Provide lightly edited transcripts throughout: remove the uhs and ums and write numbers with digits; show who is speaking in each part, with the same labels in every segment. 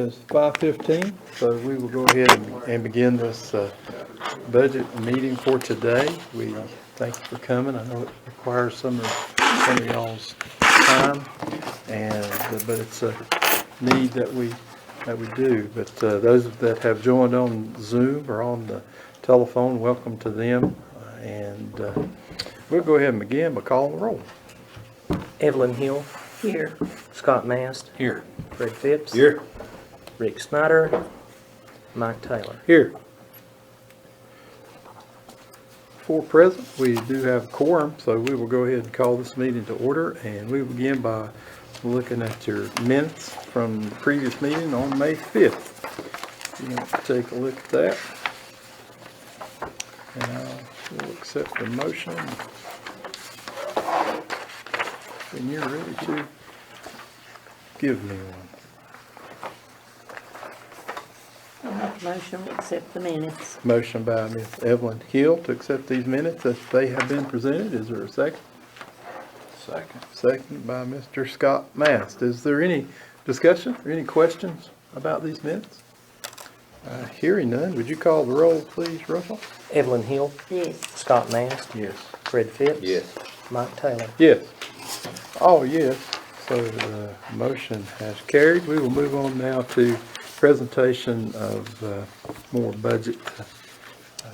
Speaker 1: It's 5:15, so we will go ahead and begin this budget meeting for today. We thank you for coming. I know it requires some of y'all's time, but it's a need that we do. But those that have joined on Zoom or on the telephone, welcome to them. We'll go ahead and begin by calling the roll.
Speaker 2: Evelyn Hill.
Speaker 3: Here.
Speaker 2: Scott Mast.
Speaker 1: Here.
Speaker 2: Fred Phipps.
Speaker 1: Here.
Speaker 2: Rick Snyder. Mike Taylor.
Speaker 1: Here. For present, we do have a quorum, so we will go ahead and call this meeting to order, and we will begin by looking at your minutes from the previous meeting on May 5th. You want to take a look at that. And we'll accept the motion. And you're ready to give me one.
Speaker 3: I'll make a motion to accept the minutes.
Speaker 1: Motion by Ms. Evelyn Hill to accept these minutes as they have been presented. Is there a second? Second. Second by Mr. Scott Mast. Is there any discussion or any questions about these minutes? Hearing none, would you call the roll, please, Russell?
Speaker 2: Evelyn Hill.
Speaker 3: Yes.
Speaker 2: Scott Mast.
Speaker 1: Yes.
Speaker 2: Fred Phipps.
Speaker 1: Yes.
Speaker 2: Mike Taylor.
Speaker 1: Yes. Oh, yes. So the motion has carried. We will move on now to presentation of more budget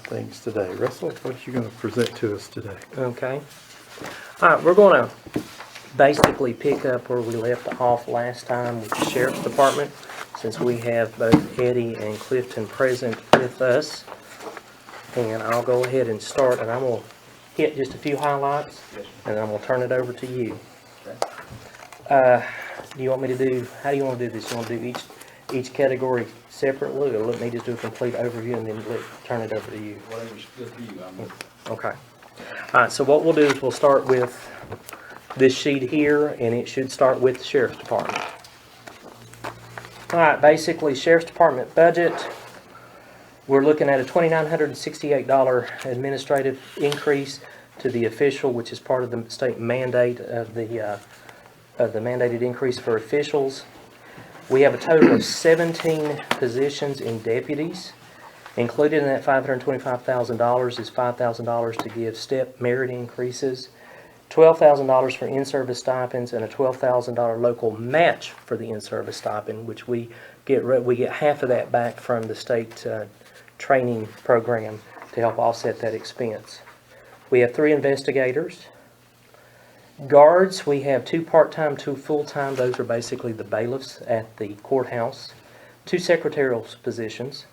Speaker 1: things today. Russell, what are you going to present to us today?
Speaker 2: Okay. All right, we're going to basically pick up where we left off last time with the Sheriff's Department, since we have both Eddie and Clifton present with us. And I'll go ahead and start, and I'm going to hit just a few highlights, and then I'm going to turn it over to you. Do you want me to do, how do you want to do this? You want to do each category separately, or let me just do a complete overview and then turn it over to you?
Speaker 4: Whatever's good for you,
Speaker 2: Okay. All right, so what we'll do is we'll start with this sheet here, and it should start with the Sheriff's Department. All right, basically Sheriff's Department budget, we're looking at a $2,968 administrative increase to the official, which is part of the state mandate of the mandated increase for officials. We have a total of 17 positions in deputies. Included in that $525,000 is $5,000 to give step merit increases, $12,000 for in-service stipends, and a $12,000 local match for the in-service stipend, which we get half of that back from the state training program to help offset that expense. We have 3 investigators. Guards, we have 2 part-time, 2 full-time. Those are basically the bailiffs at the courthouse. 2 secretarial positions.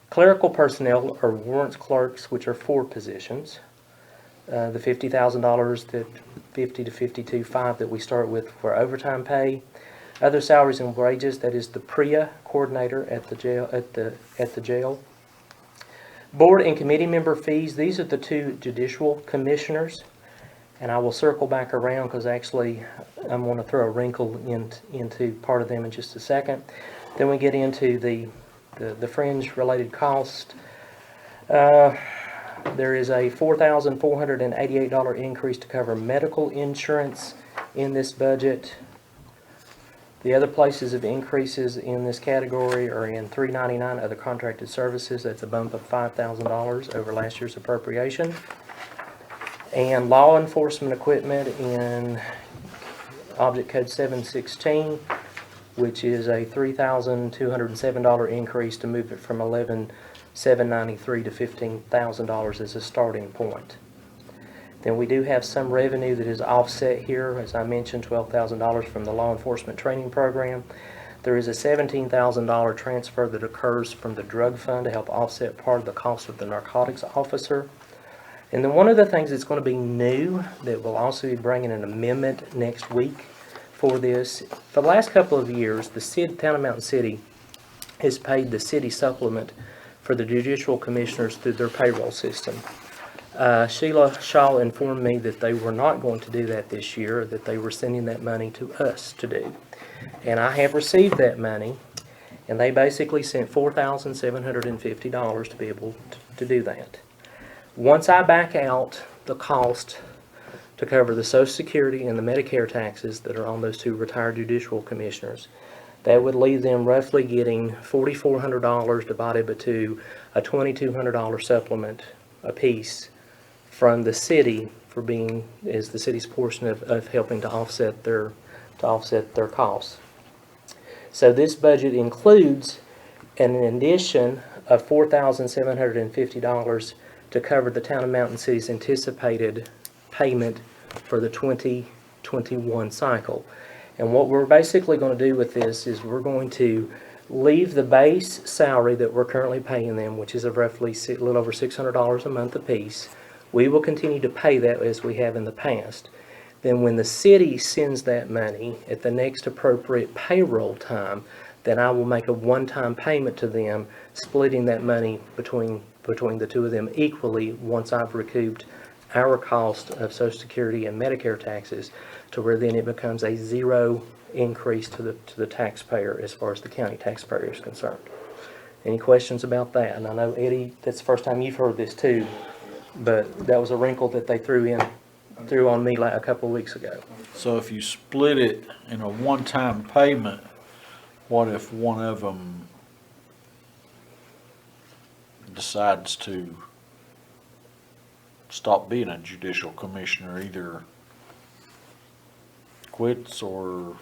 Speaker 2: Clerical personnel are warrants clerks, which are 4 positions. The $50,000, that 50 to 52.5 that we start with for overtime pay. Other salaries and wages, that is the PREA coordinator at the jail. At the jail. Board and committee member fees, these are the 2 judicial commissioners. And I will circle back around because actually I'm going to throw a wrinkle into part of them in just a second. Then we get into the fringe related cost. There is a $4,488 increase to cover medical insurance in this budget. The other places of increases in this category are in $399 other contracted services. That's a bump of $5,000 over last year's appropriation. And law enforcement equipment in Object Code 716, which is a $3,207 increase to move it from $11,793 to $15,000 as a starting point. Then we do have some revenue that is offset here, as I mentioned, $12,000 from the law enforcement training program. There is a $17,000 transfer that occurs from the drug fund to help offset part of the cost of the narcotics officer. And then one of the things that's going to be new that will also be bringing an amendment next week for this. For the last couple of years, the Town of Mountain City has paid the city supplement for the judicial commissioners through their payroll system. Sheila Shaw informed me that they were not going to do that this year, that they were sending that money to us to do. And I have received that money, and they basically sent $4,750 to be able to do that. Once I back out the cost to cover the Social Security and the Medicare taxes that are on those 2 retired judicial commissioners, That would leave them roughly getting $4,400 divided by two, a $2,200 supplement apiece from the city for being, is the city's portion of helping to offset their costs. So this budget includes an addition of $4,750 to cover the town of Mountain City's anticipated payment for the 2021 cycle. And what we're basically going to do with this is we're going to leave the base salary that we're currently paying them, which is of roughly a little over $600 a month apiece. We will continue to pay that as we have in the past. Then when the city sends that money at the next appropriate payroll time, then I will make a one-time payment to them, splitting that money between the two of them equally once I've recouped our cost of Social Security and Medicare taxes, to where then it becomes a zero increase to the taxpayer as far as the county taxpayer is concerned. Any questions about that? And I know, Eddie, that's the first time you've heard this too, but that was a wrinkle that they threw on me like a couple of weeks ago.
Speaker 4: So if you split it in a one-time payment, what if one of them decides to stop being a judicial commissioner, either quits or?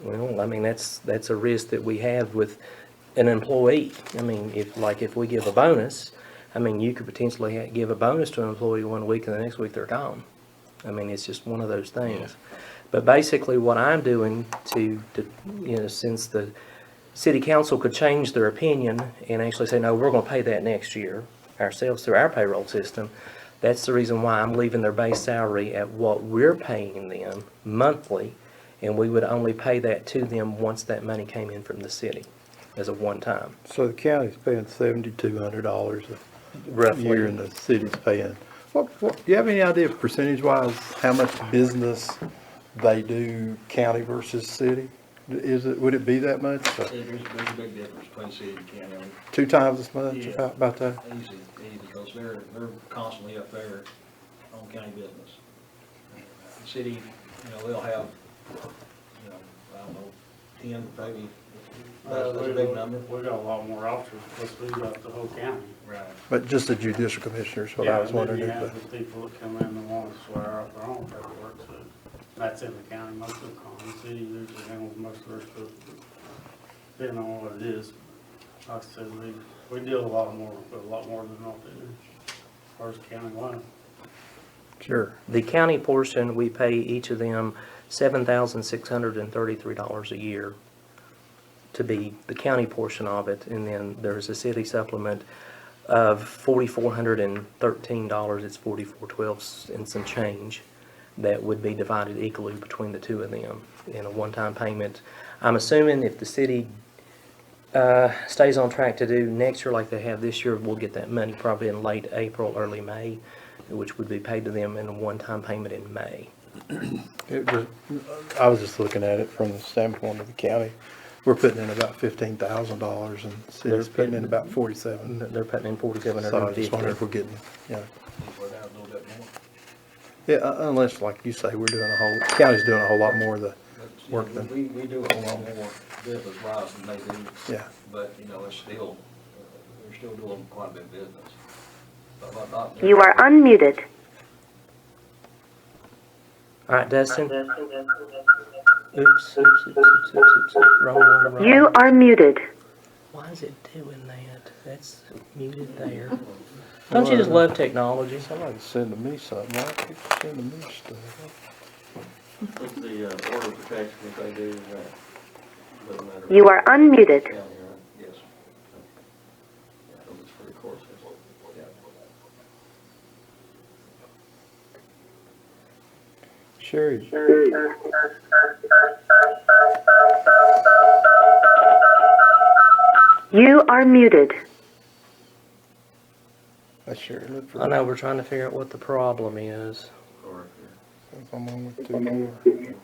Speaker 2: Well, I mean, that's a risk that we have with an employee. I mean, if we give a bonus, I mean, you could potentially give a bonus to an employee one week and the next week they're gone. I mean, it's just one of those things. But basically what I'm doing to since the city council could change their opinion and actually say, no, we're going to pay that next year ourselves through our payroll system, that's the reason why I'm leaving their base salary at what we're paying them monthly, and we would only pay that to them once that money came in from the city as a one-time.
Speaker 1: So the county's paying $7,200 a
Speaker 2: Roughly.
Speaker 1: year and the city's paying. Do you have any idea percentage-wise how much business they do county versus city? Would it be that much?
Speaker 5: There's a big difference between city and county. I mean,
Speaker 1: 2 times as much,
Speaker 5: Yeah.
Speaker 1: about that?
Speaker 5: easy, because they're constantly up there on county business. The city, they'll have, I don't know, 10 maybe, that's a big number.
Speaker 6: We got a lot more officers, plus we got the whole county.
Speaker 5: Right.
Speaker 1: But just the judicial commissioners, what I was wondering.
Speaker 6: Yeah,
Speaker 1: if
Speaker 6: and then you have the people that come in and want to swear out their own paperwork, so that's in the county, most of the county, the city usually handles most of their stuff, depending on what it is. Like I said, we deal with a lot more than what they do, as far as county-wide.
Speaker 1: Sure.
Speaker 2: The county portion, we pay each of them $7,633 a year to be the county portion of it, and then there's a city supplement of $4,413. It's $4,412 and some change that would be divided equally between the two of them in a one-time payment. I'm assuming if the city stays on track to do next year like they have this year, we'll get that money probably in late April, early May, which would be paid to them in a one-time payment in May.
Speaker 1: I was just looking at it from the standpoint of the county. We're putting in about $15,000 and the city's putting in about 47.
Speaker 2: They're putting in
Speaker 1: So I just wonder
Speaker 2: $4,750.
Speaker 1: if we're getting,
Speaker 5: We're down a little bit more.
Speaker 1: yeah, unless, like you say, county's doing a whole lot more of the
Speaker 5: But,
Speaker 1: work than,
Speaker 5: we do a whole lot more business-wise than they do.
Speaker 1: yeah.
Speaker 5: But, it's still, they're still doing quite a bit of business. But not-
Speaker 7: You are unmuted.
Speaker 2: All right, Dustin. Oops. Wrong one.
Speaker 7: You are muted.
Speaker 2: Why is it doing that? That's muted there. Don't you just love technology?
Speaker 1: Somebody's sending me something. Why are people sending me stuff?
Speaker 5: With the order of protection that they do, doesn't matter.
Speaker 7: You are unmuted.
Speaker 5: County, right? Yes. Yeah, it's for the courts. Yeah.
Speaker 1: Sherry,
Speaker 7: You are muted.
Speaker 1: that's Sherry. Look for
Speaker 2: I know, we're trying to figure out what the problem is.
Speaker 5: Or,
Speaker 1: if I'm on with 2 more. We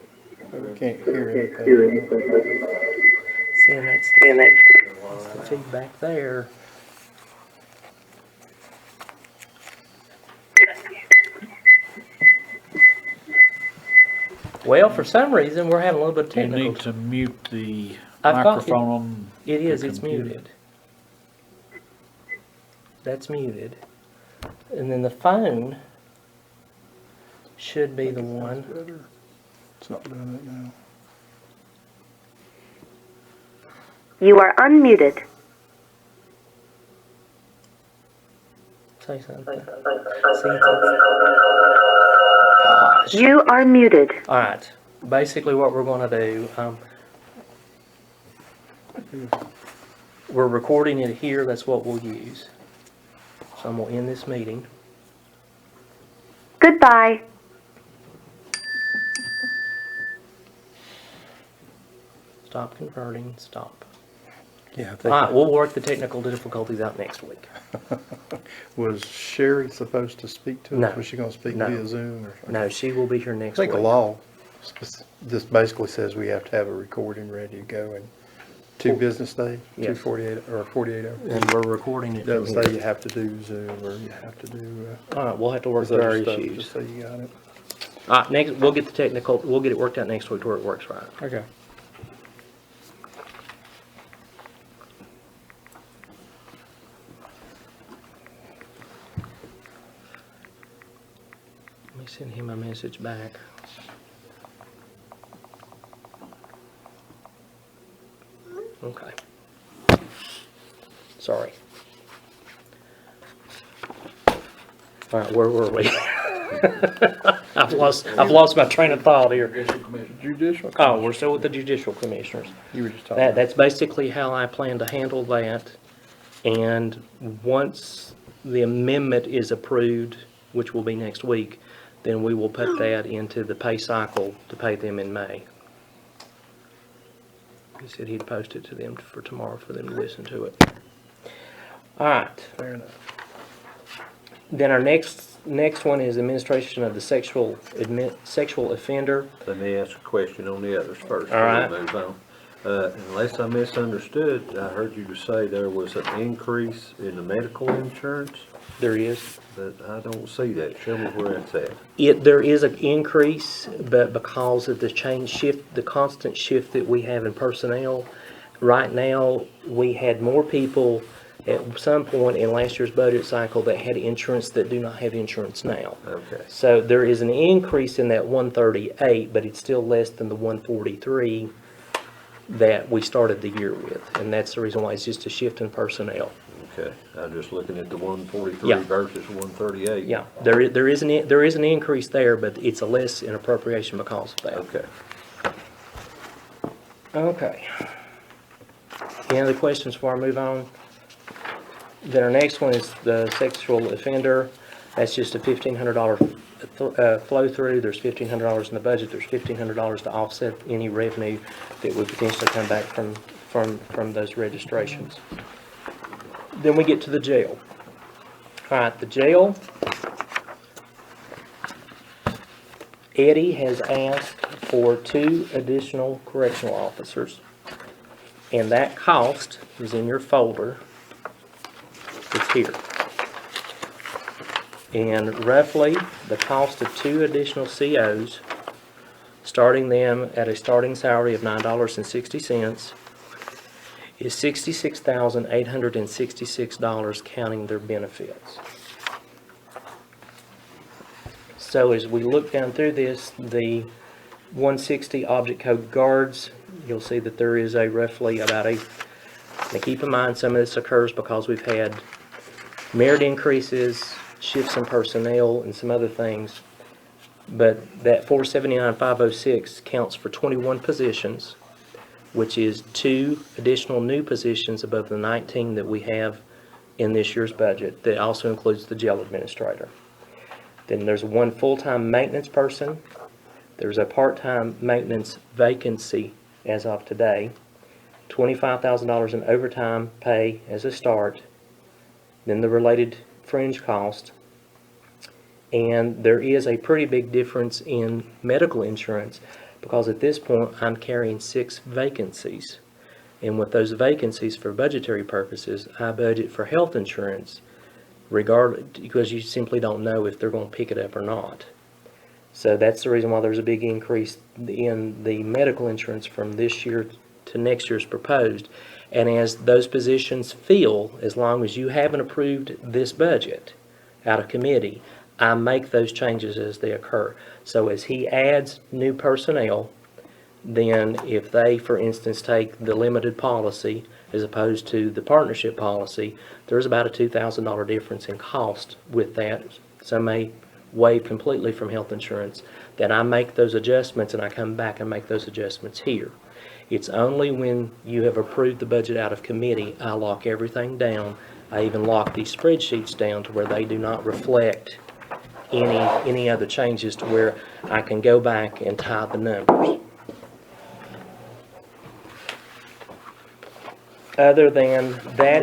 Speaker 1: can't hear anything.
Speaker 2: See, and that's the feedback there. Well, for some reason, we're having a little bit of
Speaker 4: You
Speaker 2: technical.
Speaker 4: need to mute the
Speaker 2: I've got
Speaker 4: microphone on?
Speaker 2: it is,
Speaker 4: the
Speaker 2: it's
Speaker 4: computer?
Speaker 2: muted. That's muted. And then the phone should be the one.
Speaker 1: Better. It's not doing it now.
Speaker 7: You are unmuted.
Speaker 2: Say something. See, gosh.
Speaker 7: You are muted.
Speaker 2: All right. Basically, what we're going to do, we're recording it here. That's what we'll use. So I'm going to end this meeting.
Speaker 7: Goodbye.
Speaker 2: Stop converting. Stop.
Speaker 1: Yeah, I
Speaker 2: All
Speaker 1: think,
Speaker 2: right. We'll work the technical difficulties out next week.
Speaker 1: was Sherry supposed to speak to us?
Speaker 2: No.
Speaker 1: Was she gonna speak
Speaker 2: No.
Speaker 1: via Zoom or something?
Speaker 2: No, she will be here
Speaker 1: I
Speaker 2: next
Speaker 1: think
Speaker 2: week.
Speaker 1: the law just basically says we have to have a recording ready to go in 2 business days,
Speaker 2: Yes.
Speaker 1: 248 or 48 hours.
Speaker 2: And we're recording it.
Speaker 1: It
Speaker 2: from
Speaker 1: doesn't
Speaker 2: here.
Speaker 1: say you have to do Zoom or you have to do,
Speaker 2: All right. We'll have to work
Speaker 1: this
Speaker 2: through our
Speaker 1: other stuff,
Speaker 2: issues.
Speaker 1: just so you got it.
Speaker 2: All right. Next, we'll get the technical. We'll get it worked out next week to where it works right.
Speaker 1: Okay.
Speaker 2: Let me send him a message back. Okay. Sorry. All right, where were we? I've lost my train of thought here.
Speaker 1: Judicial?
Speaker 2: Oh, we're still with the judicial commissioners.
Speaker 1: You were just talking.
Speaker 2: That's basically how I plan to handle that. And once the amendment is approved, which will be next week, then we will put that into the pay cycle to pay them in May. He said he'd post it to them for tomorrow for them to listen to it. All right.
Speaker 1: Fair enough.
Speaker 2: Then our next one is administration of the sexual offender.
Speaker 8: Let me ask a question on the others first.
Speaker 2: All right.
Speaker 8: before we move on. Unless I misunderstood, I heard you say there was an increase in the medical insurance,
Speaker 2: There is.
Speaker 8: but I don't see that. Show me where it's at.
Speaker 2: There is an increase, but because of the the constant shift that we have in personnel, right now, we had more people at some point in last year's budget cycle that had insurance that do not have insurance now.
Speaker 8: Okay.
Speaker 2: So there is an increase in that 138, but it's still less than the 143 that we started the year with. And that's the reason why it's just a shift in personnel.
Speaker 8: Okay. I'm just looking at the 143
Speaker 2: Yeah.
Speaker 8: versus 138.
Speaker 2: Yeah, there is an increase there, but it's a less in appropriation because of that.
Speaker 8: Okay.
Speaker 2: Okay. Any other questions before I move on? Then our next one is the sexual offender. That's just a $1,500 flow through. There's $1,500 in the budget. There's $1,500 to offset any revenue that would potentially come back from those registrations. Then we get to the jail. All right, the jail. Eddie has asked for 2 additional correctional officers, and that cost is in your folder. It's here. And roughly, the cost of 2 additional COs, starting them at a starting salary of $9.60, is $66,866 counting their benefits. So as we look down through this, the 160 object code guards, you'll see that there is a roughly about a, now keep in mind some of this occurs because we've had merit increases, shifts in personnel, and some other things. But that 479,506 counts for 21 positions, which is 2 additional new positions above the 19 that we have in this year's budget. That also includes the jail administrator. Then there's 1 full-time maintenance person. There's a part-time maintenance vacancy as of today. $25,000 in overtime pay as a start. Then the related fringe cost. And there is a pretty big difference in medical insurance because at this point I'm carrying 6 vacancies. And with those vacancies for budgetary purposes, I budget for health insurance regardless, because you simply don't know if they're going to pick it up or not. So that's the reason why there's a big increase in the medical insurance from this year to next year's proposed. And as those positions fill, as long as you haven't approved this budget out of committee, I make those changes as they occur. So as he adds new personnel, then if they, for instance, take the limited policy as opposed to the partnership policy, there's about a $2,000 difference in cost with that. Some may waive completely from health insurance. Then I make those adjustments and I come back and make those adjustments here. It's only when you have approved the budget out of committee, I lock everything down. I even lock these spreadsheets down to where they do not reflect any other changes, to where I can go back and tie the numbers. Other than that,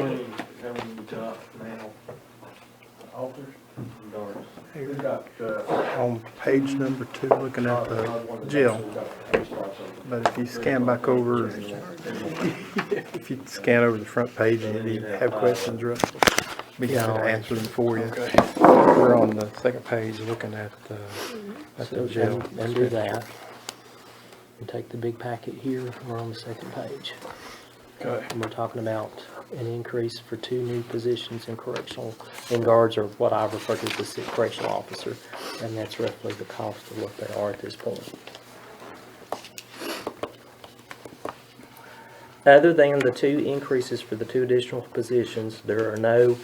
Speaker 5: We've got,
Speaker 1: On page number 2, looking at the jail, but if you scan back over, if you scan over the front page and you have questions, Russ, be happy to answer them for you. We're on the second page looking at the jail.
Speaker 2: undo that. And take the big packet here, we're on the second page.
Speaker 1: Okay.
Speaker 2: And we're talking about an increase for 2 new positions in correctional, in guards, or what I refer to as the correctional officer. And that's roughly the cost of what they are at this point. Other than the 2 increases for the 2 additional positions, there are no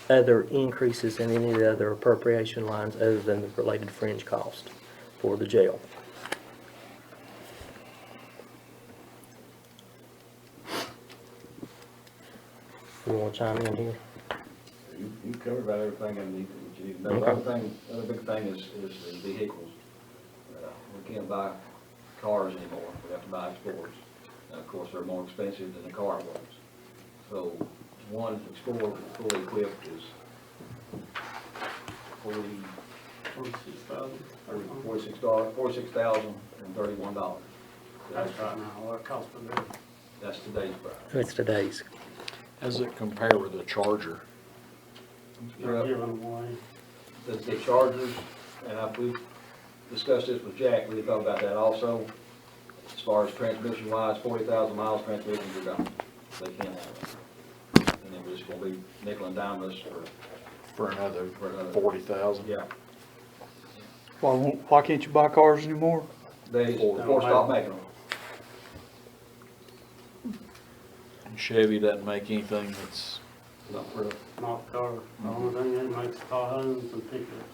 Speaker 2: other increases in any of the other appropriation lines other than the related fringe cost for the jail. You want to chime in here?
Speaker 5: you covered about everything I need to know.
Speaker 2: Okay.
Speaker 5: The other big thing is the vehicles. We can't buy cars anymore, we have to buy Explorers. And of course, they're more expensive than the car ones. So, one Explorer fully equipped is $46,031.
Speaker 6: That's right now, what it costs per day.
Speaker 5: That's today's price.
Speaker 2: It's today's.
Speaker 4: How does it compare with the Charger?
Speaker 6: They're giving them away.
Speaker 5: The Chargers, and we've discussed this with Jack, we thought about that also. As far as transmission wise, 40,000 miles transmissions are gone. They can't have it. And then we're just gonna be nickel and dime us
Speaker 4: For another
Speaker 5: for another.
Speaker 4: 40,000?
Speaker 5: Yeah.
Speaker 9: Why can't you buy cars anymore?
Speaker 5: They forced off making them.
Speaker 4: Chevy doesn't make anything that's,
Speaker 5: Not for the,
Speaker 6: Not car. The only thing they make is Tahoes and pickups.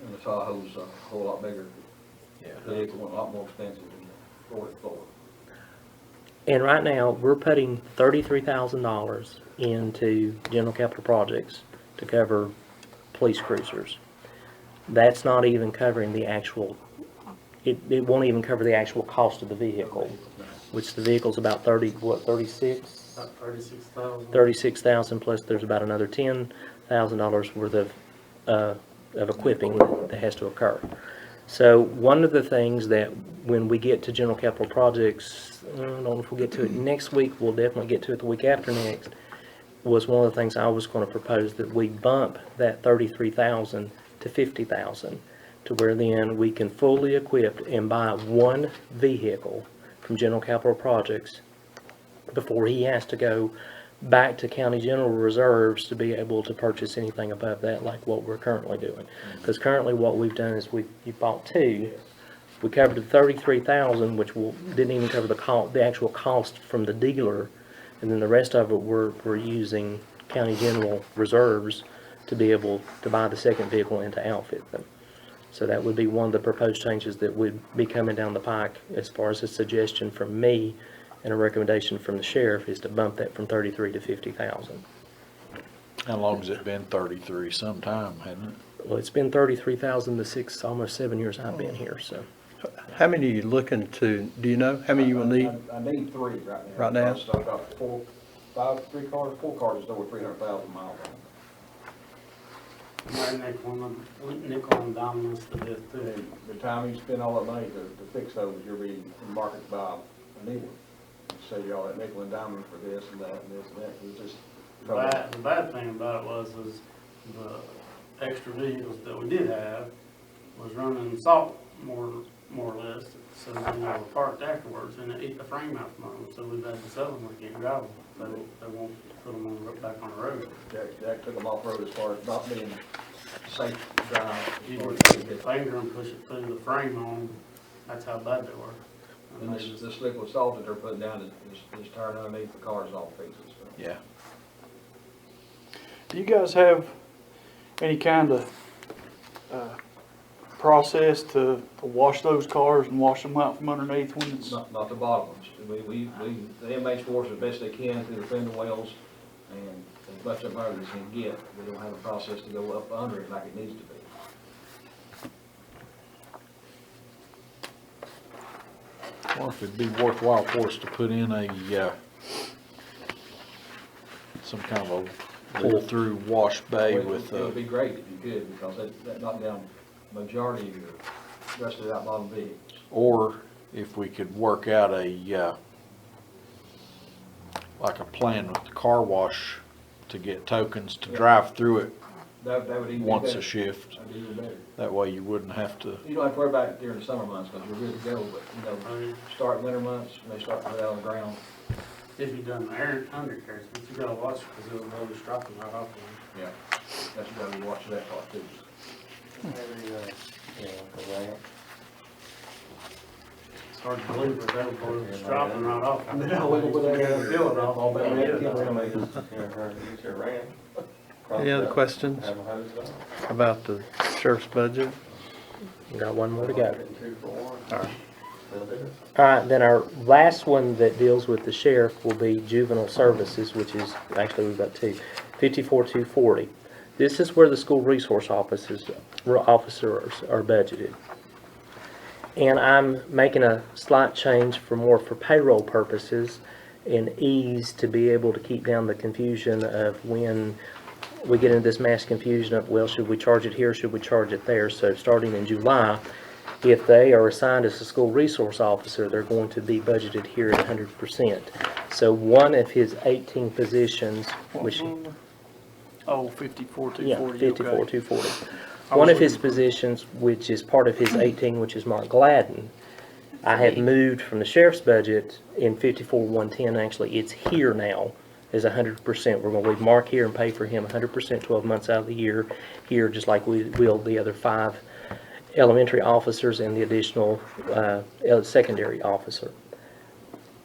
Speaker 5: and the Tahoe's a whole lot bigger.
Speaker 4: yeah.
Speaker 5: The vehicle went a lot more expensive than the Ford Explorer.
Speaker 2: And right now, we're putting $33,000 into general capital projects to cover police cruisers. That's not even covering the actual, it won't even cover the actual cost of the vehicle, which the vehicle's about 36?
Speaker 6: About 36,000.
Speaker 2: 36,000 plus there's about another $10,000 worth of equipping that has to occur. So one of the things that when we get to general capital projects, I don't know if we'll get to it next week, we'll definitely get to it the week after next, was one of the things I was going to propose, that we bump that 33,000 to 50,000, to where then we can fully equip and buy 1 vehicle from general capital projects before he has to go back to county general reserves to be able to purchase anything above that, like what we're currently doing. Because currently what we've done is you bought 2. We covered the 33,000, which didn't even cover the actual cost from the dealer, and then the rest of it we're using county general reserves to be able to buy the second vehicle and to outfit them. So that would be one of the proposed changes that would be coming down the pike, as far as a suggestion from me and a recommendation from the sheriff, is to bump that from 33 to 50,000.
Speaker 4: How long has it been? 33 sometime, hasn't it?
Speaker 2: Well, it's been 33,000 the almost 7 years I've been here, so.
Speaker 1: How many are you looking to, do you know how many you will need?
Speaker 5: I need 3 right now.
Speaker 1: Right now?
Speaker 5: So I've got 4 cars is over 300,000 miles on them.
Speaker 6: My nickel and dime us to death too.
Speaker 5: And the time you spend all that money to fix those, you're being marketed by a new one. Save you all that nickel and diamond for this and that and this and that. It was just
Speaker 6: The bad thing about it was the extra vehicles that we did have was running salt more more or less. So then they were parked afterwards and they eat the frame out from them, so we've had to sell them, we can't drive them. They won't put them on back on the road.
Speaker 5: Jack took them off road as far as not being safe to drive.
Speaker 6: You would take your finger and push it through the frame on them, that's how bad they were.
Speaker 5: And this liquid salt that they're putting down is tearing underneath the cars off pieces, so.
Speaker 4: Yeah.
Speaker 9: Do you guys have any kind of process to wash those cars and wash them out from underneath when it's?
Speaker 5: Not the bottom ones. The inmates force as best they can through the fender wells and as much of them as they can get. We don't have a process to go up under it like it needs to be.
Speaker 4: Or if it'd be worthwhile for us to put in a, some kind of a pull-through wash bay with,
Speaker 5: It would be great if you could, because that knocked down majority of your rusted out bottom vehicles.
Speaker 4: or if we could work out a, like a plan with the car wash to get tokens to drive through it
Speaker 5: That would even be
Speaker 4: once
Speaker 5: better.
Speaker 4: a shift.
Speaker 5: That'd be even better.
Speaker 4: That way you wouldn't have to,
Speaker 5: You don't have to worry about it during the summer months, because you're good to go, but, start winter months, when they start to put out on the ground.
Speaker 6: If you done the undercarriage, but you gotta watch it because it'll really strike them right off of
Speaker 5: Yeah, that's got to be watching that part too.
Speaker 6: It's hard to believe that they'll blow the strike them right off.
Speaker 5: Feel it off, all better.
Speaker 1: Any other questions about the sheriff's budget?
Speaker 2: We got one more to go. All right, then our last one that deals with the sheriff will be juvenile services, which is, actually we've got two, 54,240. This is where the school resource officers are budgeted. And I'm making a slight change for payroll purposes and ease to be able to keep down the confusion of when we get into this mass confusion of, well, should we charge it here, should we charge it there? So starting in July, if they are assigned as a school resource officer, they're going to be budgeted here at 100%. So one of his 18 positions, which,
Speaker 9: Oh, 54,240.
Speaker 2: yeah,
Speaker 9: okay.
Speaker 2: 54,240.
Speaker 9: I
Speaker 2: One
Speaker 9: was
Speaker 2: of his
Speaker 9: looking-
Speaker 2: positions, which is part of his 18, which is Mark Gladden, I had moved from the sheriff's budget in 54,110. Actually, it's here now is 100%. We're going to leave Mark here and pay for him 100% 12 months out of the year here, just like we will the other 5 elementary officers and the additional secondary officer.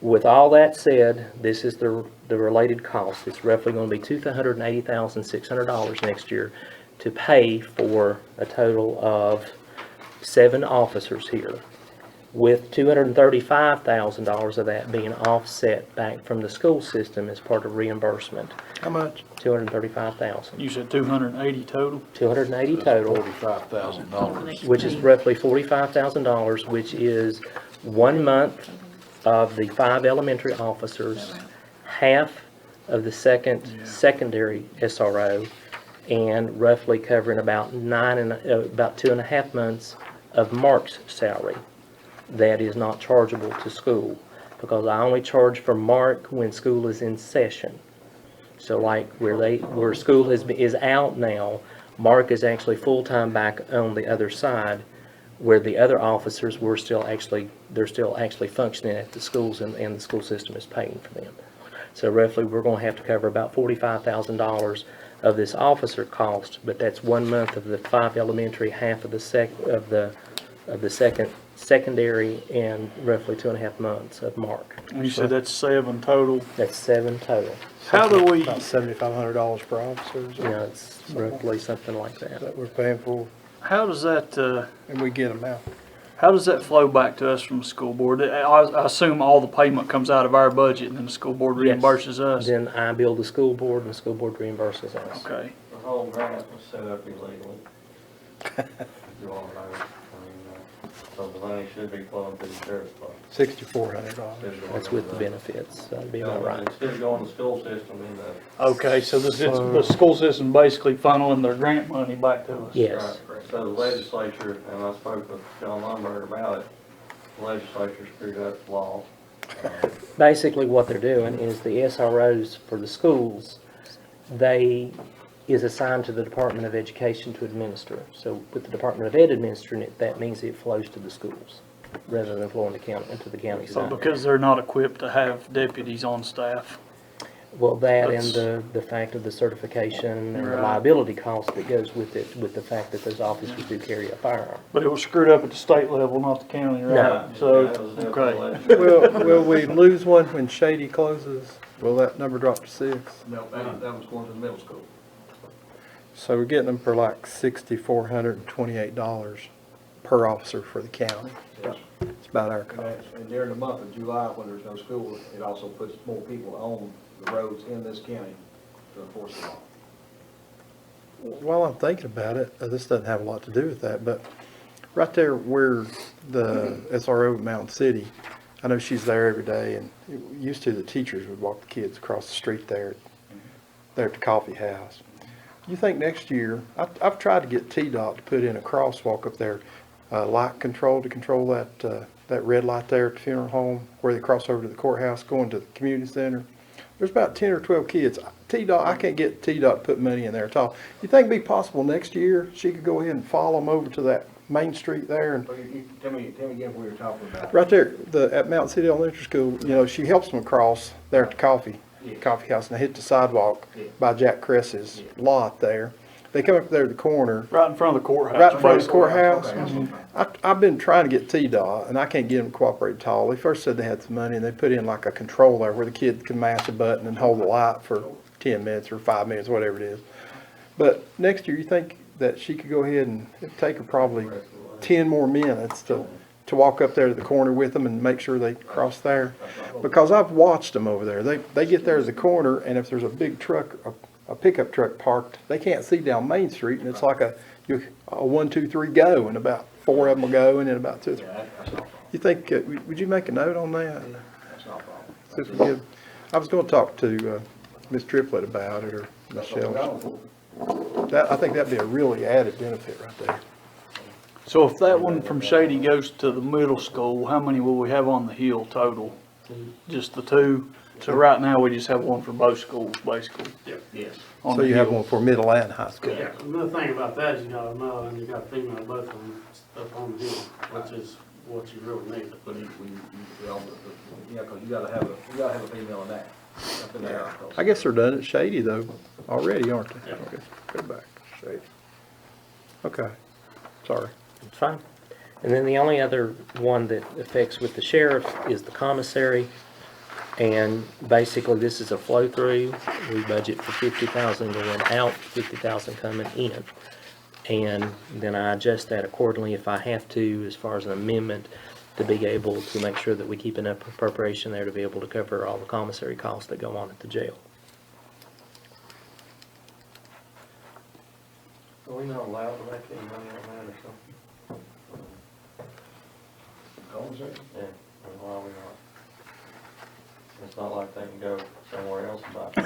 Speaker 2: With all that said, this is the related cost. It's roughly going to be $280,600 next year to pay for a total of 7 officers here, with $235,000 of that being offset back from the school system as part of reimbursement.
Speaker 1: How much?
Speaker 2: $235,000.
Speaker 9: You said 280 total?
Speaker 2: 280 total,
Speaker 4: $45,000.
Speaker 2: which is roughly $45,000, which is 1 month of the 5 elementary officers, half of the secondary SRO, and roughly covering about 2.5 months of Mark's salary. That is not chargeable to school, because I only charge for Mark when school is in session. So like where school is out now, Mark is actually full-time back on the other side, where the other officers they're still actually functioning at the schools, and the school system is paying for them. So roughly we're going to have to cover about $45,000 of this officer cost, but that's 1 month of the 5 elementary, half of the secondary, and roughly 2.5 months of Mark.
Speaker 9: And you said that's 7 total.
Speaker 2: That's 7 total.
Speaker 9: How do we,
Speaker 1: About $7,500 per officer, is
Speaker 2: You know, it's roughly something like that.
Speaker 1: that we're paying for,
Speaker 9: how does that,
Speaker 1: and we get them out.
Speaker 9: how does that flow back to us from the school board? I assume all the payment comes out of our budget and then the school board
Speaker 2: Yes.
Speaker 9: reimburses us?
Speaker 2: Then I bill the school board, and the school board reimburses us.
Speaker 9: Okay.
Speaker 8: The whole grant was set up illegally. You all know, so the money should be flowing through the sheriff's department.
Speaker 1: $6,400.
Speaker 2: That's with the benefits, that'd be about right.
Speaker 8: Instead of going to the school system in the.
Speaker 9: Okay, so the school system basically funneling their grant money back to us?
Speaker 2: Yes.
Speaker 8: Right. So the legislature, and I spoke with John Lumberg about it, the legislature screwed up the law.
Speaker 2: Basically, what they're doing is the SROs for the schools, is assigned to the Department of Education to administer. So with the Department of Ed administering it, that means it flows to the schools. rather than flowing into the county
Speaker 9: So
Speaker 2: side.
Speaker 9: because they're not equipped to have deputies on staff.
Speaker 2: Well, that and
Speaker 9: That's-
Speaker 2: the fact of the certification and the
Speaker 9: Right.
Speaker 2: liability cost that goes with it, with the fact that those officers do carry a firearm.
Speaker 9: But it was screwed up at the state level, not the county, right?
Speaker 2: No.
Speaker 9: So,
Speaker 8: That was never
Speaker 9: okay.
Speaker 8: last.
Speaker 1: Will we lose one when Shady closes? Will that number drop to 6?
Speaker 5: No, that was going to the middle school.
Speaker 1: So we're getting them for like $6,428 per officer for the county.
Speaker 5: Yes.
Speaker 1: It's about our
Speaker 5: And
Speaker 1: cost.
Speaker 5: that's- and during the month of July, when there's no school, it also puts more people on the roads in this county to enforce the law.
Speaker 1: While I'm thinking about it, this doesn't have a lot to do with that, but right there where the SRO at Mountain City, I know she's there every day, and used to the teachers would walk the kids across the street there at the coffee house. You think next year, I've tried to get TDOT to put in a crosswalk up there, light control to control that red light there at the funeral home, where they cross over to the courthouse, going to the community center. There's about 10 or 12 kids. TDOT, I can't get TDOT to put money in there at all. You think it'd be possible next year, she could go ahead and follow them over to that main street there and
Speaker 5: Well, tell me again what we were talking about.
Speaker 1: right there, at Mountain City Elementary School, you know, she helps them across there at the coffee house, and they hit the sidewalk
Speaker 5: Yeah.
Speaker 1: by Jack Cress's lot there. They come up there to the corner,
Speaker 9: Right in front of the courthouse.
Speaker 1: right in front of the courthouse.
Speaker 5: Okay, that's what I'm trying.
Speaker 1: I've been trying to get TDOT, and I can't get them to cooperate at all. They first said they had some money, and they put in like a control there where the kid can mash a button and hold the light for 10 minutes or 5 minutes, whatever it is. But next year, you think that she could go ahead and it'd take her probably 10 more minutes to walk up there to the corner with them and make sure they cross there? Because I've watched them over there. They get there to the corner, and if there's a big truck, a pickup truck parked, they can't see down Main Street, and it's like a 1, 2, 3 go, and about 4 of them will go, and then about 2 or 3.
Speaker 5: Yeah, that's not a problem.
Speaker 1: You think, would you make a note on that?
Speaker 5: That's not a problem.
Speaker 1: See if we give- I was gonna talk to Ms. Triplett about it, or
Speaker 5: That's what we're
Speaker 1: Michelle.
Speaker 5: going for.
Speaker 1: I think that'd be a really added benefit right there.
Speaker 9: So if that one from Shady goes to the middle school, how many will we have on the hill total? Just the 2? So right now, we just have one for both schools, basically.
Speaker 5: Yes.
Speaker 9: on
Speaker 1: So
Speaker 9: the
Speaker 1: you have
Speaker 9: hill.
Speaker 1: one for middle and high school.
Speaker 6: Yeah, another thing about that is you got a male and you got a female both of them up on the hill, which is what you really need.
Speaker 5: But yeah, because you gotta have a female in that, up in there.
Speaker 1: I guess they're done at Shady though, already, aren't they? Okay, go back, Shady. Okay, sorry.
Speaker 2: It's fine. And then the only other one that affects with the sheriff is the commissary. And basically, this is a flow-through. We budget for 50,000 going out, 50,000 coming in. And then I adjust that accordingly if I have to, as far as an amendment, to be able to make sure that we keep enough appropriation there to be able to cover all the commissary costs that go on at the jail.
Speaker 8: Are we not allowed to make any money on that or something?
Speaker 5: Commissary?
Speaker 8: Yeah, and why are we not? It's not like they can go somewhere else about it.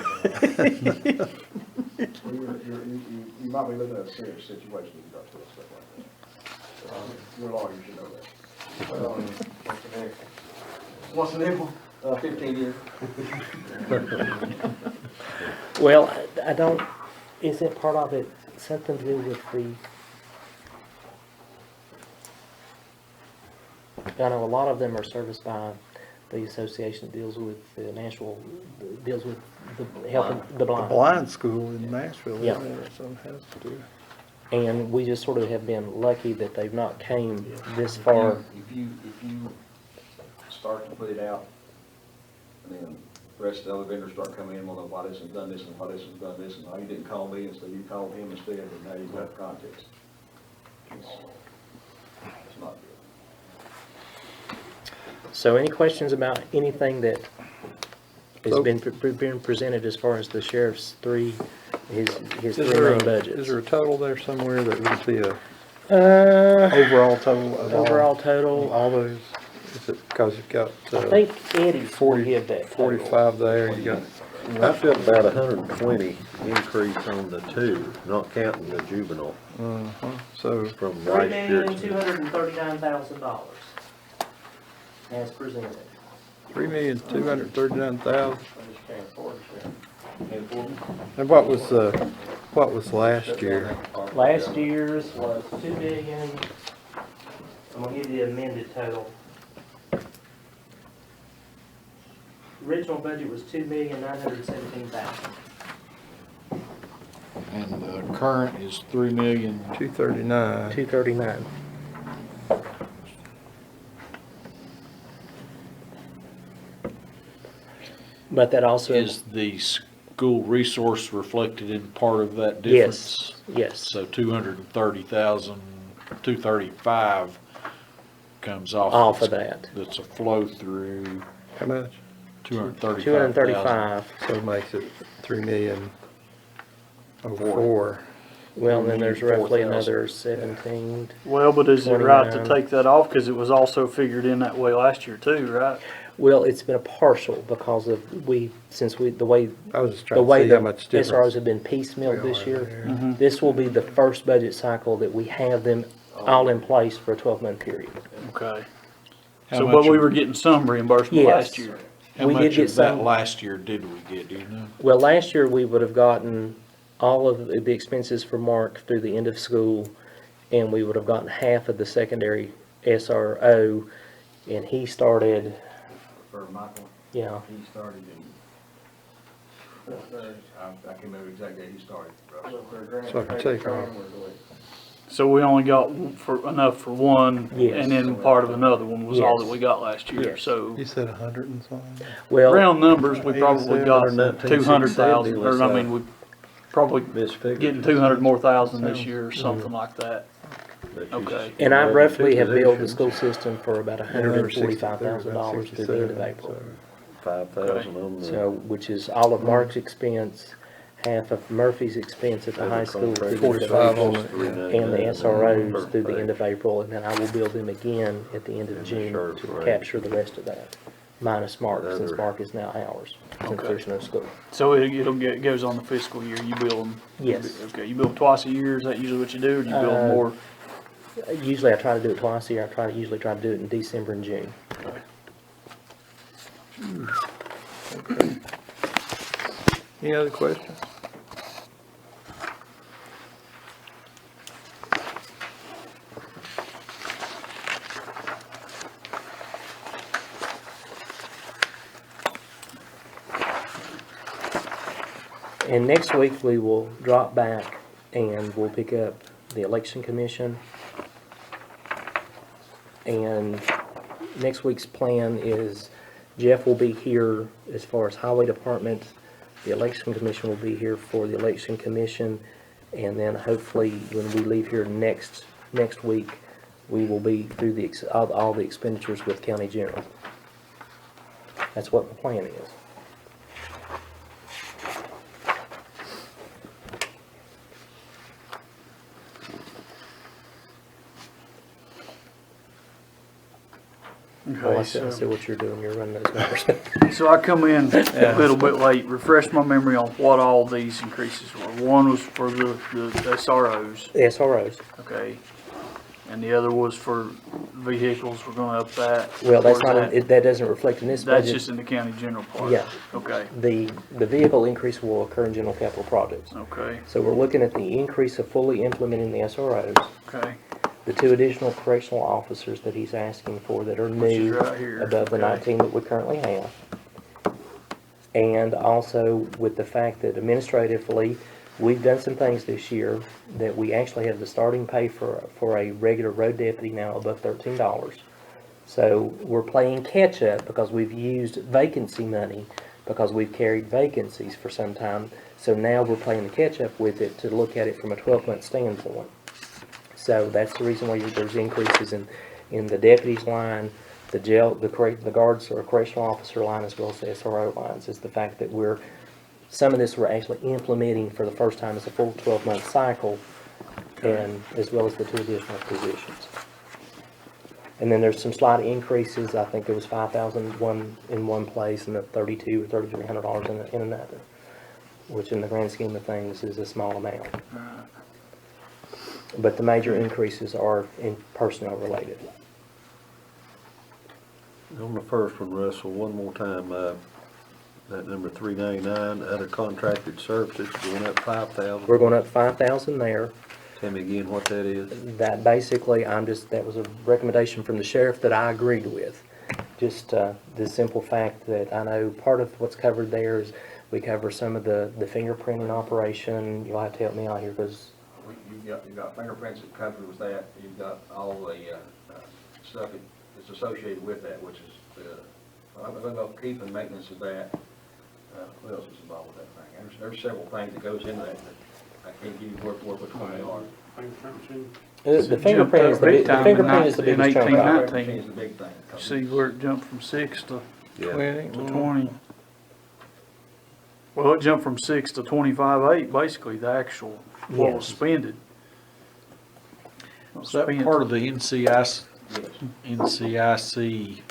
Speaker 5: Well, you might be looking at a serious situation if you got to do stuff like that. You're a lawyer, you should know that.
Speaker 8: Well, what's the difference?
Speaker 5: What's the nickel? 15 years.
Speaker 2: Well, I don't, isn't part of it something to do with I know a lot of them are serviced by the association that deals with the deals with the helping the
Speaker 1: The
Speaker 2: blind.
Speaker 1: blind school in Nashville,
Speaker 2: Yeah.
Speaker 1: isn't it, or something has to do?
Speaker 2: And we just sort of have been lucky that they've not came this far.
Speaker 5: If you start to put it out, and then the rest of the other vendors start coming in, well, why this has done this, and why this has done this, and why you didn't call me instead, you called him instead, and now you've got context. It's not good.
Speaker 2: So any questions about anything that has
Speaker 1: So-
Speaker 2: been presented as far as the sheriff's his
Speaker 1: Is
Speaker 2: three
Speaker 1: there
Speaker 2: main
Speaker 1: a-
Speaker 2: budgets?
Speaker 1: Is there a total there somewhere that we can see a
Speaker 2: Uh,
Speaker 1: overall total of
Speaker 2: overall total,
Speaker 1: all those? Is it, because you've got
Speaker 2: I think Eddie's will
Speaker 1: 40
Speaker 2: give that total.
Speaker 1: 45 there, you got,
Speaker 10: I feel about 120 increase on the 2, not counting the juvenile
Speaker 1: so,
Speaker 10: from last year.
Speaker 2: $3,239,000 as presented.
Speaker 1: $3,239,000.
Speaker 8: I just can't afford it.
Speaker 1: And what was last year?
Speaker 2: Last year's was $2,000,000. I'm gonna give you the amended total. Original budget was $2,917,000.
Speaker 4: And the current is 3,000,000.
Speaker 1: 239.
Speaker 2: 239. But that also
Speaker 4: Is the school resource reflected in part of that difference?
Speaker 2: yes.
Speaker 4: So 230,000, 235 comes off.
Speaker 2: Off of that.
Speaker 4: That's a flow through
Speaker 1: How much?
Speaker 4: 235,000.
Speaker 2: 235.
Speaker 1: So it makes it 3,000,004.
Speaker 2: Well, and then there's roughly
Speaker 4: 4,000.
Speaker 2: another 17.
Speaker 9: Well, but is it right to
Speaker 2: 29.
Speaker 9: take that off, cause it was also figured in that way last year too, right?
Speaker 2: Well, it's been a partial because of the way
Speaker 1: I was just
Speaker 2: the
Speaker 1: trying to
Speaker 2: way
Speaker 1: see
Speaker 2: the
Speaker 1: how much
Speaker 2: SROs
Speaker 1: difference.
Speaker 2: have been piecemealed this year.
Speaker 9: Mm-hmm.
Speaker 2: This will be the first budget cycle that we have them all in place for a 12-month period.
Speaker 9: Okay.
Speaker 4: How
Speaker 9: So,
Speaker 4: much
Speaker 9: but we
Speaker 4: of-
Speaker 9: were getting some reimbursement
Speaker 2: Yes.
Speaker 9: last year.
Speaker 4: How
Speaker 2: we did
Speaker 4: much
Speaker 2: get
Speaker 4: of that
Speaker 2: some-
Speaker 4: last year did we get, do you know?
Speaker 2: Well, last year we would have gotten all of the expenses for Mark through the end of school, and we would have gotten half of the secondary SRO, and he started,
Speaker 5: For Michael,
Speaker 2: yeah,
Speaker 5: he started in, I can't remember exactly when he started.
Speaker 1: So I can take off.
Speaker 9: So we only got enough for one,
Speaker 2: Yes.
Speaker 9: and then part of another one was all
Speaker 2: Yes.
Speaker 9: that we got last year,
Speaker 2: Yes.
Speaker 9: so.
Speaker 1: You said 100 and something?
Speaker 2: well,
Speaker 9: Round numbers, we probably
Speaker 1: 87,
Speaker 9: got
Speaker 10: 119,
Speaker 9: 200,000, or I
Speaker 10: 670,
Speaker 9: mean, we probably
Speaker 10: This figure.
Speaker 9: getting 200 more thousand this year or something like that.
Speaker 10: that you
Speaker 9: Okay.
Speaker 2: and I
Speaker 10: added
Speaker 2: roughly
Speaker 10: two
Speaker 2: have billed the
Speaker 10: positions,
Speaker 2: school system for about $145,000 through the end of April.
Speaker 10: 5,000 on the.
Speaker 2: So, which is all of Mark's expense, half of Murphy's expense at the high school through the end of
Speaker 1: 45
Speaker 2: April,
Speaker 1: on it.
Speaker 2: and the SROs through the end of April, and then I will bill them again at the end of
Speaker 10: And the
Speaker 2: June
Speaker 10: sheriff's
Speaker 2: to
Speaker 10: rate.
Speaker 2: capture the rest of that, minus Mark, since
Speaker 10: Other-
Speaker 2: Mark is now ours, since
Speaker 9: Okay.
Speaker 2: there's no school.
Speaker 9: So it goes on the fiscal year, you bill them?
Speaker 2: Yes.
Speaker 9: Okay, you bill them twice a year, is that usually what you do, or do you bill them more?
Speaker 2: Usually I try to do it twice a year, usually try to do it in December and June.
Speaker 1: Any other questions?
Speaker 2: And next week, we will drop back and we'll pick up the election commission. And next week's plan is Jeff will be here as far as highway department. The election commission will be here for the election commission. And then hopefully when we leave here next week, we will be through all the expenditures with county general. That's what the plan is. Well, I see what you're doing, you're running those numbers.
Speaker 9: So I come in a little bit late, refresh my memory on what all these increases were. One was for the SROs,
Speaker 2: SROs.
Speaker 9: okay? And the other was for vehicles, we're gonna up that.
Speaker 2: Well, that's
Speaker 9: Where's
Speaker 2: not,
Speaker 9: that?
Speaker 2: that doesn't reflect in this
Speaker 9: That's
Speaker 2: budget.
Speaker 9: just in the county general part?
Speaker 2: Yeah.
Speaker 9: Okay,
Speaker 2: The vehicle increase will occur in general capital projects.
Speaker 9: okay,
Speaker 2: So we're looking at the increase of fully implementing the SROs,
Speaker 9: okay.
Speaker 2: the 2 additional correctional officers that he's asking for that are
Speaker 9: Which is
Speaker 2: new
Speaker 9: right here,
Speaker 2: above the
Speaker 9: okay.
Speaker 2: 19 that we currently have. And also with the fact that administratively, we've done some things this year that we actually have the starting pay for a regular road deputy now above $13. So we're playing catch up because we've used vacancy money because we've carried vacancies for some time. So now we're playing the catch up with it to look at it from a 12-month standpoint. So that's the reason why there's increases in the deputies line, the jail, the guards or correctional officer line, as well as the SRO lines, is the fact that some of this we're actually implementing for the first time as a full 12-month cycle, and as well as the 2 additional positions. And then there's some slight increases. I think there was $5,000 in one place and $3,200 or $3,300 in another, which in the grand scheme of things is a small amount. But the major increases are in personnel related.
Speaker 10: On the first one, Russell, one more time, that number 399, other contracted services going up 5,000.
Speaker 2: We're going up $5,000 there.
Speaker 10: Tell me again what that is.
Speaker 2: That basically, that was a recommendation from the sheriff that I agreed with. Just the simple fact that I know part of what's covered there is we cover some of the fingerprinting operation. You'll have to help me out here because
Speaker 5: You've got fingerprints that covered with that, you've got all the stuff that's associated with that, which is the upkeep and maintenance of that. What else is involved with that thing? There's several things that goes into that I can't give you word for word which one they are.
Speaker 6: Fingerprint machine.
Speaker 2: the fingerprint is
Speaker 9: Big
Speaker 2: the
Speaker 9: time
Speaker 2: fingerprint is the
Speaker 9: in
Speaker 2: biggest chunk of it.
Speaker 9: 1819.
Speaker 5: Machine is the big thing.
Speaker 9: See where it jumped from 6 to
Speaker 10: Yeah.
Speaker 9: 20. Well, it jumped from 6 to 25.8, basically, the actual, what was
Speaker 2: Yes.
Speaker 9: spended.
Speaker 4: Is that part of the NCIC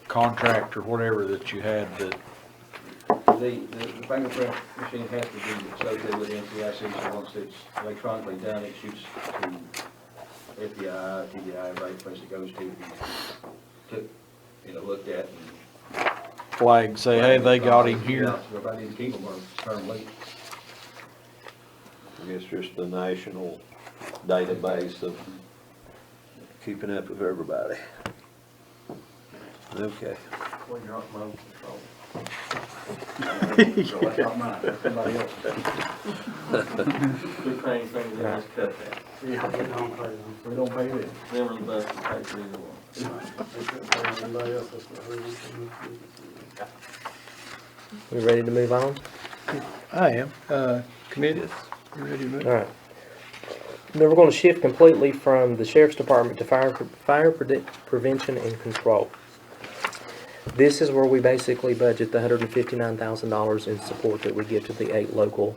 Speaker 4: contract or whatever that you had that,
Speaker 5: The fingerprint machine has to be associated with NCIC, so once it's electronically done, it shoots to FBI, TDI, every place it goes to, looked at and.
Speaker 4: flag, say, hey, they got him here?
Speaker 5: Yeah, so if I need to keep them or turn them loose.
Speaker 10: I guess just the national database of keeping up with everybody. Okay.
Speaker 5: Well, you're not remote control. So that's not mine, that's somebody else's.
Speaker 8: Good thing, let's cut that.
Speaker 6: Yeah, they don't pay them.
Speaker 5: We don't pay them.
Speaker 8: Them are the best to pay for either one.
Speaker 6: They couldn't pay anybody else, that's what they want.
Speaker 2: We ready to move on?
Speaker 1: I am. Committees, you ready to move?
Speaker 2: All right. Then we're going to shift completely from the sheriff's department to fire prevention and control. This is where we basically budget the $159,000 in support that we give to the 8 local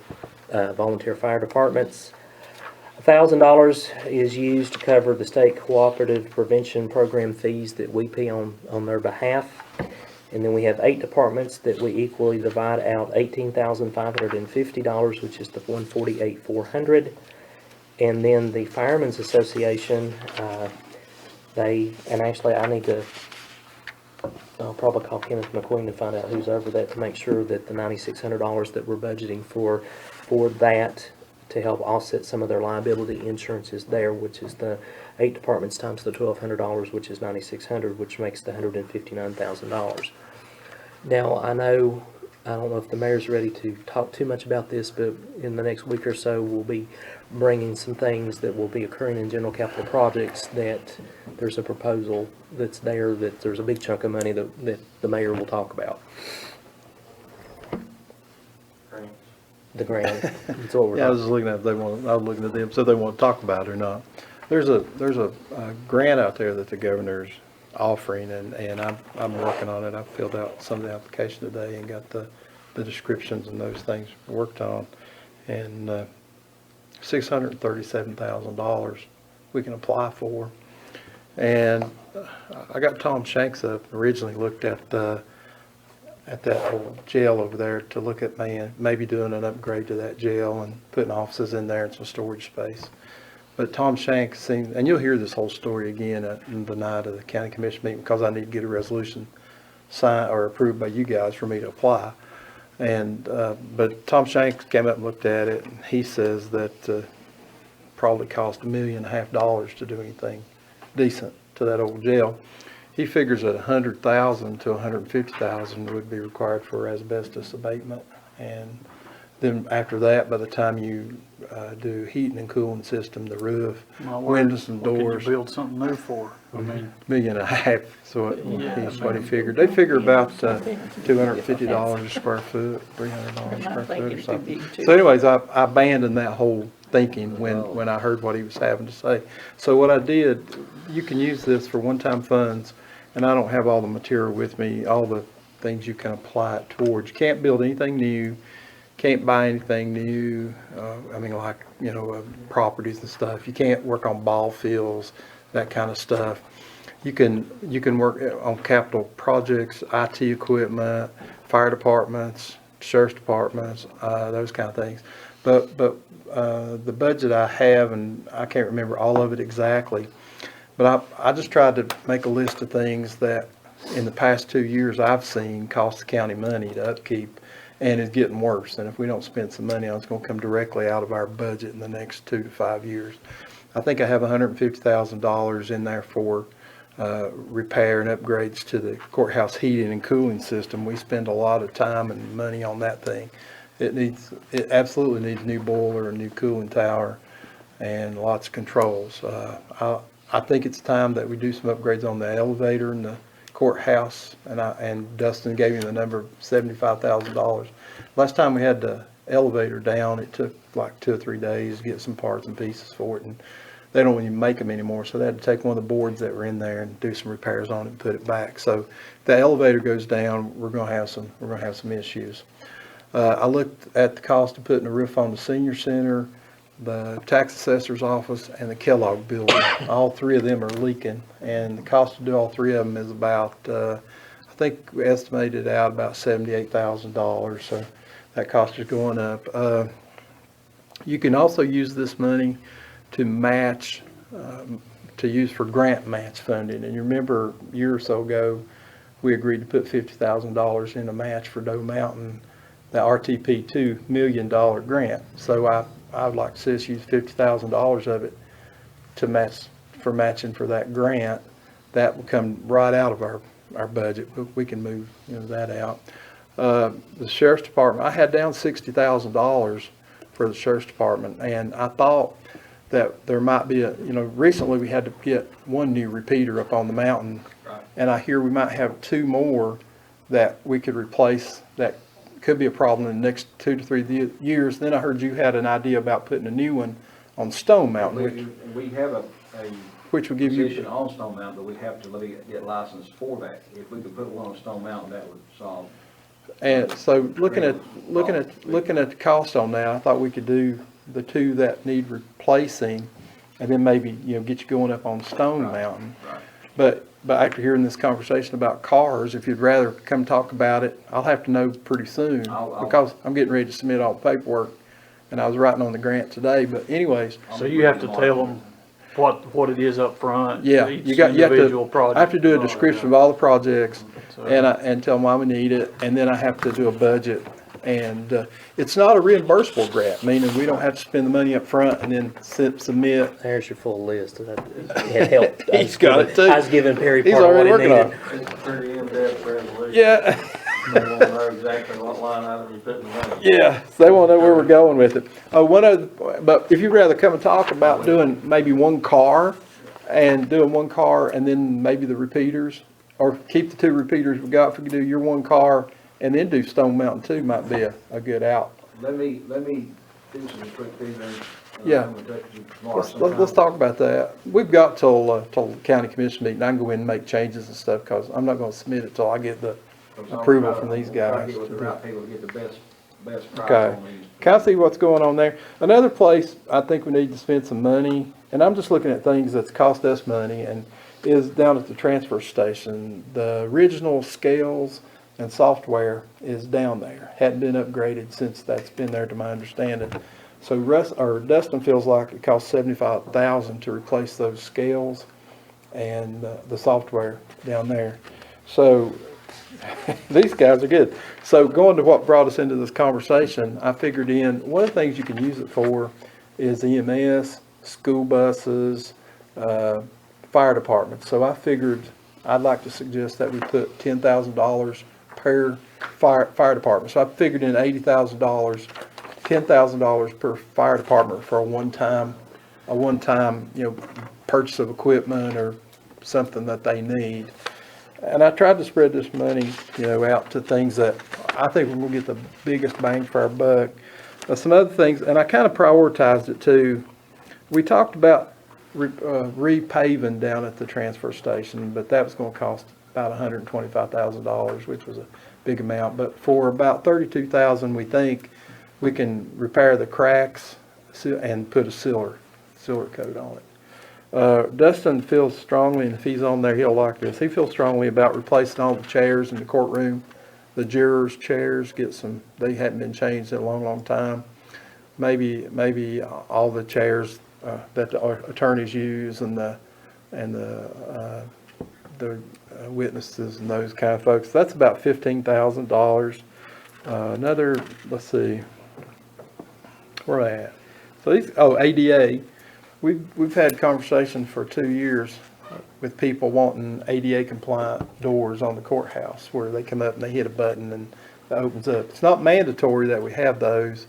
Speaker 2: volunteer fire departments. $1,000 is used to cover the state cooperative prevention program fees that we pay on their behalf. And then we have 8 departments that we equally divide out $18,550, which is the $148,400. And then the Firemen's Association, I'll probably call Kenneth McQueen to find out who's over that to make sure that the $9,600 that we're budgeting for that to help offset some of their liability insurance is there, which is the 8 departments times the $1,200, which is $9,600, which makes the $159,000. Now, I don't know if the mayor's ready to talk too much about this, but in the next week or so, we'll be bringing some things that will be occurring in general capital projects that there's a proposal that's there, that there's a big chunk of money that the mayor will talk about. The grant. That's what we're
Speaker 1: Yeah, I was
Speaker 2: talking.
Speaker 1: just looking at, I was looking at them, so they want to talk about it or not. There's a grant out there that the governor's offering, and I'm working on it. I filled out some of the application today and got the descriptions and those things worked on. And $637,000 we can apply for. And I got Tom Shanks up, originally looked at that old jail over there to look at maybe doing an upgrade to that jail and putting offices in there and some storage space. But Tom Shanks seemed, and you'll hear this whole story again the night of the county commission meeting, because I need to get a resolution signed or approved by you guys for me to apply. And but Tom Shanks came up and looked at it, and he says that probably cost $1.5 million to do anything decent to that old jail. He figures that $100,000 to $150,000 would be required for asbestos abatement, and then after that, by the time you do heating and cooling system, the roof,
Speaker 9: My word,
Speaker 1: windows and
Speaker 9: what could you
Speaker 1: doors,
Speaker 9: build something new for? I mean,
Speaker 1: $1.5 million. So
Speaker 9: Yeah,
Speaker 1: he's what he figured. They figure about $250 a square foot, $300 a square foot or something. So anyways, I abandoned that whole thinking when I heard what he was having to say. So what I did, you can use this for one-time funds, and I don't have all the material with me, all the things you can apply it towards. You can't build anything new, can't buy anything new, properties and stuff. You can't work on ball fields, that kind of stuff. You can work on capital projects, IT equipment, fire departments, sheriff's departments, those kind of things. But the budget I have, and I can't remember all of it exactly, but I just tried to make a list of things that in the past 2 years I've seen cost the county money to upkeep and it's getting worse. And if we don't spend some money on it, it's gonna come directly out of our budget in the next 2 to 5 years. I think I have $150,000 in there for repair and upgrades to the courthouse heating and cooling system. We spend a lot of time and money on that thing. It absolutely needs a new boiler, a new cooling tower, and lots of controls. I think it's time that we do some upgrades on the elevator in the courthouse, and Dustin gave me the number of $75,000. Last time we had the elevator down, it took like 2 or 3 days to get some parts and pieces for it, and they don't even make them anymore, so they had to take one of the boards that were in there and do some repairs on it and put it back. So if the elevator goes down, we're gonna have some issues. I looked at the cost of putting a roof on the senior center, the tax assessor's office, and the Kellogg building. All 3 of them are leaking, and the cost to do all 3 of them is about, I think we estimated out about $78,000, so that cost is going up. You can also use this money to match, to use for grant match funding. And you remember a year or so ago, we agreed to put $50,000 in a match for Doe Mountain, the RTP $2 million grant. So I would like to see us use $50,000 of it to matching for that grant. That will come right out of our budget, but we can move that out. The Sheriff's Department, I had down $60,000 for the Sheriff's Department, and I thought that there might be recently we had to get 1 new repeater up on the mountain.
Speaker 5: Right.
Speaker 1: And I hear we might have 2 more that we could replace that could be a problem in the next 2 to 3 years. Then I heard you had an idea about putting a new one on Stone Mountain,
Speaker 5: We have a
Speaker 1: which would give
Speaker 5: position
Speaker 1: you,
Speaker 5: on Stone Mountain, but we have to get licensed for that. If we could put one on Stone Mountain, that would solve.
Speaker 1: and so looking at the cost on that, I thought we could do the 2 that need replacing, and then maybe, get you going up on Stone Mountain.
Speaker 5: Right.
Speaker 1: But after hearing this conversation about cars, if you'd rather come talk about it, I'll have to know pretty soon, because I'm getting ready to submit all the paperwork, and I was writing on the grant today. But anyways,
Speaker 9: So you have to tell them what it is up front.
Speaker 1: yeah,
Speaker 9: each
Speaker 1: you have
Speaker 9: individual
Speaker 1: to,
Speaker 9: project.
Speaker 1: I have to do a description of all the projects,
Speaker 9: So-
Speaker 1: and tell them why we need it, and then I have to do a budget. And it's not a reimbursable grant, meaning we don't have to spend the money up front and then submit.
Speaker 2: There's your full list. It helped.
Speaker 1: He's got it too.
Speaker 2: I was giving Perry
Speaker 1: He's
Speaker 2: part of what
Speaker 1: already
Speaker 2: he
Speaker 1: working
Speaker 2: needed.
Speaker 1: on it.
Speaker 8: It's a pretty in-depth resolution.
Speaker 1: Yeah.
Speaker 8: They want to know exactly what line item you put in the money.
Speaker 1: Yeah, so they won't know where we're going with it. One other, but if you'd rather come and talk about doing maybe 1 car, and doing 1 car and then maybe the repeaters, or keep the 2 repeaters we got, if we could do your 1 car and then do Stone Mountain 2, might be a good out.
Speaker 5: Let me do some quick figuring.
Speaker 1: Yeah.
Speaker 5: I'm gonna talk to you tomorrow
Speaker 1: Let's talk about that. We've got till the county commission meeting. I can go in and make changes and stuff, because I'm not gonna submit it till I get the approval from these guys.
Speaker 5: Try to get with the right people to get the best price
Speaker 1: Okay.
Speaker 5: on these.
Speaker 1: Can I see what's going on there? Another place I think we need to spend some money, and I'm just looking at things that's cost us money, and is down at the transfer station. The original scales and software is down there. Hadn't been upgraded since that's been there, to my understanding. So Dustin feels like it costs $75,000 to replace those scales and the software down there. So these guys are good. So going to what brought us into this conversation, I figured in one of the things you can use it for is EMS, school buses, fire departments. So I figured I'd like to suggest that we put $10,000 per fire department. So I figured in $80,000, $10,000 per fire department for a one-time, purchase of equipment or something that they need. And I tried to spread this money, out to things that I think we're gonna get the biggest bang for our buck. Some other things, and I kind of prioritized it too. We talked about repaving down at the transfer station, but that was gonna cost about $125,000, which was a big amount. But for about $32,000, we think we can repair the cracks and put a sealer coat on it. Dustin feels strongly, and if he's on there, he'll like this. He feels strongly about replacing all the chairs in the courtroom. The jurors' chairs, they hadn't been changed in a long, long time. Maybe all the chairs that the attorneys use and the witnesses and those kind of folks. That's about $15,000. Another, let's see, where I at? So these, oh, ADA, we've had conversations for 2 years with people wanting ADA compliant doors on the courthouse where they come up and they hit a button and it opens up. It's not mandatory that we have those,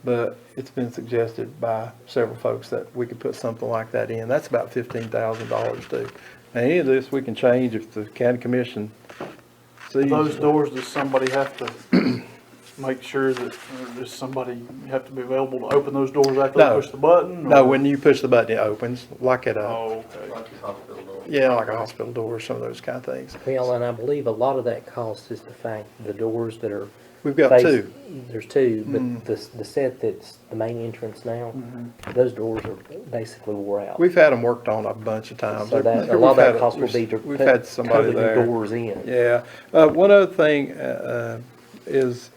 Speaker 1: but it's been suggested by several folks that we could put something like that in. That's about $15,000 too. Now, any of this we can change if the county commission sees.
Speaker 9: Those doors, does somebody have to make sure that, or does somebody have to be available to open those doors after
Speaker 1: No.
Speaker 9: they push the button?
Speaker 1: No,
Speaker 9: or-
Speaker 1: when you push the button, it opens, like at a,
Speaker 9: Oh, okay.
Speaker 8: Like a hospital door.
Speaker 1: yeah, like a hospital door, some of those kind of things.
Speaker 2: Well, and I believe a lot of that cost is the fact, the doors that are.
Speaker 1: We've got
Speaker 2: face-
Speaker 1: two.
Speaker 2: There's two, but the set that's the main entrance now, those doors are basically wore out.
Speaker 1: We've had them worked on a bunch of times.
Speaker 2: So that, a
Speaker 1: We've
Speaker 2: lot of that
Speaker 1: had-
Speaker 2: cost will be to
Speaker 1: We've
Speaker 2: put,
Speaker 1: had somebody
Speaker 2: cover the
Speaker 1: there.
Speaker 2: doors in.
Speaker 1: Yeah. One other thing is,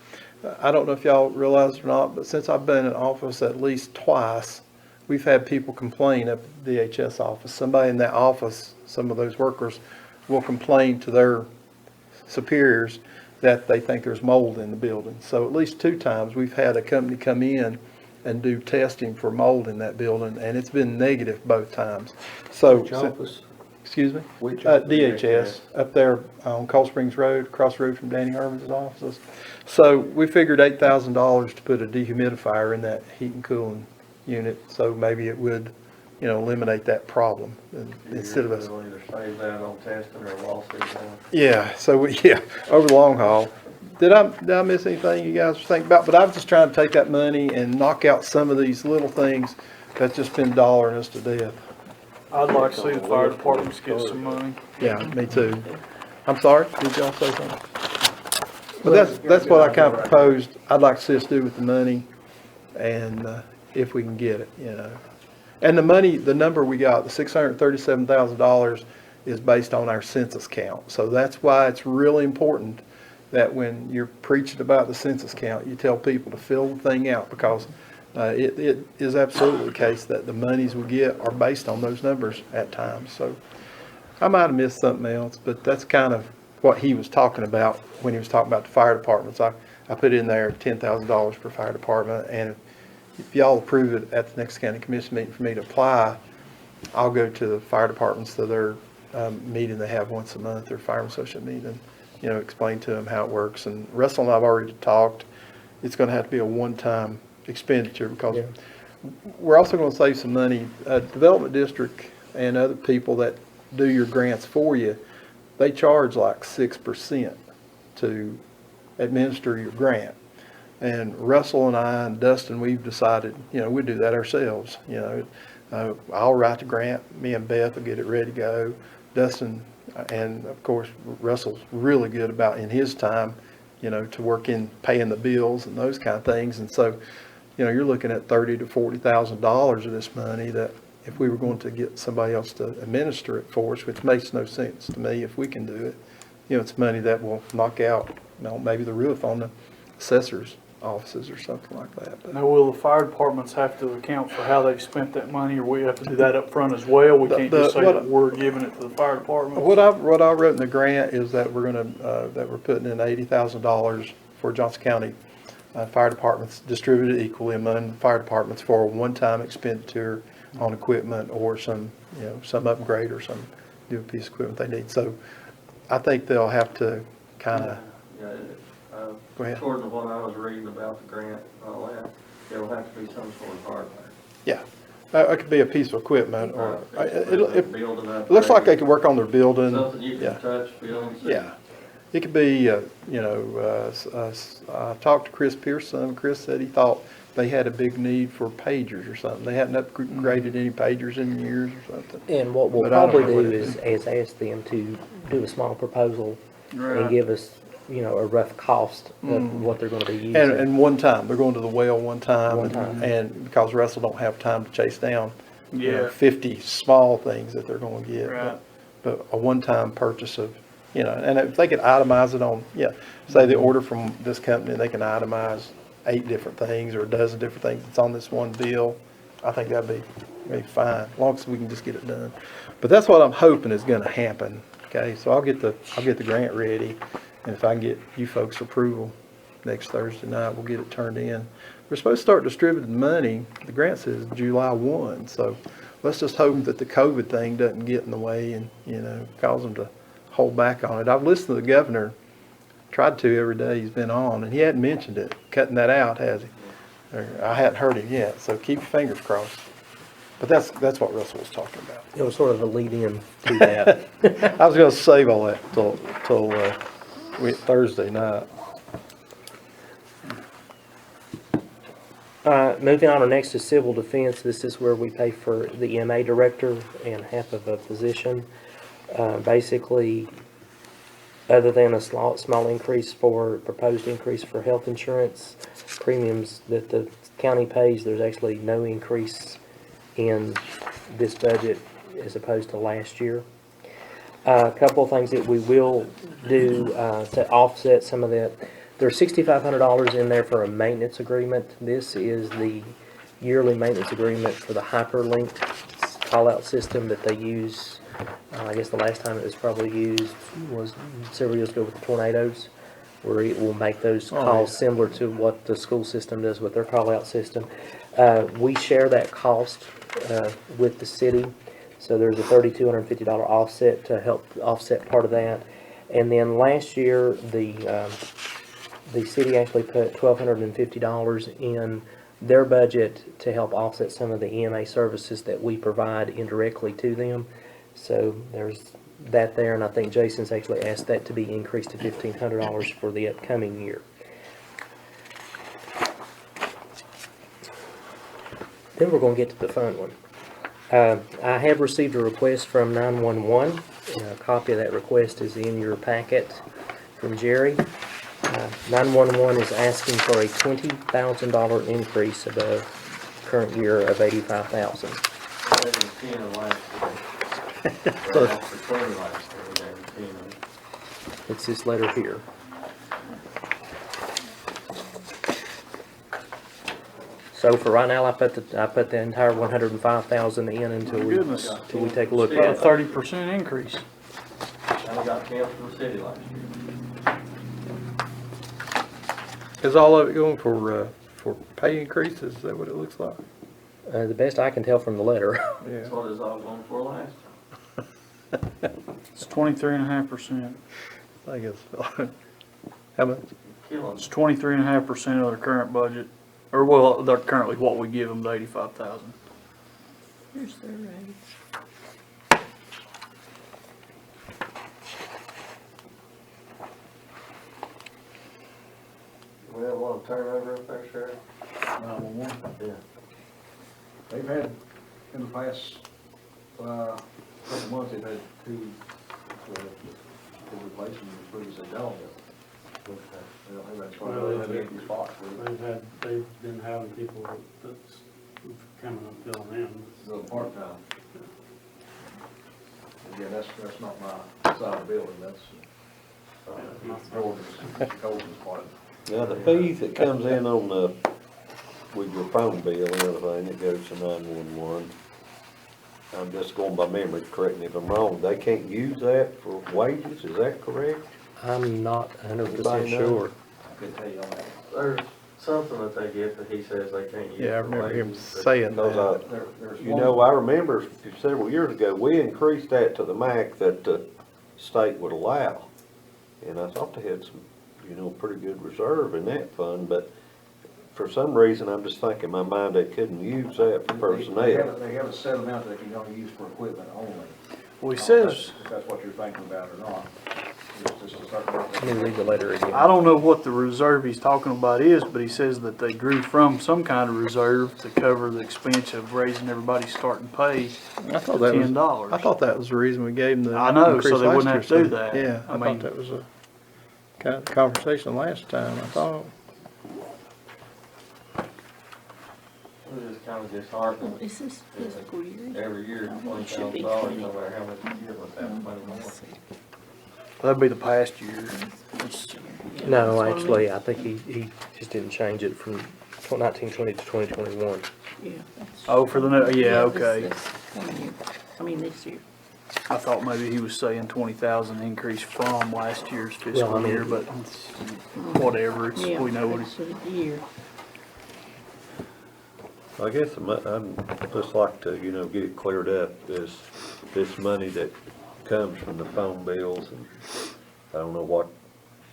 Speaker 1: I don't know if y'all realize it or not, but since I've been in office at least twice, we've had people complain at the DHS office. Somebody in that office, some of those workers, will complain to their superiors that they think there's mold in the building. So at least 2 times, we've had a company come in and do testing for mold in that building, and it's been negative both times. So,
Speaker 8: Which office?
Speaker 1: excuse me?
Speaker 8: Which
Speaker 1: DHS, up there on Cold Springs Road, across the road from Danny Herman's offices. So we figured $8,000 to put a dehumidifier in that heat and cooling unit, so maybe it would, eliminate that problem instead of us.
Speaker 8: You'll either save that on testing or lawsuit on.
Speaker 1: Yeah, so over the long haul. Did I miss anything you guys think about? But I'm just trying to take that money and knock out some of these little things that's just been dollaring us to death.
Speaker 9: I'd like to see the fire departments get some money.
Speaker 1: Yeah, me too. I'm sorry, did y'all say something? But that's what I kind of proposed, I'd like to see us do with the money, and if we can get it. And the money, the number we got, the $637,000 is based on our census count. So that's why it's really important that when you're preaching about the census count, you tell people to fill the thing out, because it is absolutely the case that the monies we get are based on those numbers at times. So I might have missed something else, but that's kind of what he was talking about when he was talking about the fire departments. I put in there $10,000 per fire department, and if y'all approve it at the next county commission meeting for me to apply, I'll go to the fire departments to their meeting they have once a month, their fire associate meeting, explain to them how it works. And Russell and I have already talked. It's going to have to be a one-time expenditure, because we're also going to save some money. Development District and other people that do your grants for you, they charge like 6% to administer your grant. And Russell and I and Dustin, we've decided, we'd do that ourselves. I'll write the grant, me and Beth will get it ready to go. Dustin, and of course, Russell's really good about in his time, to work in paying the bills and those kind of things. And so, you're looking at $30,000 to $40,000 of this money that if we were going to get somebody else to administer it for us, which makes no sense to me if we can do it, it's money that will knock out, maybe the roof on the assessor's offices or something like that. But
Speaker 9: Now, will the fire departments have to account for how they've spent that money, or we have to do that up front as well? We can't just say that we're giving it to the fire department?
Speaker 1: What I wrote in the grant is that we're putting in $80,000 for Johnson County fire departments, distributed equally among fire departments for a one-time expenditure on equipment or some upgrade or some new piece of equipment they need. So I think they'll have to kind of, go ahead.
Speaker 8: According to what I was reading about the grant and all that, there'll have to be some sort of hardware.
Speaker 1: Yeah. It could be a piece of equipment, or it
Speaker 8: Building up.
Speaker 1: looks like they could work on their building.
Speaker 8: Something you
Speaker 1: Yeah.
Speaker 8: can touch, feel, and see.
Speaker 1: Yeah. It could be, I talked to Chris Pearson. Chris said he thought they had a big need for pagers or something. They hadn't upgraded any pagers in years or something.
Speaker 2: And what we'll
Speaker 1: But I don't
Speaker 2: probably
Speaker 1: know what
Speaker 2: do
Speaker 1: it
Speaker 2: is ask them to do a small proposal
Speaker 9: Right.
Speaker 2: and give us, a rough cost of what they're gonna be using.
Speaker 1: And one time, they're going to the well one time.
Speaker 2: One time.
Speaker 1: And because Russell don't have time to chase down,
Speaker 9: Yeah.
Speaker 1: 50 small things that they're going to get.
Speaker 9: Right.
Speaker 1: But a one-time purchase of, and if they could itemize it on, say they order from this company, they can itemize 8 different things or a dozen different things that's on this one bill. I think that'd be fine, as long as we can just get it done. But that's what I'm hoping is going to happen. Okay, so I'll get the grant ready, and if I can get you folks' approval, next Thursday night. We'll get it turned in. We're supposed to start distributing the money. The grant says July 1, so let's just hope that the COVID thing doesn't get in the way and, cause them to hold back on it. I've listened to the governor, tried to every day he's been on, and he hadn't mentioned it, cutting that out, has he? Or I hadn't heard him yet, so keep your fingers crossed. But that's what Russell was talking about.
Speaker 2: It was sort of a lead-in to that.
Speaker 1: I was gonna save all that till Thursday night.
Speaker 2: Moving on, next is civil defense. This is where we pay for the EMA director and half of a position. Basically, other than a small increase proposed increase for health insurance premiums that the county pays, there's actually no increase in this budget as opposed to last year. A couple of things that we will do to offset some of that. There's $6,500 in there for a maintenance agreement. This is the yearly maintenance agreement for the hyperlinked call-out system that they use. I guess the last time it was probably used was several years ago with the tornadoes, where it will make those calls similar to what the school system does with their call-out system. We share that cost with the city, so there's a $3,250 offset to help offset part of that. And then last year, the city actually put $1,250 in their budget to help offset some of the EMA services that we provide indirectly to them. So there's that there, and I think Jason's actually asked that to be increased to $1,500 for the upcoming year. Then we're going to get to the fun one. I have received a request from 911. A copy of that request is in your packet from Jerry. 911 is asking for a $20,000 increase above current year of $85,000. It's this letter here. So for right now, I put the entire $105,000 in until we take a look at
Speaker 9: About a
Speaker 2: it.
Speaker 9: 30% increase.
Speaker 8: I got 10 from the city last year.
Speaker 1: Is all of it going for pay increases? Is that what it looks like?
Speaker 2: The best I can tell from the letter.
Speaker 8: That's what it's all going for last time.
Speaker 9: It's 23.5%.
Speaker 1: I guess. How much?
Speaker 8: Killing.
Speaker 9: It's 23.5% of their current budget, or well, they're currently what we give them, the 85,000.
Speaker 3: Here's their raise.
Speaker 8: We have a lot of turnover up there, Sheriff.
Speaker 5: 911.
Speaker 8: Yeah.
Speaker 5: They've had, in the past, couple months, they've had two replacements as soon as they don't. They've had quite empty spots.
Speaker 6: They've been having people that's coming and filling in.
Speaker 5: So part-time. Again, that's not my side of the building, that's Colton's part.
Speaker 10: Now, the fees that comes in on the, with your phone bill and everything, it goes to 911. I'm just going by memory, correct me if I'm wrong, they can't use that for wages, is that correct?
Speaker 2: I'm not 100%
Speaker 10: Anybody know?
Speaker 2: sure.
Speaker 5: I couldn't tell you on that.
Speaker 8: There's something that they get that he says they can't use.
Speaker 1: Yeah, I
Speaker 8: for
Speaker 1: remember him
Speaker 8: wages, but-
Speaker 1: saying
Speaker 10: Because
Speaker 1: that.
Speaker 5: There's
Speaker 10: you
Speaker 5: one-
Speaker 10: know, I remember several years ago, we increased that to the max that the state would allow. And I thought they had some, pretty good reserve in that fund, but for some reason, I'm just thinking in my mind they couldn't use that for personnel.
Speaker 5: They have a set amount that they can only use for equipment only.
Speaker 9: Well, he says,
Speaker 5: If that's what you're thinking about or not. It's just a certain.
Speaker 2: Let me read the letter again.
Speaker 9: I don't know what the reserve he's talking about is, but he says that they grew from some kind of reserve to cover the expense of raising everybody's starting pay
Speaker 1: I thought
Speaker 9: to
Speaker 1: that was,
Speaker 9: $10.
Speaker 1: I thought that was the reason we gave them the
Speaker 9: I know,
Speaker 1: increase
Speaker 9: so they
Speaker 1: last
Speaker 9: wouldn't
Speaker 1: year,
Speaker 9: have to do
Speaker 1: so-
Speaker 9: that.
Speaker 1: Yeah,
Speaker 9: I
Speaker 1: I
Speaker 9: mean-
Speaker 1: thought that was a kind of conversation last time, I thought.
Speaker 8: It's just kind of disheartening.
Speaker 3: Oh, is this fiscal year?
Speaker 8: Every year,
Speaker 3: It should be
Speaker 8: $20,000,
Speaker 3: 20.
Speaker 8: no matter how much you give us, that money more.
Speaker 9: That'd be the past year.
Speaker 2: No, actually, I think he just didn't change it from 1920 to 2021.
Speaker 3: Yeah. that's-
Speaker 9: Oh, for the, yeah,
Speaker 3: this-
Speaker 9: okay.
Speaker 3: this coming year. I mean, this year.
Speaker 9: I thought maybe he was saying 20,000 increase from last year's
Speaker 2: Well, I
Speaker 9: fiscal
Speaker 2: mean-
Speaker 9: year, but it's whatever, it's,
Speaker 3: Yeah,
Speaker 9: we know what
Speaker 3: that's
Speaker 9: it's.
Speaker 3: for the year.
Speaker 10: I guess I'd just like to, get it cleared up, is this money that comes from the phone bills, and I don't know what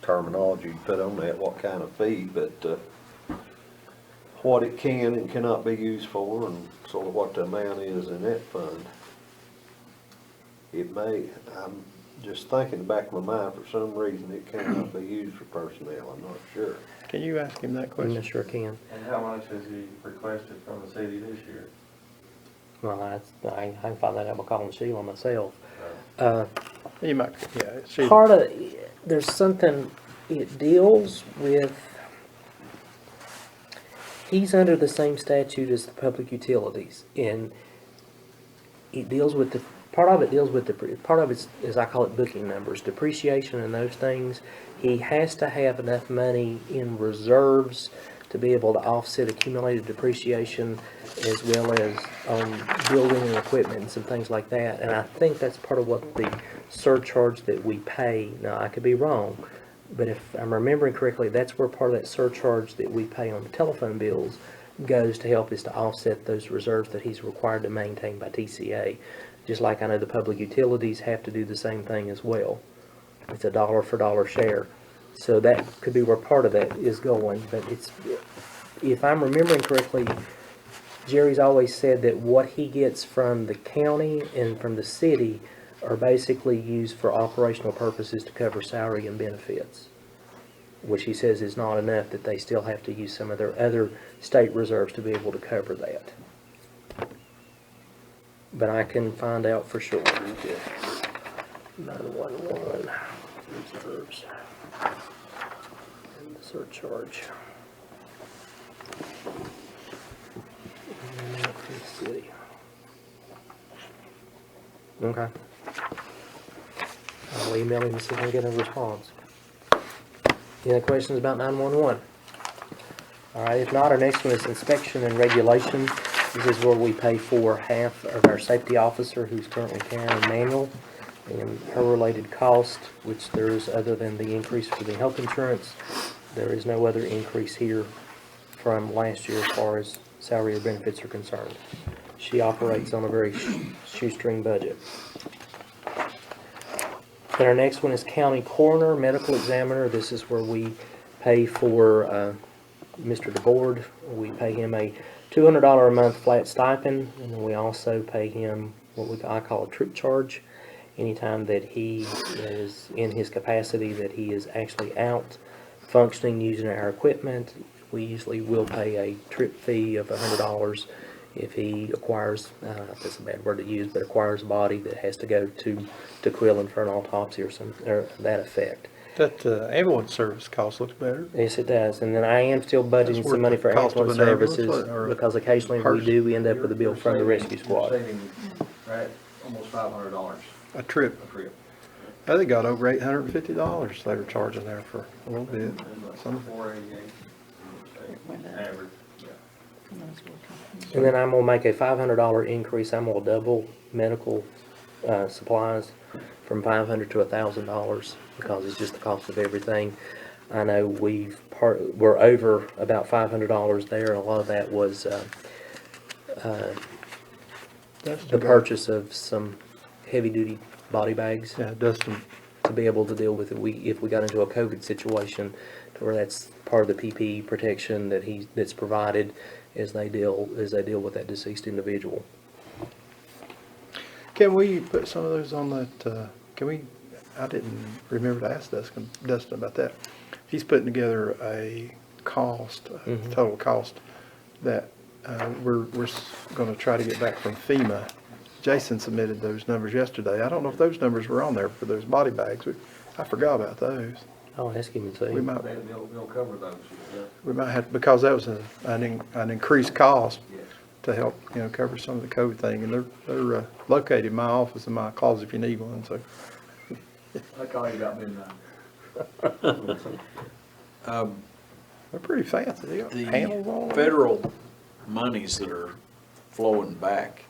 Speaker 10: terminology you put on that, what kind of fee, but, what it can and cannot be used for, and sort of what the amount is in that fund. I'm just thinking in the back of my mind, for some reason, it cannot be used for personnel, I'm not sure.
Speaker 1: Can you ask him that
Speaker 2: I
Speaker 1: question?
Speaker 2: sure can.
Speaker 8: And how much has he requested from the city this year?
Speaker 2: Well, I can find that out by calling Sheila myself.
Speaker 1: You might, yeah.
Speaker 2: Part of, there's something, it deals with, he's under the same statute as the public utilities, and it deals with part of it is, I call it booking numbers, depreciation and those things. He has to have enough money in reserves to be able to offset accumulated depreciation, as well as on building and equipment and some things like that. And I think that's part of what the surcharge that we pay, now I could be wrong, but if I'm remembering correctly, that's where part of that surcharge that we pay on the telephone bills goes to help us to offset those reserves that he's required to maintain by TCA. Just like I know the public utilities have to do the same thing as well. It's a dollar for dollar share. So that could be where part of that is going, but it's, if I'm remembering correctly, Jerry's always said that what he gets from the county and from the city are basically used for operational purposes to cover salary and benefits, which he says is not enough, that they still have to use some of their other state reserves to be able to cover that. But I can find out for sure. 911 reserves and the surcharge. City. Okay. I'll email him and see if I can get a response. Any other questions about 911? All right, if not, our next one is inspection and regulation. This is where we pay for half of our safety officer, who's currently Karen Manuel, and her related cost, which there is, other than the increase for the health insurance, there is no other increase here from last year as far as salary or benefits are concerned. She operates on a very shoestring budget. Then our next one is county coroner, medical examiner. This is where we pay for Mr. DeBoard. We pay him a $200 a month flat stipend, and then we also pay him what I call a trip charge. Anytime that he is in his capacity, that he is actually out functioning using our equipment, we usually will pay a trip fee of $100 if he acquires, that's a bad word to use, but acquires a body that has to go to Quillen for an autopsy or that effect.
Speaker 1: That ambulance service cost looks better.
Speaker 2: Yes, it does. And then I am still budgeting
Speaker 1: That's
Speaker 2: some money
Speaker 1: worth
Speaker 2: for
Speaker 1: the cost of
Speaker 2: ambulance
Speaker 1: an ambulance,
Speaker 2: services,
Speaker 1: or
Speaker 2: because occasionally we
Speaker 1: person.
Speaker 2: do end up with a bill from the rescue squad.
Speaker 5: You're saving, right, almost $500
Speaker 1: A trip.
Speaker 5: a trip.
Speaker 1: They got over $850 they were charging there for a little bit. Some,
Speaker 5: 488 average.
Speaker 2: And then I'm gonna make a $500 increase. I'm gonna double medical supplies from $500 to $1,000, because it's just the cost of everything. I know we're over about $500 there, and a lot of that was the purchase of some heavy-duty body bags
Speaker 1: yeah, Dustin,
Speaker 2: to be able to deal with it. If we got into a COVID situation, to where that's part of the PPE protection that's provided as they deal with that deceased individual.
Speaker 1: can we put some of those on that, I didn't remember to ask Dustin about that. He's putting together a cost, total cost, that we're gonna try to get back from FEMA. Jason submitted those numbers yesterday. I don't know if those numbers were on there for those body bags. I forgot about those.
Speaker 2: I'll ask him and see.
Speaker 1: We might
Speaker 5: They'll cover those, yeah.
Speaker 1: We might have, because that was an increased cost to help, cover some of the COVID thing. And they're located in my office, in my closet if you need one, so.
Speaker 5: I call you about midnight.
Speaker 1: They're pretty fancy. They got handles on
Speaker 4: The
Speaker 1: them.
Speaker 4: federal monies that are flowing back,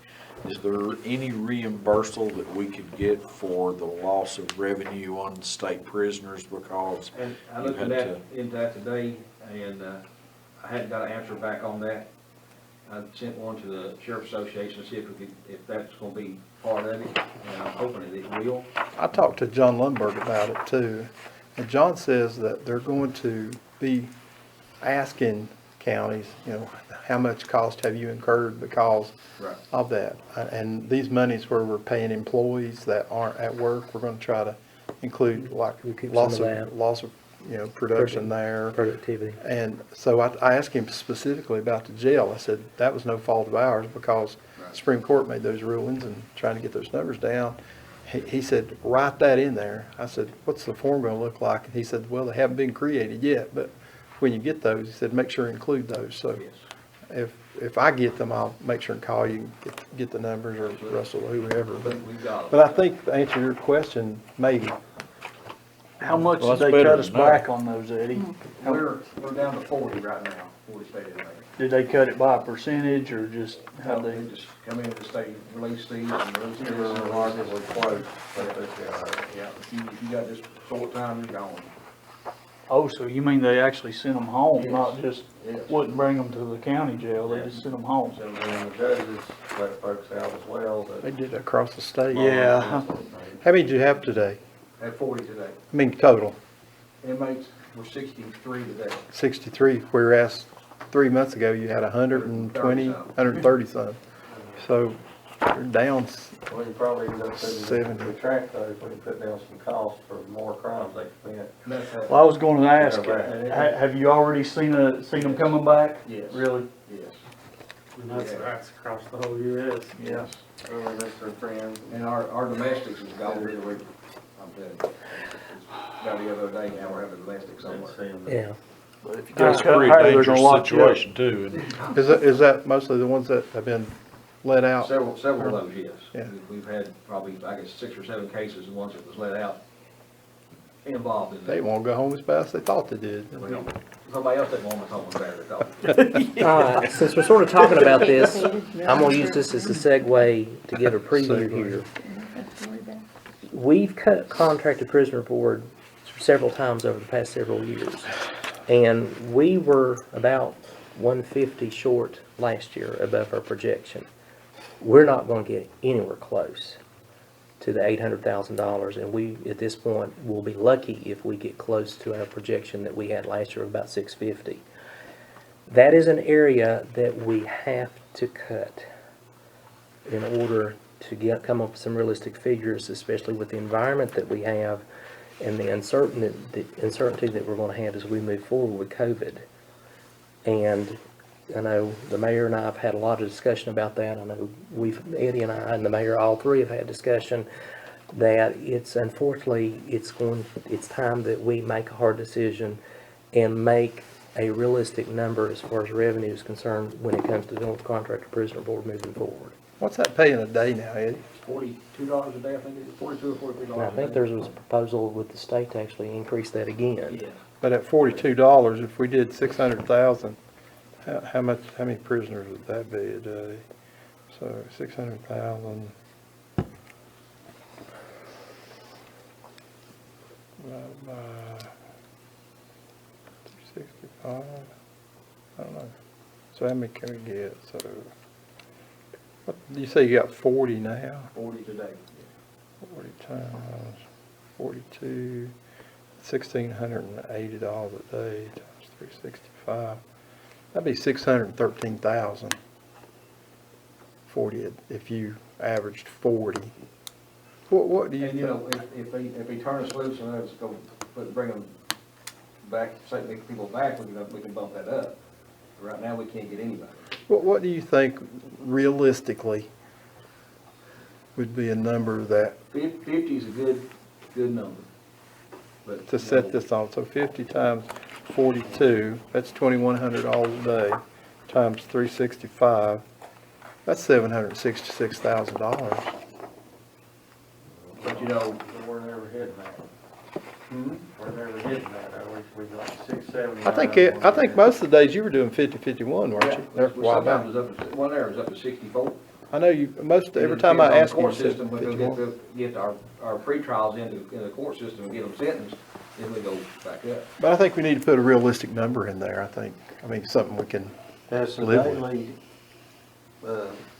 Speaker 4: is there any reimbursal that we could get for the loss of revenue on state prisoners because
Speaker 5: And I
Speaker 4: you
Speaker 5: looked
Speaker 4: had
Speaker 5: into that today, and I hadn't got an answer back on that. I sent one to the Sheriff's Association to see if we could, if that's gonna be part of it, and I'm hoping that it will.
Speaker 1: I talked to John Lundberg about it too, and John says that they're going to be asking counties, how much cost have you incurred because
Speaker 5: Right.
Speaker 1: of that? And these monies where we're paying employees that aren't at work, we're gonna try to include like
Speaker 2: We keep some
Speaker 1: loss
Speaker 2: of that.
Speaker 1: loss of, production there.
Speaker 2: Productivity.
Speaker 1: And so I asked him specifically about the jail. I said, that was no fault of ours because the Supreme Court made those rulings and trying to get those numbers down. He said, write that in there. I said, what's the form gonna look like? And he said, well, they haven't been created yet, but when you get those, he said, make sure you include those. So
Speaker 5: Yes.
Speaker 1: if I get them, I'll make sure and call you and get the numbers, or Russell or whoever.
Speaker 5: But we've got
Speaker 1: But I think to answer your question, maybe.
Speaker 9: How much
Speaker 4: Well,
Speaker 9: did
Speaker 4: that's
Speaker 9: they
Speaker 4: better
Speaker 9: cut us
Speaker 4: than nothing.
Speaker 9: back on those, Eddie?
Speaker 5: We're down to 40 right now, 40 state inmates.
Speaker 9: Did they cut it by a percentage or just how
Speaker 5: They
Speaker 9: they?
Speaker 5: just come in and state, release these and release this.
Speaker 8: They were remarkably close, but
Speaker 5: Yeah, if you got this short time, you're gone.
Speaker 9: Oh, so you mean they actually sent them home,
Speaker 5: Yes.
Speaker 9: not just
Speaker 5: Yes.
Speaker 9: wouldn't bring them to the county jail, they just sent them home?
Speaker 8: so then the judges let folks out as well,
Speaker 1: They
Speaker 8: that.
Speaker 1: did that across the state.
Speaker 9: Yeah.
Speaker 1: How many did you have today?
Speaker 5: Had 40 today.
Speaker 1: I mean, total,
Speaker 5: Inmates were 63 today.
Speaker 1: 63, whereas 3 months ago you had 120, 130 some. So you're down,
Speaker 8: Well, you probably end up
Speaker 1: Seven.
Speaker 8: to retract those when you put down some costs for more crimes they commit.
Speaker 5: And that's that.
Speaker 9: Well, I was gonna ask,
Speaker 8: Yeah.
Speaker 9: have you already seen them coming back?
Speaker 5: Yes.
Speaker 9: Really?
Speaker 5: Yes.
Speaker 6: And that's across the whole US.
Speaker 9: Yes.
Speaker 8: Or that's their friends.
Speaker 5: And our domestics has gone through the roof. I'm telling you. About the other day, now we're having domestic somewhere.
Speaker 2: Yeah.
Speaker 9: But if you
Speaker 4: That's
Speaker 9: cut
Speaker 4: a pretty
Speaker 9: how they're
Speaker 4: dangerous
Speaker 9: gonna lock you up.
Speaker 4: situation too. And
Speaker 1: is that mostly the ones that have been let out?
Speaker 5: Several of those, yes.
Speaker 1: Yeah.
Speaker 5: We've had probably, I guess, 6 or 7 cases, and ones that was let out involved in
Speaker 1: They
Speaker 5: that.
Speaker 1: won't go home as fast as they thought they did.
Speaker 5: Well, somebody else that won't home was better than thought.
Speaker 2: All right, since we're sort of talking about this, I'm gonna use this as a segue to give a preview here. We've contracted prisoner board several times over the past several years, and we were about 150 short last year above our projection. We're not gonna get anywhere close to the $800,000, and we, at this point, will be lucky if we get close to our projection that we had last year of about 650. That is an area that we have to cut in order to come up with some realistic figures, especially with the environment that we have and the uncertainty that we're going to have as we move forward with COVID. And I know the mayor and I have had a lot of discussion about that. I know Eddie and I and the mayor, all three have had discussion that unfortunately, it's time that we make a hard decision and make a realistic number as far as revenue is concerned when it comes to dealing with contractor prisoner board moving forward.
Speaker 1: What's that paying a day now, Eddie?
Speaker 5: $42 a day, I think it is, $42 or $43
Speaker 2: And I
Speaker 5: a
Speaker 2: think
Speaker 5: day.
Speaker 2: there was a proposal with the state to actually increase that again.
Speaker 5: Yeah.
Speaker 1: But at $42, if we did 600,000, how many prisoners would that be a day? So 600,000. Divided by 265. I don't know. So how many can we get? So, what, you say you got 40 now?
Speaker 5: 40 today.
Speaker 1: 40 times 42, $1,680 a day times 365. That'd be 613,000. 40 if you averaged 40. What do you
Speaker 5: And you
Speaker 1: think?
Speaker 5: know, if they turn us loose and let's go bring them back, say, make people back, we can bump that up. Right now, we can't get anybody.
Speaker 1: What do you think realistically would be a number that
Speaker 5: 50 is a good number. But,
Speaker 1: to
Speaker 5: you
Speaker 1: set
Speaker 5: know,
Speaker 1: this on? So 50 times 42, that's $2,100 a day, times 365, that's $766,000.
Speaker 5: But you know,
Speaker 8: We're never hitting that. We're never hitting that, we like 670.
Speaker 1: I think most of the days you were doing 50-51, weren't
Speaker 5: yeah,
Speaker 1: you? There for a while back.
Speaker 5: sometimes it was up to, one there was up to 64.
Speaker 1: I know you, every
Speaker 5: It
Speaker 1: time I
Speaker 5: depends
Speaker 1: ask
Speaker 5: on
Speaker 1: you,
Speaker 5: the
Speaker 1: you
Speaker 5: court
Speaker 1: said
Speaker 5: system, when
Speaker 1: that
Speaker 5: we
Speaker 1: you
Speaker 5: get
Speaker 1: want.
Speaker 5: get our pretrials into the court system and get them sentenced, then we go back up.
Speaker 1: But I think we need to put a realistic number in there, I think. I mean, something we can,
Speaker 10: Has the
Speaker 1: Live with.
Speaker 10: daily,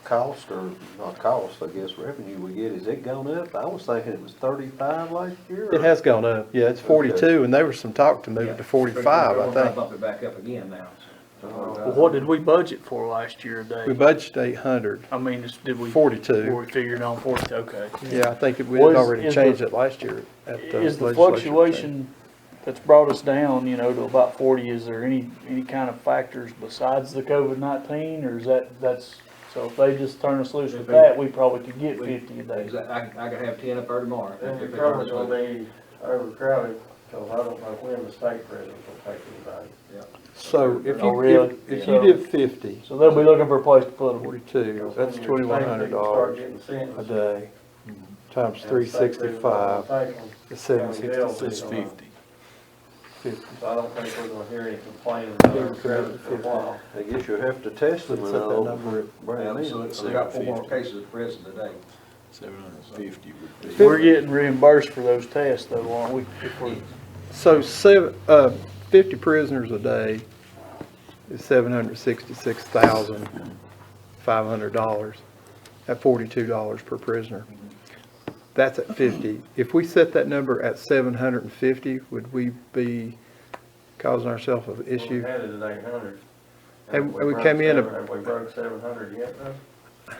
Speaker 10: cost, or not cost, I guess, revenue we get, has it gone up? I was thinking it was 35 last year.
Speaker 1: it has gone up. Yeah, it's 42, and there was some talk to move it to 45, I
Speaker 5: We're gonna
Speaker 1: think.
Speaker 5: bump it back up again now, so.
Speaker 9: Well, what did we budget for last year, Dave?
Speaker 1: We budgeted 800,
Speaker 9: I mean, did we?
Speaker 1: 42.
Speaker 9: Or we figured on 42, okay.
Speaker 1: Yeah, I think we
Speaker 9: Was-
Speaker 1: had already
Speaker 9: is
Speaker 1: changed
Speaker 9: the-
Speaker 1: it last year at the
Speaker 9: Is the
Speaker 1: legislature.
Speaker 9: fluctuation that's brought us down, you know, to about 40, is there any kind of factors besides the COVID-19, or is that's, so if they just turn us loose with that, we probably could get 50 a day?
Speaker 5: I could have 10 up there tomorrow.
Speaker 8: And
Speaker 5: if
Speaker 8: it's
Speaker 5: they
Speaker 8: probably
Speaker 5: turn us
Speaker 8: gonna
Speaker 5: loose.
Speaker 8: be overcrowded, because I don't know when the state prisons will take anybody.
Speaker 1: So if
Speaker 9: Oh,
Speaker 1: you,
Speaker 9: really?
Speaker 1: if you did 50,
Speaker 9: So they'll be looking for a place to put them.
Speaker 1: 42, that's
Speaker 8: When your state people start
Speaker 1: $2,100
Speaker 8: getting
Speaker 1: a
Speaker 8: sentenced,
Speaker 1: day, times
Speaker 8: and the state prisons don't
Speaker 1: 365,
Speaker 8: take 'em,
Speaker 1: it's
Speaker 8: county jails
Speaker 1: $766.
Speaker 8: don't know.
Speaker 1: 50.
Speaker 8: So I don't think we're gonna hear any complaining about overcrowded for a while.
Speaker 10: I guess you'll have to test them
Speaker 1: Set
Speaker 10: and
Speaker 1: that
Speaker 10: all.
Speaker 1: number
Speaker 10: bring 'em in.
Speaker 5: Absolutely. We got 4 more cases at prison today.
Speaker 4: 750 would be.
Speaker 9: We're getting reimbursed for those tests though, aren't we? If we're-
Speaker 1: So 50 prisoners a day is $766,500 at $42 per prisoner. That's at 50. If we set that number at 750, would we be causing ourselves an
Speaker 8: We
Speaker 1: issue?
Speaker 8: had it at 800.
Speaker 1: And we
Speaker 8: broke
Speaker 1: came in a-
Speaker 8: Have we broke 700 yet, though?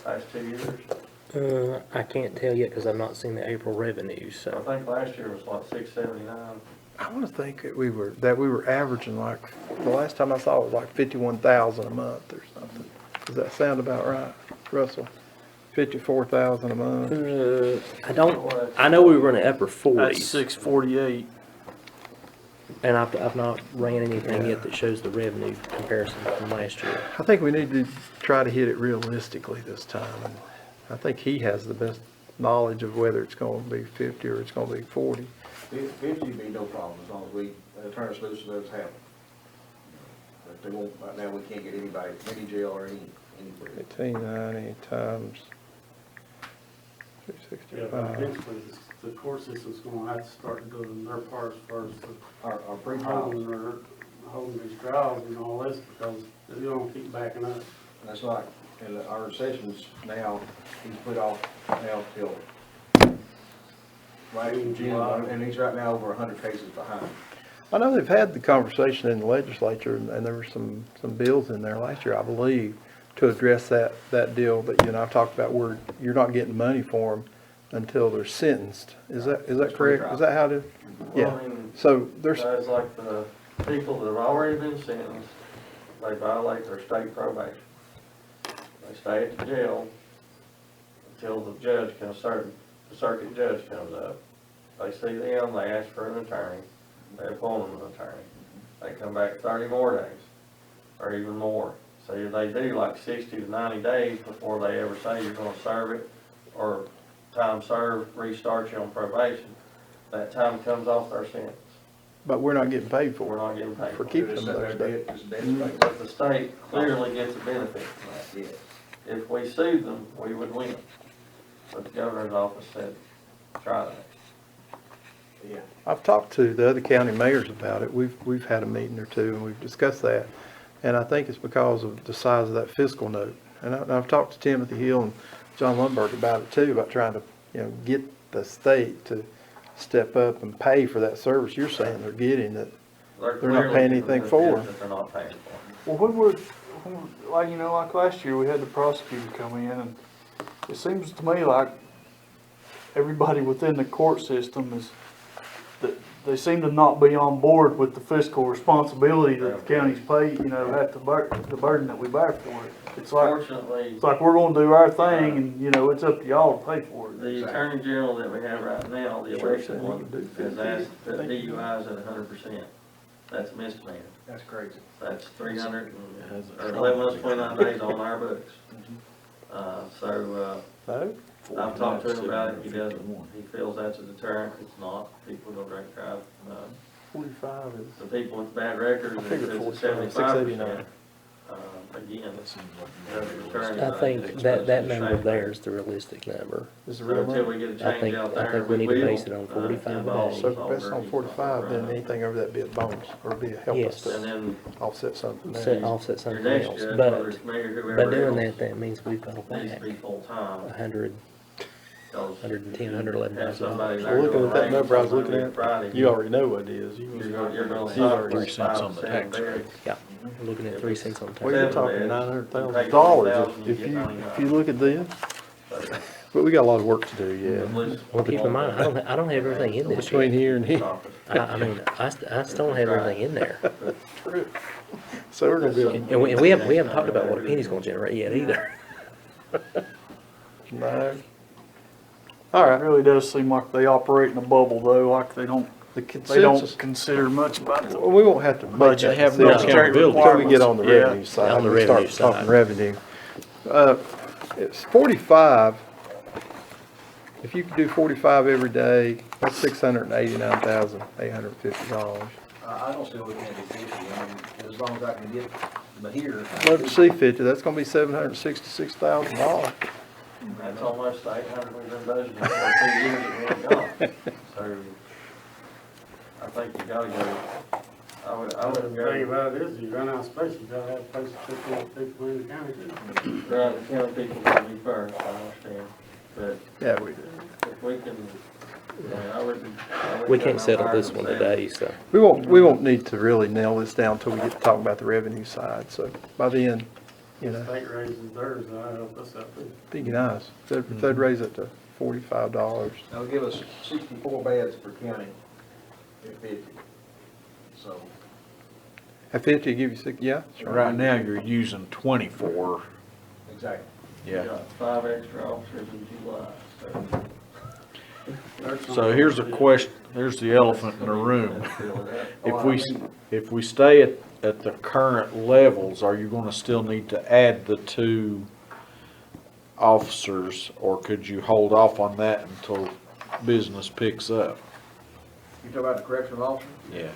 Speaker 8: Last 2 years?
Speaker 2: I can't tell yet because I've not seen the April revenue,
Speaker 8: I
Speaker 2: so.
Speaker 8: think last year was like 679.
Speaker 1: I want to think that we were averaging like, the last time I saw it was like 51,000 a month or something. Does that sound about right, Russell? 54,000 a month?
Speaker 2: I know we were in the upper
Speaker 9: That's
Speaker 2: 40s,
Speaker 9: 648.
Speaker 2: and I've not ran anything yet that shows the revenue comparison from last year.
Speaker 1: I think we need to try to hit it realistically this time. And I think he has the best knowledge of whether it's going to be 50 or it's going to be 40.
Speaker 5: 50 would be no problem as long as we turn us loose and let us have them. But they won't, right now, we can't get anybody, any jail or any.
Speaker 1: 1890 times
Speaker 6: Yeah, but
Speaker 1: 365.
Speaker 6: eventually, the court system's gonna have to start doing their part as far as
Speaker 5: Our pretrials.
Speaker 6: holding these trials and all this, because they don't keep backing up.
Speaker 5: That's like, and our sessions now, he's put off now till right in June, and he's right now over 100 cases behind.
Speaker 1: I know they've had the conversation in the legislature, and there were some bills in there last year, I believe, to address that deal that you and I talked about, where you're not getting money for them until they're sentenced. Is that correct? Is that how to?
Speaker 8: Well,
Speaker 1: Yeah.
Speaker 8: I mean,
Speaker 1: So there's,
Speaker 8: guys like the people that have already been sentenced, they violate their state probation. They stay at the jail until the judge comes, the circuit judge comes up. They see them, they ask for an attorney, they appoint them an attorney. They come back 30 more days, or even more. So they do like 60 to 90 days before they ever say you're gonna serve it, or time served, restart you on probation. That time comes off their sentence.
Speaker 1: but we're not getting paid
Speaker 8: We're
Speaker 1: for
Speaker 8: not getting paid
Speaker 1: for
Speaker 8: for it.
Speaker 1: keeping them those days.
Speaker 8: But the state clearly gets a benefit from that.
Speaker 5: Yes.
Speaker 8: If we sued them, we would win. But the governor's office said, try that.
Speaker 5: Yeah.
Speaker 1: I've talked to the other county mayors about it. We've had a meeting or two and we've discussed that. And I think it's because of the size of that fiscal note. And I've talked to Timothy Hill and John Lundberg about it too, about trying to, get the state to step up and pay for that service you're saying they're getting, that They're not
Speaker 8: clearly
Speaker 1: paying
Speaker 8: getting
Speaker 1: anything
Speaker 8: the
Speaker 1: for
Speaker 8: benefit that they're not paying for.
Speaker 9: Well, like last year, we had the prosecutor come in, and it seems to me like everybody within the court system that they seem to not be on board with the fiscal responsibility that the counties pay, have the burden that we bear for it. It's like
Speaker 8: Fortunately,
Speaker 9: we're gonna do our thing, and, it's up to y'all to pay for it.
Speaker 8: the attorney general that we have right now, the
Speaker 1: Sure,
Speaker 8: elected one, has asked that
Speaker 1: Thank you.
Speaker 8: DUIs at 100%. That's a misdemeanor.
Speaker 5: That's crazy.
Speaker 8: That's 1129 days on our books.
Speaker 1: No?
Speaker 8: I've talked to him about it, he feels that's a deterrent, it's not, people don't drink drive.
Speaker 1: 45 is,
Speaker 8: The people with bad records,
Speaker 1: I figured
Speaker 8: it's
Speaker 1: 45,
Speaker 8: 75%.
Speaker 1: 689.
Speaker 8: Again,
Speaker 4: That seems like.
Speaker 2: I think that number there is the realistic number.
Speaker 1: Is the
Speaker 8: So
Speaker 1: real
Speaker 8: until
Speaker 1: number?
Speaker 8: we get a
Speaker 2: I
Speaker 8: change
Speaker 2: think-
Speaker 8: out
Speaker 2: I
Speaker 8: there,
Speaker 2: think we need to
Speaker 8: will,
Speaker 2: base it on 45 a
Speaker 8: involve
Speaker 2: day.
Speaker 1: So if it's on
Speaker 8: longer.
Speaker 1: 45, then anything over that be a bonus, or be a help
Speaker 2: Yes.
Speaker 1: us
Speaker 8: And
Speaker 1: to
Speaker 8: then
Speaker 1: offset something there.
Speaker 2: Offset
Speaker 8: your
Speaker 2: something
Speaker 8: next
Speaker 2: else,
Speaker 8: judge, whether
Speaker 2: but
Speaker 8: it's me or whoever
Speaker 2: by doing
Speaker 8: else,
Speaker 2: that means we've got to
Speaker 8: needs to
Speaker 2: whack
Speaker 8: be full-time.
Speaker 2: 100, 110,
Speaker 8: Have
Speaker 2: $111,000.
Speaker 8: somebody
Speaker 1: Well, looking at that number I was looking
Speaker 8: Monday,
Speaker 1: at,
Speaker 8: Friday,
Speaker 1: you already know what it is. You
Speaker 8: You're gonna
Speaker 1: You
Speaker 8: stop
Speaker 1: already
Speaker 8: like
Speaker 4: 3 cents on
Speaker 8: 5
Speaker 4: the
Speaker 8: cents
Speaker 4: tax
Speaker 8: there.
Speaker 4: rate.
Speaker 2: Yeah, we're looking at 3 cents on
Speaker 1: Well,
Speaker 2: tax.
Speaker 1: you're talking
Speaker 8: Seven
Speaker 1: $900,000
Speaker 8: days.
Speaker 1: if you look at this. But we got a lot of work to do, yeah.
Speaker 2: Well, keep in mind, I don't have everything in this
Speaker 1: Between
Speaker 2: yet.
Speaker 1: here and here.
Speaker 2: I mean, I still don't have everything in there.
Speaker 1: So we're gonna be,
Speaker 2: And we haven't talked about what a penny's gonna generate yet either.
Speaker 1: no. All
Speaker 9: It
Speaker 1: right,
Speaker 9: really does seem like they operate in a bubble though, like they don't
Speaker 1: the
Speaker 9: They don't
Speaker 1: consensus,
Speaker 9: consider much about the
Speaker 1: well, we won't have to make
Speaker 9: budget.
Speaker 1: that
Speaker 4: They have
Speaker 1: decision
Speaker 4: no accountability.
Speaker 1: until we get on the
Speaker 9: Yeah.
Speaker 1: revenue side.
Speaker 2: On the
Speaker 1: We start
Speaker 2: revenue side.
Speaker 1: talking revenue. It's 45. If you could do 45 every day, that's $689,850.
Speaker 5: I don't see we can't do 50, I mean, as long as I can get, but here.
Speaker 1: Love to see 50, that's gonna be $766,000.
Speaker 8: That's almost 800 we've been budgeting for 2 years that we ain't got. So, I think you gotta go, I would
Speaker 6: The thing
Speaker 8: go,
Speaker 6: about it is, you run out of space, you gotta have places to put people in the county too.
Speaker 8: right, the county people gotta be first, I understand. But
Speaker 1: Yeah, we do.
Speaker 8: if we can, I wouldn't.
Speaker 2: We can't settle this one today, so.
Speaker 1: We won't need to really nail this down until we get to talk about the revenue side, so by then, you know,
Speaker 6: State raises theirs, that'll help us out too.
Speaker 1: be nice. If they'd raise it to $45.
Speaker 5: They'll give us 64 beds per county at 50. So,
Speaker 1: At 50, give you six, yeah?
Speaker 4: So right now, you're using 24.
Speaker 5: exactly.
Speaker 8: We
Speaker 4: Yeah.
Speaker 8: got 5 extra officers in July, so.
Speaker 4: So here's a question, here's the elephant in the room.
Speaker 8: If
Speaker 4: If we stay at the current levels, are you gonna still need to add the 2 officers? Or could you hold off on that until business picks up?
Speaker 5: You talk about the correctional officer?
Speaker 4: Yeah.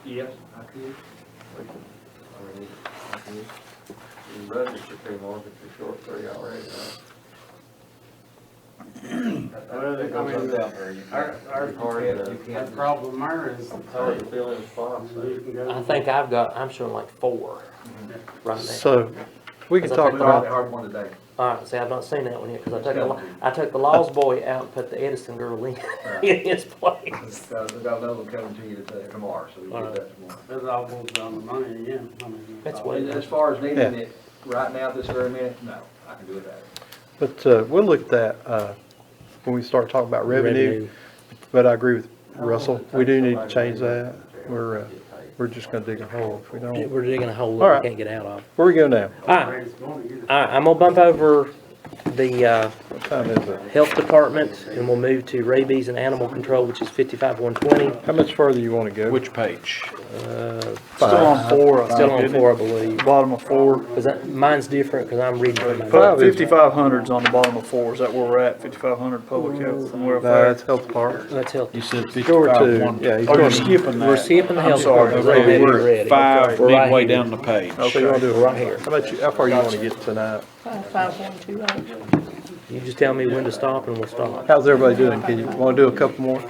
Speaker 5: Yes, I could.
Speaker 8: I mean, you budget for 2 more, but you're short 3 already, right?
Speaker 5: That goes up there. You
Speaker 6: Our
Speaker 5: can't-
Speaker 6: problem there is the
Speaker 8: It's hard to
Speaker 6: pay.
Speaker 8: fill in spots, so.
Speaker 6: You can go-
Speaker 2: I think I'm showing like 4 right now.
Speaker 1: So, we can
Speaker 2: Because I
Speaker 1: talk
Speaker 2: think
Speaker 5: Hard,
Speaker 1: about,
Speaker 5: hard one today.
Speaker 2: Alright, see, I've not seen that one yet, cause I took the Laws boy out and put the Edison girl in his place.
Speaker 5: We've got another one coming to you today, tomorrow, so we can get that tomorrow.
Speaker 6: It all boils down to money again. I mean,
Speaker 2: That's
Speaker 6: all-
Speaker 2: what-
Speaker 5: As far as needing
Speaker 1: Yeah.
Speaker 5: it right now, this very minute, no, I can do it that.
Speaker 1: but we'll look at that when we start talking about revenue. But I agree with Russell, we do need to change that. We're just gonna dig a hole if we don't.
Speaker 2: We're digging a hole
Speaker 1: All
Speaker 2: that
Speaker 1: right.
Speaker 2: we can't get out of.
Speaker 1: Where we go now?
Speaker 2: Alright,
Speaker 6: It's going to get it.
Speaker 2: I'm gonna bump over the,
Speaker 1: What time is it?
Speaker 2: health department and we'll move to rabies and animal control, which is 55-120.
Speaker 1: How much further you wanna go?
Speaker 4: Which page?
Speaker 9: Still on 4, I
Speaker 2: Still
Speaker 9: think,
Speaker 2: on
Speaker 9: isn't
Speaker 2: 4, I
Speaker 9: it?
Speaker 2: believe.
Speaker 9: Bottom of 4.
Speaker 2: Cause mine's different, cause I'm reading from my.
Speaker 9: 5,500's on the bottom of 4, is that where we're at? 5,500 public health, somewhere up
Speaker 1: No,
Speaker 9: there?
Speaker 1: it's health department.
Speaker 2: That's health.
Speaker 4: You said
Speaker 1: Go over
Speaker 4: 55,
Speaker 1: to,
Speaker 4: 1.
Speaker 1: yeah, he's
Speaker 9: Oh, you're
Speaker 1: going,
Speaker 9: skipping that.
Speaker 2: We're skipping the
Speaker 9: I'm
Speaker 2: health
Speaker 9: sorry.
Speaker 2: department.
Speaker 4: Okay,
Speaker 2: Ready,
Speaker 4: we're
Speaker 2: ready.
Speaker 4: at 5,
Speaker 2: We're right
Speaker 4: midway
Speaker 2: here.
Speaker 4: down the page.
Speaker 1: so you wanna do it
Speaker 2: Right here.
Speaker 1: how far you wanna get tonight?
Speaker 3: 5128.
Speaker 2: You just tell me when to stop and we'll stop.
Speaker 1: How's everybody doing? Can you, wanna do a couple more?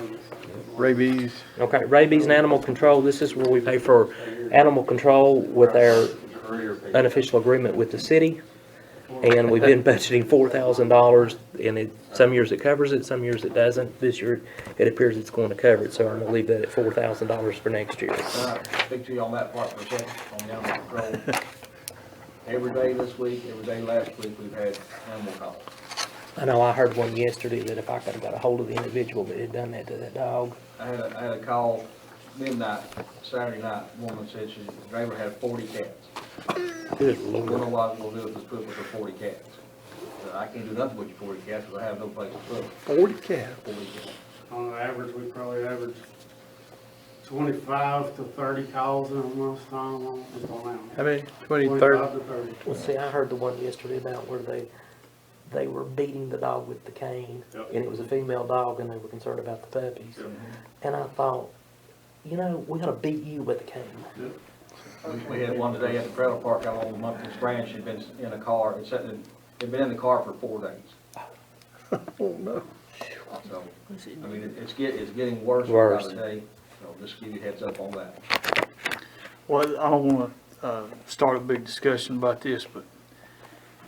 Speaker 1: Rabies?
Speaker 2: Okay, rabies and animal control, this is where we pay for animal control with our unofficial agreement with the city. And we've been budgeting $4,000 and some years it covers it, some years it doesn't. This year, it appears it's going to cover it, so I'm gonna leave that at $4,000 for next year.
Speaker 5: All right, speak to you on that part for a second, on the animal control. Every day this week, every day last week, we've had animal calls.
Speaker 2: I know I heard one yesterday that if I could've got a hold of the individual that had done that to that dog.
Speaker 5: I had a call midnight, Saturday night, woman said the driver had 40 cats.
Speaker 2: Good
Speaker 5: I don't know
Speaker 2: Lord.
Speaker 5: what I was gonna do with this put with the 40 cats. I can't do nothing with your 40 cats, because I have no place to put them.
Speaker 1: 40 cats.
Speaker 5: 40 cats.
Speaker 6: On average, we probably average 25 to 30 calls in a month's time on
Speaker 1: How many? 20, 30?
Speaker 6: 25 to 30.
Speaker 2: Well, see, I heard the one yesterday about where they were beating the dog with the cane.
Speaker 6: Yep.
Speaker 2: And it was a female dog and they were concerned about the puppies. And I thought, you know, we gotta beat you with the cane.
Speaker 5: We had one today at the trailer park out on Monkton's Branch, had been in a car, had been in the car for 4 days.
Speaker 1: Oh, no.
Speaker 5: So, I mean, it's getting worse
Speaker 2: Worse.
Speaker 5: by the day, so just give you a heads up on that.
Speaker 9: Well, I don't wanna, start a big discussion about this, but,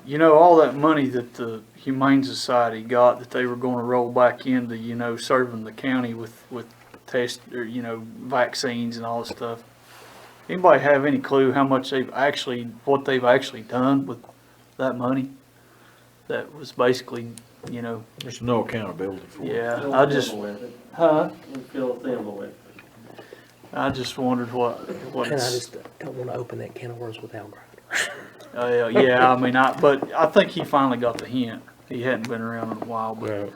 Speaker 9: you know, all that money that the Humane Society got, that they were gonna roll back into, you know, serving the county with test, or, you know, vaccines and all this stuff. Anybody have any clue how much what they've actually done with that money? That was basically, you know,
Speaker 4: There's no accountability for it.
Speaker 9: yeah,
Speaker 8: Fill
Speaker 9: I
Speaker 8: the
Speaker 9: just,
Speaker 8: thimble with it.
Speaker 9: huh?
Speaker 8: Fill the thimble with it.
Speaker 9: I just wondered what
Speaker 2: And I
Speaker 9: it's,
Speaker 2: just don't wanna open that can of worms with Al Grinder.
Speaker 9: yeah, I mean, but I think he finally got the hint. He hadn't been around in a while, but
Speaker 2: Right.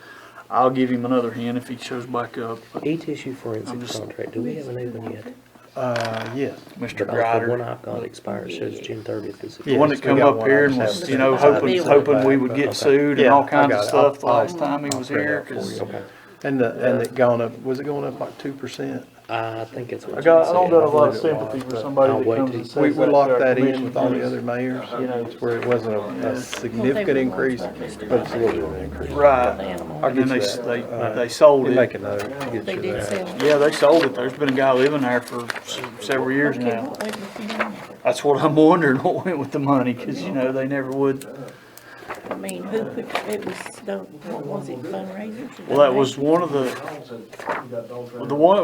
Speaker 9: I'll give him another hint if he shows back up. But
Speaker 2: E-tissue
Speaker 9: I'm
Speaker 2: forensic
Speaker 9: just-
Speaker 2: contract, do we have a new one yet?
Speaker 1: Yes.
Speaker 9: Mr.
Speaker 2: Because the one
Speaker 9: Grider,
Speaker 2: I've got expires, says June 30th. Is it?
Speaker 9: the one that
Speaker 1: we
Speaker 9: come
Speaker 1: got
Speaker 9: up
Speaker 1: one,
Speaker 9: here
Speaker 1: I
Speaker 9: and
Speaker 1: just
Speaker 9: was,
Speaker 1: haven't
Speaker 9: you know,
Speaker 1: sent
Speaker 3: it back.
Speaker 9: hoping we would
Speaker 1: Okay.
Speaker 9: get sued and
Speaker 1: Yeah,
Speaker 9: all
Speaker 1: I
Speaker 9: kinds
Speaker 1: got
Speaker 9: of
Speaker 1: it.
Speaker 9: stuff the
Speaker 1: I'll-
Speaker 9: last time he
Speaker 1: I'll
Speaker 9: was
Speaker 1: print it
Speaker 9: here,
Speaker 1: out for
Speaker 9: 'cause
Speaker 1: you. And it gone up, was it going up like 2%?
Speaker 2: I think it's what
Speaker 9: I don't
Speaker 2: you
Speaker 9: got a
Speaker 2: said.
Speaker 9: lot of
Speaker 1: believe it
Speaker 9: sympathy
Speaker 1: was,
Speaker 9: for
Speaker 1: but
Speaker 9: somebody
Speaker 2: I'll
Speaker 9: that
Speaker 2: wait
Speaker 9: comes
Speaker 2: till-
Speaker 9: and says
Speaker 1: We
Speaker 9: that to
Speaker 1: locked
Speaker 9: our
Speaker 1: that in
Speaker 9: commission.
Speaker 1: with all the other mayors,
Speaker 9: You know,
Speaker 1: where it wasn't a significant increase, but it's a little bit of an increase.
Speaker 9: Right,
Speaker 1: I'll
Speaker 9: and then
Speaker 1: get
Speaker 9: they,
Speaker 1: you that.
Speaker 9: they sold
Speaker 1: You
Speaker 9: it.
Speaker 1: make a note, I'll get
Speaker 3: They
Speaker 1: you
Speaker 3: did
Speaker 1: that.
Speaker 3: sell it.
Speaker 9: Yeah, they sold it. There's been a guy living there for several years
Speaker 3: Okay,
Speaker 9: now.
Speaker 3: what went with the money?
Speaker 9: That's what I'm wondering, what went with the money, cause you know, they never would.
Speaker 3: I mean, who put, it was, what was it, fundraisers?
Speaker 9: Well, that was one of the, it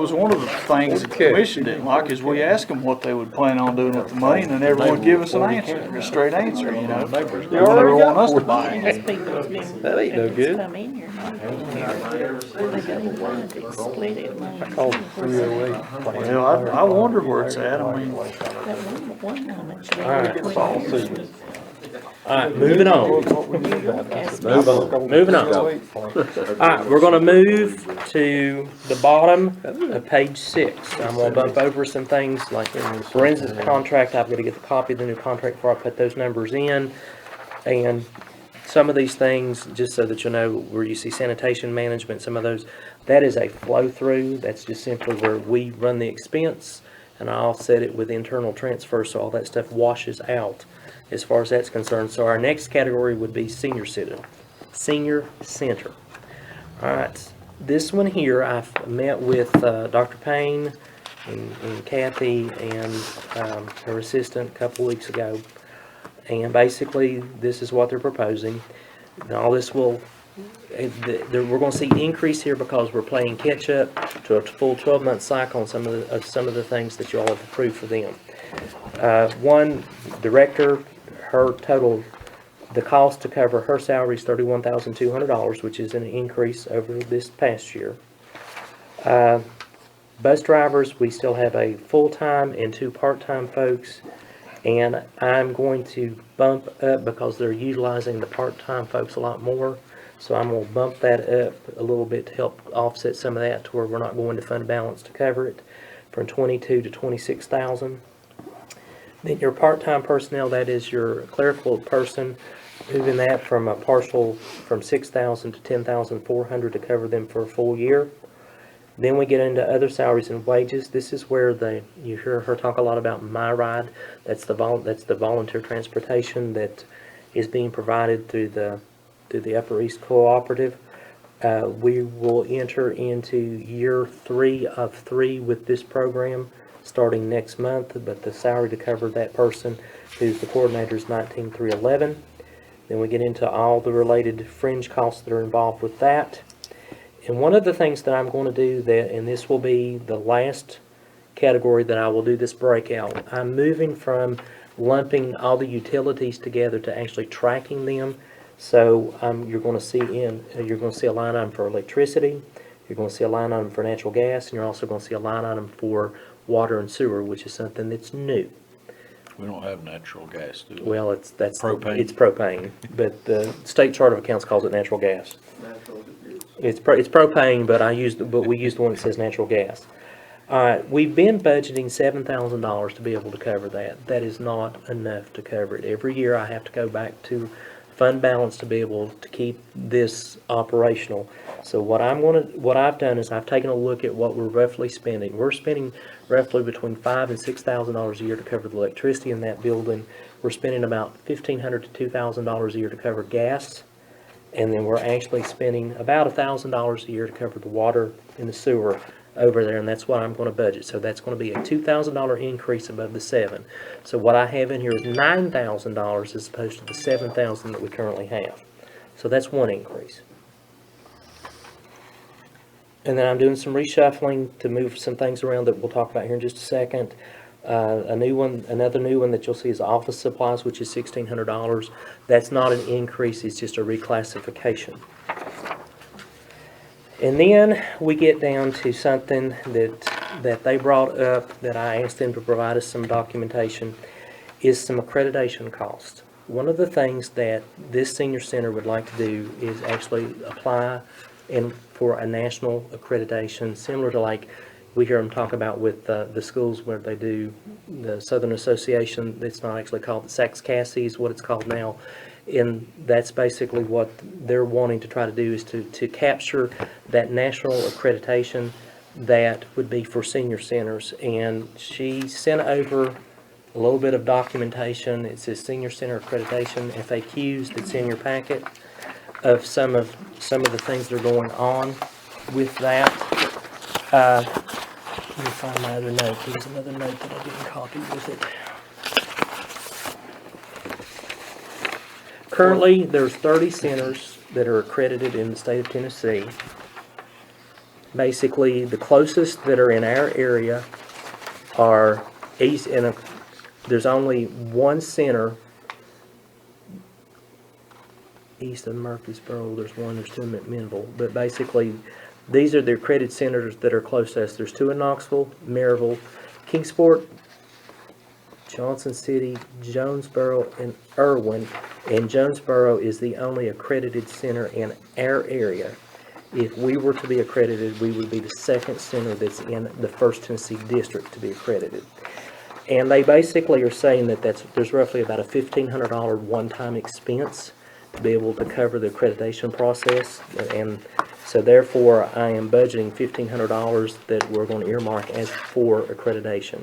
Speaker 9: was one of the things the commission didn't like, is we asked them what they would plan on doing with the money, and they never would give us an answer, a straight answer, you know? They never want us to buy
Speaker 3: And
Speaker 9: it.
Speaker 3: these people that's been.
Speaker 1: That ain't no
Speaker 3: that's
Speaker 1: good.
Speaker 3: Come in here, they go blind, it split it.
Speaker 1: I called 308.
Speaker 9: Well, I wonder where it's at, I mean,
Speaker 3: That one woman, she
Speaker 2: All right.
Speaker 3: had to quit.
Speaker 2: Alright, moving on. Moving on. Alright, we're gonna move to the bottom of page 6. I'm gonna bump over some things like forensic contract. I've gotta get the copy of the new contract before I put those numbers in. And some of these things, just so that you know, where you see sanitation management, some of those, that is a flow through. That's just simply where we run the expense and I'll set it with internal transfer, so all that stuff washes out as far as that's concerned. So our next category would be senior center. All right, this one here, I've met with Dr. Payne and Kathy and her assistant a couple weeks ago. And basically, this is what they're proposing. And all this will, we're going to see increase here because we're playing catch up to a full 12-month cycle on some of the things that you all have approved for them. One director, her total, the cost to cover her salary is $31,200, which is an increase over this past year. Bus drivers, we still have a full-time and 2 part-time folks. And I'm going to bump up because they're utilizing the part-time folks a lot more. So I'm going to bump that up a little bit to help offset some of that to where we're not going to fund balance to cover it, from 22 to 26,000. Then your part-time personnel, that is your clerical person, moving that from a partial from 6,000 to 10,400 to cover them for a full year. Then we get into other salaries and wages. This is where you hear her talk a lot about My Ride. That's the volunteer transportation that is being provided through the Upper East Cooperative. We will enter into year 3 of 3 with this program starting next month, but the salary to cover that person who's the coordinator is $19,311. Then we get into all the related fringe costs that are involved with that. And one of the things that I'm going to do, and this will be the last category that I will do this breakout, I'm moving from lumping all the utilities together to actually tracking them. So you're going to see a line item for electricity, you're going to see a line item for natural gas, and you're also going to see a line item for water and sewer, which is something that's new.
Speaker 4: We don't have natural gas, do we?
Speaker 2: Well, it's
Speaker 4: Propane.
Speaker 2: It's propane, but the state chart of accounts calls it natural gas.
Speaker 8: Natural gas.
Speaker 2: It's propane, but we use the one that says natural gas. All right, we've been budgeting $7,000 to be able to cover that. That is not enough to cover it. Every year I have to go back to fund balance to be able to keep this operational. So what I've done is I've taken a look at what we're roughly spending. We're spending roughly between $5,000 and $6,000 a year to cover the electricity in that building. We're spending about $1,500 to $2,000 a year to cover gas. And then we're actually spending about $1,000 a year to cover the water and the sewer over there, and that's what I'm gonna budget. So that's gonna be a $2,000 increase above the $7,000. So what I have in here is $9,000 as opposed to the $7,000 that we currently have. So that's one increase. And then I'm doing some reshuffling to move some things around that we'll talk about here in just a second. Another new one that you'll see is office supplies, which is $1,600. That's not an increase, it's just a reclassification. And then we get down to something that they brought up, that I asked them to provide us some documentation, is some accreditation costs. One of the things that this senior center would like to do is actually apply for a national accreditation, similar to like we hear them talk about with the schools where they do the Southern Association. It's not actually called the SACS-CASI is what it's called now. And that's basically what they're wanting to try to do, is to capture that national accreditation that would be for senior centers. And she sent over a little bit of documentation. It says senior center accreditation FAQs that's in your packet of some of the things that are going on with that. Let me find my other note. There's another note that I didn't copy with it. Currently, there's 30 centers that are accredited in the state of Tennessee. Basically, the closest that are in our area are east, and there's only one center east of Murfreesboro. There's two in McMinnville, but basically, these are the accredited centers that are close to us. There's 2 in Knoxville, Maryville, Kingsport, Johnson City, Jonesboro, and Irwin. And Jonesboro is the only accredited center in our area. If we were to be accredited, we would be the second center that's in the 1st Tennessee District to be accredited. And they basically are saying that there's roughly about a $1,500 one-time expense to be able to cover the accreditation process. And so therefore, I am budgeting $1,500 that we're going to earmark as for accreditation.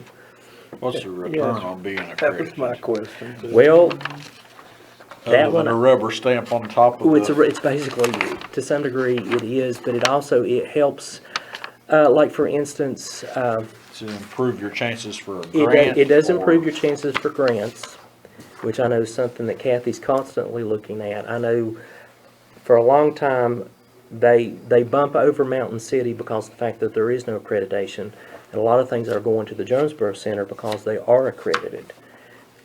Speaker 4: What's the return on being
Speaker 1: That was my
Speaker 4: accredited?
Speaker 1: question.
Speaker 2: Well, that
Speaker 4: Other
Speaker 2: one,
Speaker 4: than a rubber stamp on top of
Speaker 2: it's basically, to some degree, it is, but it helps, like for instance,
Speaker 4: to improve your chances for a grant.
Speaker 2: it does
Speaker 4: or-
Speaker 2: improve your chances for grants, which I know is something that Kathy's constantly looking at. I know for a long time, they bump over Mountain City because of the fact that there is no accreditation. And a lot of things are going to the Jonesboro Center because they are accredited.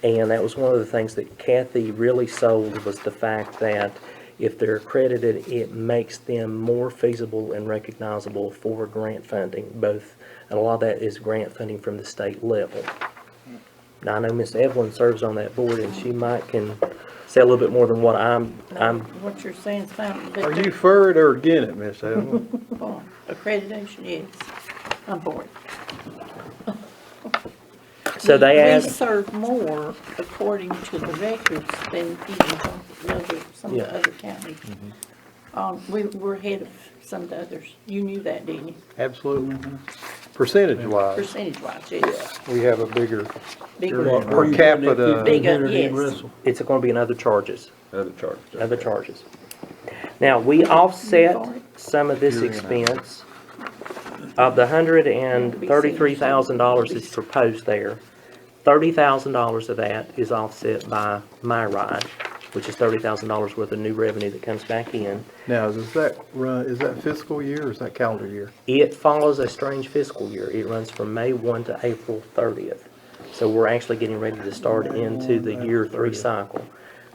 Speaker 2: And that was one of the things that Kathy really sold, was the fact that if they're accredited, it makes them more feasible and recognizable for grant funding, both, and a lot of that is grant funding from the state level. Now, I know Miss Evelyn serves on that board, and she can say a little bit more than what
Speaker 3: What you're saying is fine. but
Speaker 1: Are you for it or against it, Miss Evelyn?
Speaker 3: for accreditation, yes, I'm for it.
Speaker 2: So they
Speaker 3: We
Speaker 2: asked,
Speaker 3: serve more according to the records than even some of
Speaker 2: Yeah.
Speaker 3: the other counties. We're ahead of some of the others. You knew that, didn't you?
Speaker 1: Absolutely. Percentage-wise,
Speaker 3: Percentage-wise, yes.
Speaker 1: we have a bigger
Speaker 3: Bigger.
Speaker 1: per capita.
Speaker 3: Bigger, yes.
Speaker 2: it's going to be in other charges.
Speaker 10: Other charges.
Speaker 2: Other charges. Now, we offset some of this expense. Of the $133,000 that's proposed there, $30,000 of that is offset by MyRide, which is $30,000 worth of new revenue that comes back in.
Speaker 1: Now, is that fiscal year or is that calendar year?
Speaker 2: It follows a strange fiscal year. It runs from May 1 to April 30th. So we're actually getting ready to start into the year 3 cycle.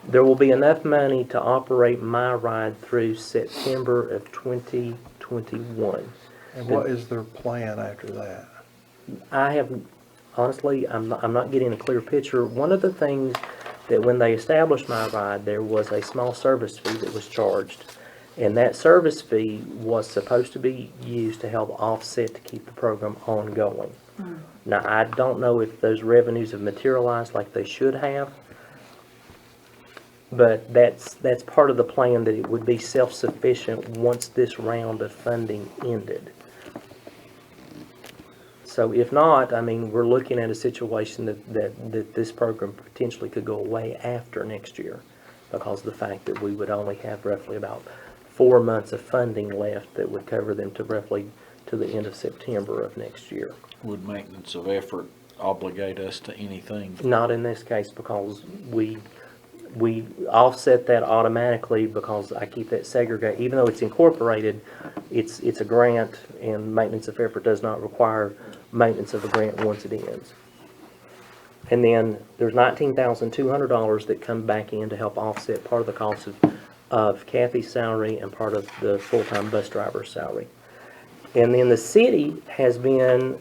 Speaker 2: There will be enough money to operate MyRide through September of 2021.
Speaker 1: And what is their plan after that?
Speaker 2: Honestly, I'm not getting a clear picture. One of the things that when they established MyRide, there was a small service fee that was charged. And that service fee was supposed to be used to help offset to keep the program ongoing. Now, I don't know if those revenues have materialized like they should have, But that's part of the plan, that it would be self-sufficient once this round of funding ended. So if not, I mean, we're looking at a situation that this program potentially could go away after next year, because of the fact that we would only have roughly about 4 months of funding left that would cover them to roughly to the end of September of next year.
Speaker 4: Would maintenance of effort obligate us to anything?
Speaker 2: Not in this case, because we offset that automatically, because I keep that segregated. Even though it's incorporated, it's a grant, and maintenance of effort does not require maintenance of a grant once it ends. And then there's $19,200 that come back in to help offset part of the cost of Kathy's salary and part of the full-time bus driver's salary. And then the city has been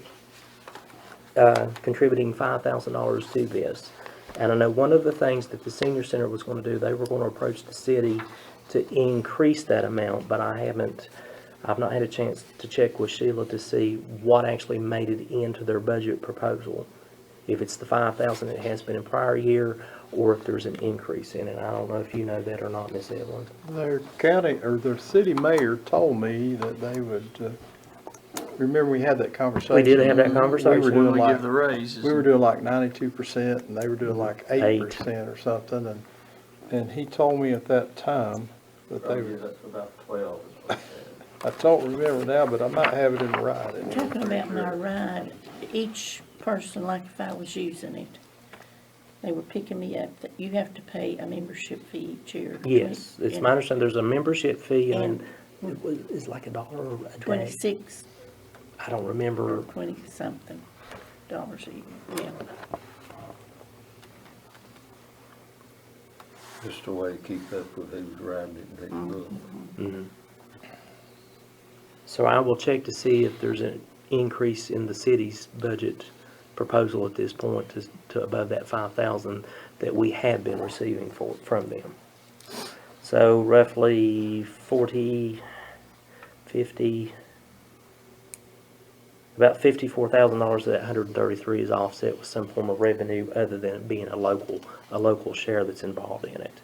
Speaker 2: contributing $5,000 to this. And I know one of the things that the senior center was going to do, they were going to approach the city to increase that amount, but I've not had a chance to check with Sheila to see what actually made it into their budget proposal. If it's the $5,000 it has been in prior year, or if there's an increase in it. I don't know if you know that or not, Miss Evelyn.
Speaker 1: Their county, or their city mayor told me that they would, remember we had that conversation?
Speaker 2: We did have that conversation.
Speaker 1: We were doing
Speaker 9: When we
Speaker 1: like,
Speaker 9: give the raises.
Speaker 1: we were doing like 92%, and they were doing like 8% or something, and he told me at that time that they
Speaker 8: Probably
Speaker 1: were,
Speaker 8: up to about 12 is what they
Speaker 1: I don't remember now, but I might have it in the writing.
Speaker 3: Talking about my ride, each person, like if I was using it, they were picking me up, that you have to pay a membership fee each year.
Speaker 2: Yes, it's
Speaker 3: And
Speaker 2: my understanding there's a membership fee, and it's like $1 a day.
Speaker 3: 26
Speaker 2: I don't remember.
Speaker 3: or 20-something dollars a year, yeah.
Speaker 10: Just a way to keep up with who's riding it, and who's not.
Speaker 2: Mhm. So I will check to see if there's an increase in the city's budget proposal at this point to above that 5,000 that we have been receiving from them. So roughly 40, 50, about $54,000 of that 133 is offset with some form of revenue other than it being a local share that's involved in it.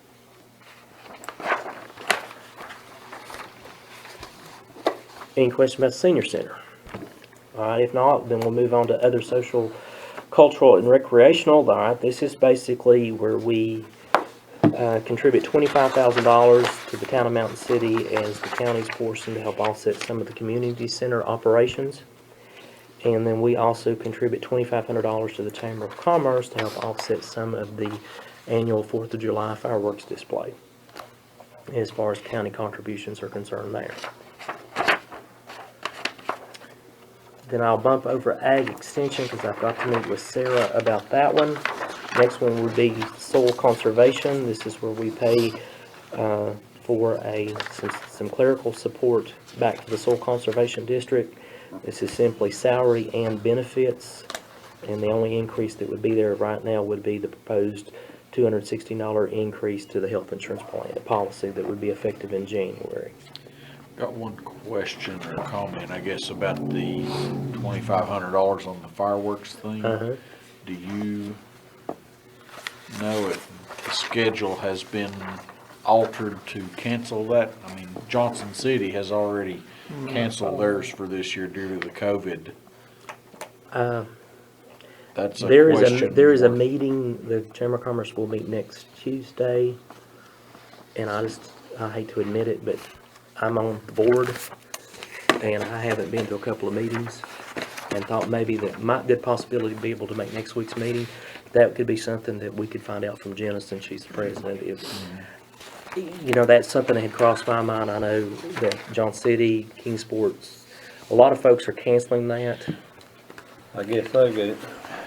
Speaker 2: Any questions about the senior center? All right, if not, then we'll move on to other social, cultural, and recreational. All right, this is basically where we contribute $25,000 to the town of Mountain City as the county's portion to help offset some of the community center operations. And then we also contribute $2,500 to the Chamber of Commerce to help offset some of the annual 4th of July fireworks display, as far as county contributions are concerned there. Then I'll bump over Ag Extension because I've got to meet with Sarah about that one. Next one would be soil conservation. This is where we pay for some clerical support back to the Soil Conservation District. This is simply salary and benefits, and the only increase that would be there right now would be the proposed $216 increase to the health insurance plan policy that would be effective in January.
Speaker 4: Got one question or comment, I guess, about the $2,500 on the fireworks thing.
Speaker 2: Uh-huh.
Speaker 4: Do you know if the schedule has been altered to cancel that? I mean, Johnson City has already canceled theirs for this year due to the COVID. That's a question.
Speaker 2: There is a meeting, the Chamber of Commerce will meet next Tuesday, and I hate to admit it, but I'm on the board, and I haven't been to a couple of meetings, and thought maybe that might be a possibility to be able to make next week's meeting. That could be something that we could find out from Jenna, since she's the president. You know, that's something that had crossed my mind. I know that Johnson City, Kingsport's, a lot of folks are canceling that.
Speaker 10: I guess they get,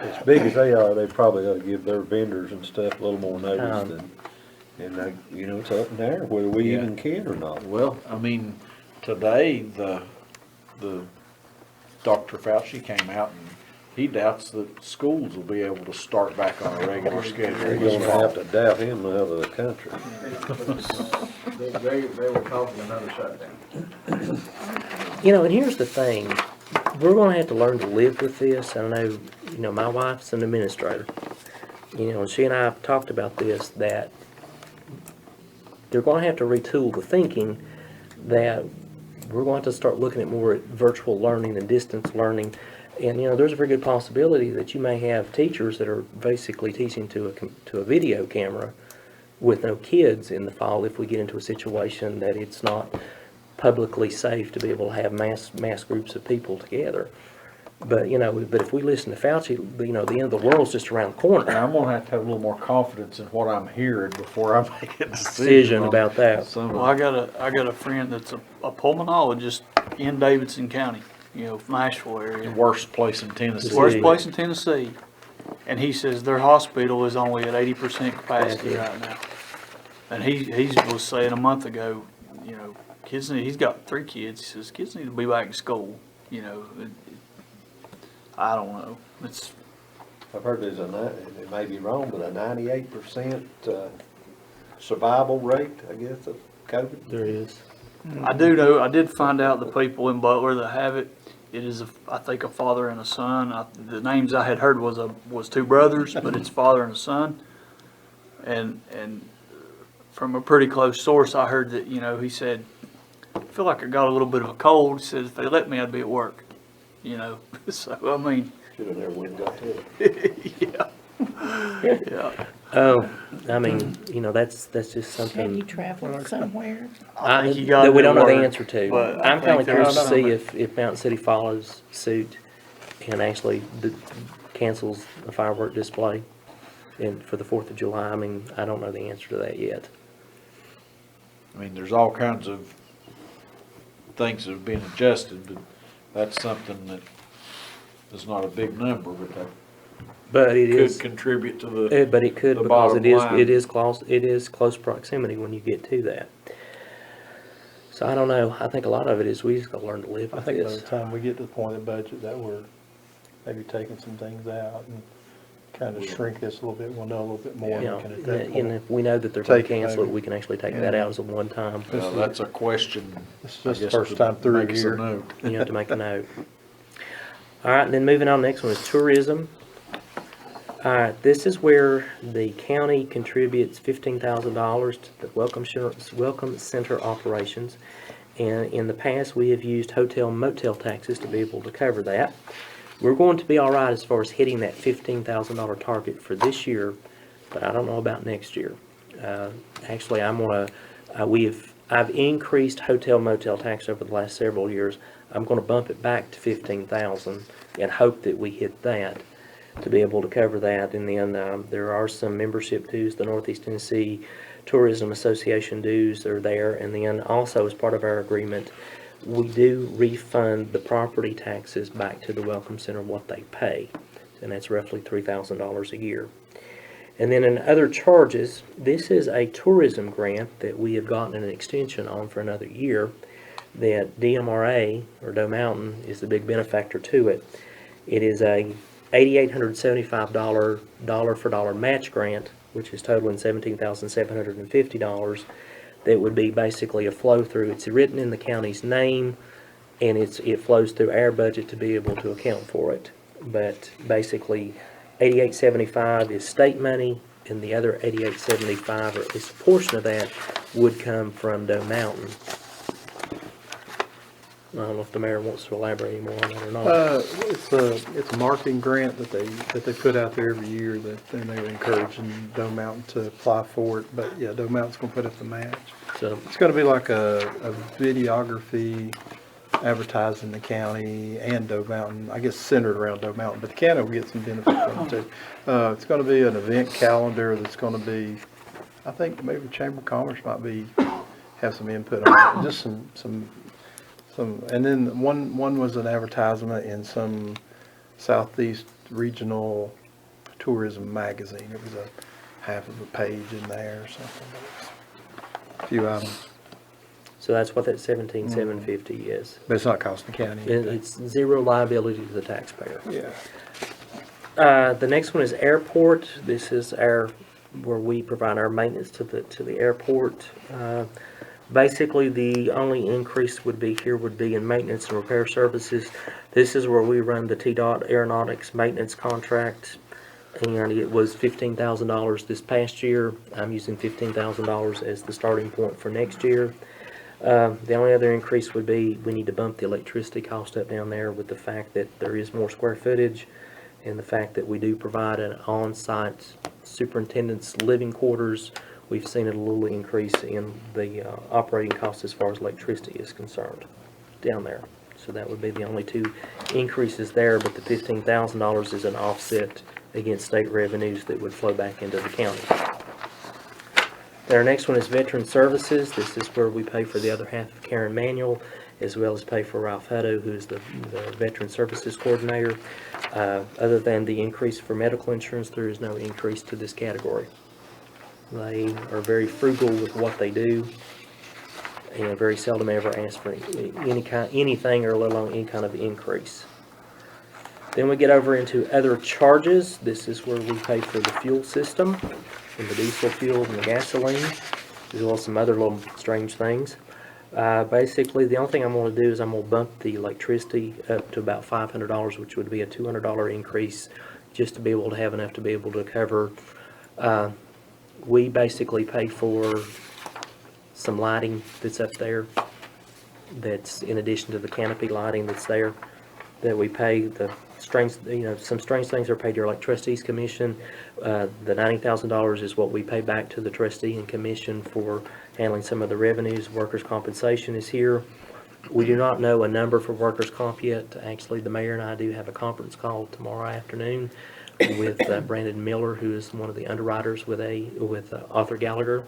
Speaker 10: as big as they are, they probably ought to give their vendors and stuff a little more notice than, and they, you know, it's up in there whether we
Speaker 4: Yeah.
Speaker 10: even can or not.
Speaker 4: Well, I mean, today, the Dr. Fauci came out and he doubts that schools will be able to start back on a regular schedule.
Speaker 10: They're gonna have to doubt him out of the country.
Speaker 5: They were talking another shutdown.
Speaker 2: You know, and here's the thing. We're going to have to learn to live with this. I know, you know, my wife's an administrator. You know, and she and I have talked about this, that they're going to have to retool the thinking that we're going to start looking at more at virtual learning and distance learning. And, there's a very good possibility that you may have teachers that are basically teaching to a video camera with no kids in the fall if we get into a situation that it's not publicly safe to be able to have mass groups of people together. But, but if we listen to Fauci, the end of the world's just around the corner.
Speaker 4: And I'm gonna have to have a little more confidence in what I'm hearing before I make a
Speaker 2: Decision
Speaker 4: on
Speaker 2: about that.
Speaker 4: some of
Speaker 9: Well, I got a friend that's a pulmonologist in Davidson County, Nashville
Speaker 4: the
Speaker 9: area.
Speaker 4: worst place in Tennessee.
Speaker 9: Worst place in Tennessee. And he says their hospital is only at 80% capacity right now. And he was saying a month ago, kids he's got 3 kids. He says kids need to be back in school. I don't know.
Speaker 10: I've heard there's it may be wrong, but a 98% survival rate, I guess, of COVID.
Speaker 2: There is.
Speaker 9: I do know. I did find out the people in Butler that have it. It is, I think, a father and a son. The names I had heard was 2 brothers, but it's father and a son. And from a pretty close source, I heard that he said, I feel like I got a little bit of a cold. He said if they let me, I'd be at work. So I mean,
Speaker 10: Should have never went and got to it.
Speaker 9: yeah.
Speaker 2: Oh, I mean, that's just
Speaker 3: Have you
Speaker 2: something
Speaker 3: traveled somewhere?
Speaker 9: I think you gotta
Speaker 2: that we
Speaker 9: do
Speaker 2: don't know the
Speaker 9: work,
Speaker 2: answer to.
Speaker 9: but I
Speaker 2: I'm kind of
Speaker 9: think
Speaker 2: curious to
Speaker 9: there's
Speaker 2: see
Speaker 9: some-
Speaker 2: if Mountain City follows suit and actually cancels the firework display for the 4th of July. I mean, I don't know the answer to that yet.
Speaker 4: I mean, there's all kinds of things that have been adjusted, but that's something that is not a big number, but that
Speaker 2: But it
Speaker 4: could
Speaker 2: is,
Speaker 4: contribute to the,
Speaker 2: but it could
Speaker 4: the
Speaker 2: because
Speaker 4: bottom line.
Speaker 2: it is close proximity when you get to that. So I don't know. I think a lot of it is we just got to learn to live
Speaker 1: I
Speaker 2: with
Speaker 1: think by the
Speaker 2: this.
Speaker 1: time we get to the point of budget that we're maybe taking some things out and kind of shrink this a little bit, we'll know a little bit more.
Speaker 2: You know,
Speaker 1: and at that
Speaker 2: and
Speaker 1: point,
Speaker 2: if we know that they're going to
Speaker 1: Take it
Speaker 2: cancel it,
Speaker 1: maybe.
Speaker 2: we can actually take that out as a one-time.
Speaker 4: that's a question.
Speaker 1: It's
Speaker 4: I
Speaker 1: just the
Speaker 4: guess,
Speaker 1: first
Speaker 4: to
Speaker 1: time through a
Speaker 4: make us
Speaker 1: year.
Speaker 4: note.
Speaker 2: You have to make a note. All right, then moving on, next one is tourism. All right, this is where the county contributes $15,000 to the Welcome Center operations. And in the past, we have used hotel motel taxes to be able to cover that. We're going to be all right as far as hitting that $15,000 target for this year, but I don't know about next year. Actually, I've increased hotel motel tax over the last several years. I'm going to bump it back to $15,000 and hope that we hit that to be able to cover that. And then there are some membership dues, the Northeast Tennessee Tourism Association dues are there. And then also as part of our agreement, we do refund the property taxes back to the Welcome Center what they pay. And that's roughly $3,000 a year. And then in other charges, this is a tourism grant that we have gotten an extension on for another year that DMRA, or Doe Mountain, is the big benefactor to it. It is a $875 dollar-for-dollar match grant, which is totaling $17,750. That would be basically a flow-through. It's written in the county's name, and it flows through our budget to be able to account for it. But basically, $88.75 is state money, and the other $88.75, or at least a portion of that, would come from Doe Mountain. I don't know if the mayor wants to elaborate any more on that or not.
Speaker 1: It's a marketing grant that they put out there every year that then they were encouraging Doe Mountain to apply for it. But yeah, Doe Mountain's gonna put up the match.
Speaker 2: So,
Speaker 1: It's gonna be like a videography advertising the county and Doe Mountain, I guess centered around Doe Mountain, but the county will get some benefit from it too. It's gonna be an event calendar that's gonna be, I think maybe the Chamber of Commerce might have some input on it, just some, and then one was an advertisement in some Southeast Regional Tourism magazine. It was a half of a page in there or something. A few items,
Speaker 2: so that's what that $17,750 is.
Speaker 1: but it's not costing the county anything.
Speaker 2: It's zero liability to the taxpayer.
Speaker 1: Yeah.
Speaker 2: The next one is airport. This is where we provide our maintenance to the airport. Basically, the only increase would be in maintenance and repair services. This is where we run the TDOT Aeronautics maintenance contract. and it was $15,000 this past year. I'm using $15,000 as the starting point for next year. The only other increase would be, we need to bump the electricity cost up down there with the fact that there is more square footage and the fact that we do provide an on-site superintendent's living quarters. We've seen a little increase in the operating cost as far as electricity is concerned down there. So that would be the only two increases there, but the $15,000 is an offset against state revenues that would flow back into the county. Then our next one is Veteran Services. This is where we pay for the other half of Karen Manuel, as well as pay for Ralph Hutto, who is the Veteran Services Coordinator. Other than the increase for medical insurance, there is no increase to this category. They are very frugal with what they do, and very seldom ever ask for anything, or let alone any kind of increase. Then we get over into other charges. This is where we pay for the fuel system, and the diesel fuel and the gasoline, as well as some other little strange things. Basically, the only thing I'm going to do is I'm going to bump the electricity up to about $500, which would be a $200 increase, just to be able to have enough to be able to cover. We basically pay for some lighting that's up there, that's in addition to the canopy lighting that's there, that we pay the strange, some strange things are paid to your electricity's commission. The $90,000 is what we pay back to the trustee and commission for handling some of the revenues. Workers' compensation is here. We do not know a number for workers' comp yet. Actually, the mayor and I do have a conference call tomorrow afternoon with Brandon Miller, who is one of the underwriters with Arthur Gallagher.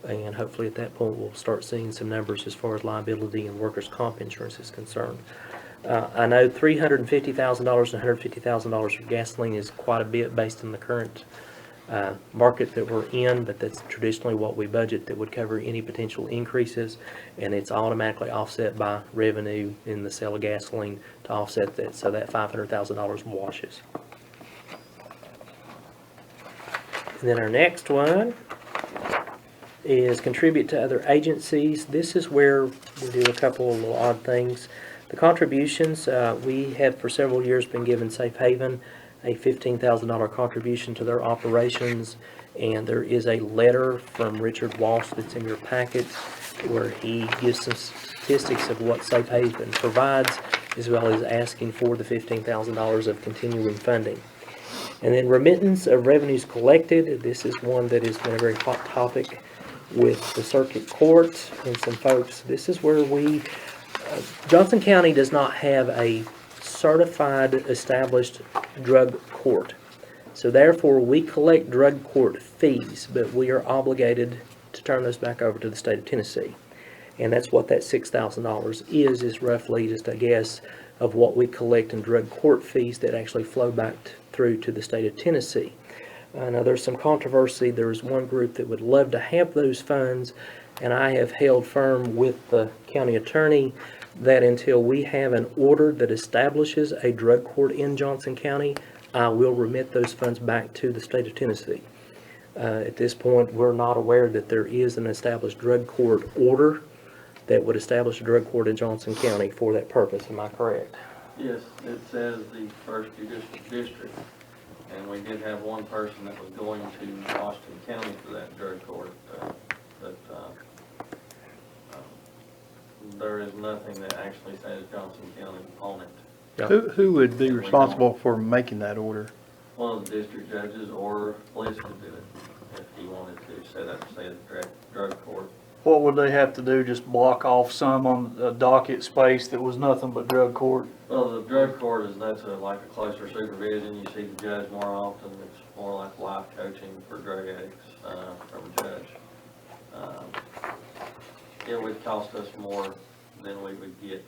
Speaker 2: And hopefully at that point we'll start seeing some numbers as far as liability and workers' comp insurance is concerned. I know $350,000 and $150,000 for gasoline is quite a bit based on the current market that we're in, but that's traditionally what we budget that would cover any potential increases, and it's automatically offset by revenue in the sale of gasoline to offset that, so that $500,000 washes. And then our next one is contribute to other agencies. This is where we do a couple of little odd things. The contributions, we have for several years been given Safe Haven a $15,000 contribution to their operations, and there is a letter from Richard Walsh that's in your packet where he gives some statistics of what Safe Haven provides, as well as asking for the $15,000 of continuing funding. And then remittance of revenues collected. This is one that has been a very hot topic with the circuit court and some folks. This is where we, Johnson County does not have a certified established drug court. So therefore we collect drug court fees, but we are obligated to turn those back over to the state of Tennessee. And that's what that $6,000 is roughly just a guess of what we collect in drug court fees that actually flow back through to the state of Tennessee. Now there's some controversy. There's one group that would love to have those funds, and I have held firm with the county attorney that until we have an order that establishes a drug court in Johnson County, I will remit those funds back to the state of Tennessee. At this point, we're not aware that there is an established drug court order that would establish a drug court in Johnson County for that purpose. Am I correct?
Speaker 8: Yes, it says the first judicial district, and we did have one person that was going to Austin County for that drug court, but there is nothing that actually says Johnson County on it.
Speaker 2: Yep.
Speaker 1: Who would be responsible for making that order?
Speaker 8: One of the district judges or police could do it if he wanted to set up, say, a drug court.
Speaker 9: What would they have to do, just block off some on a docket space that was nothing but drug court?
Speaker 8: Well, the drug court that's like a closer supervision. You see the judge more often. It's more like life coaching for drug addicts from a judge. It would cost us more than we would get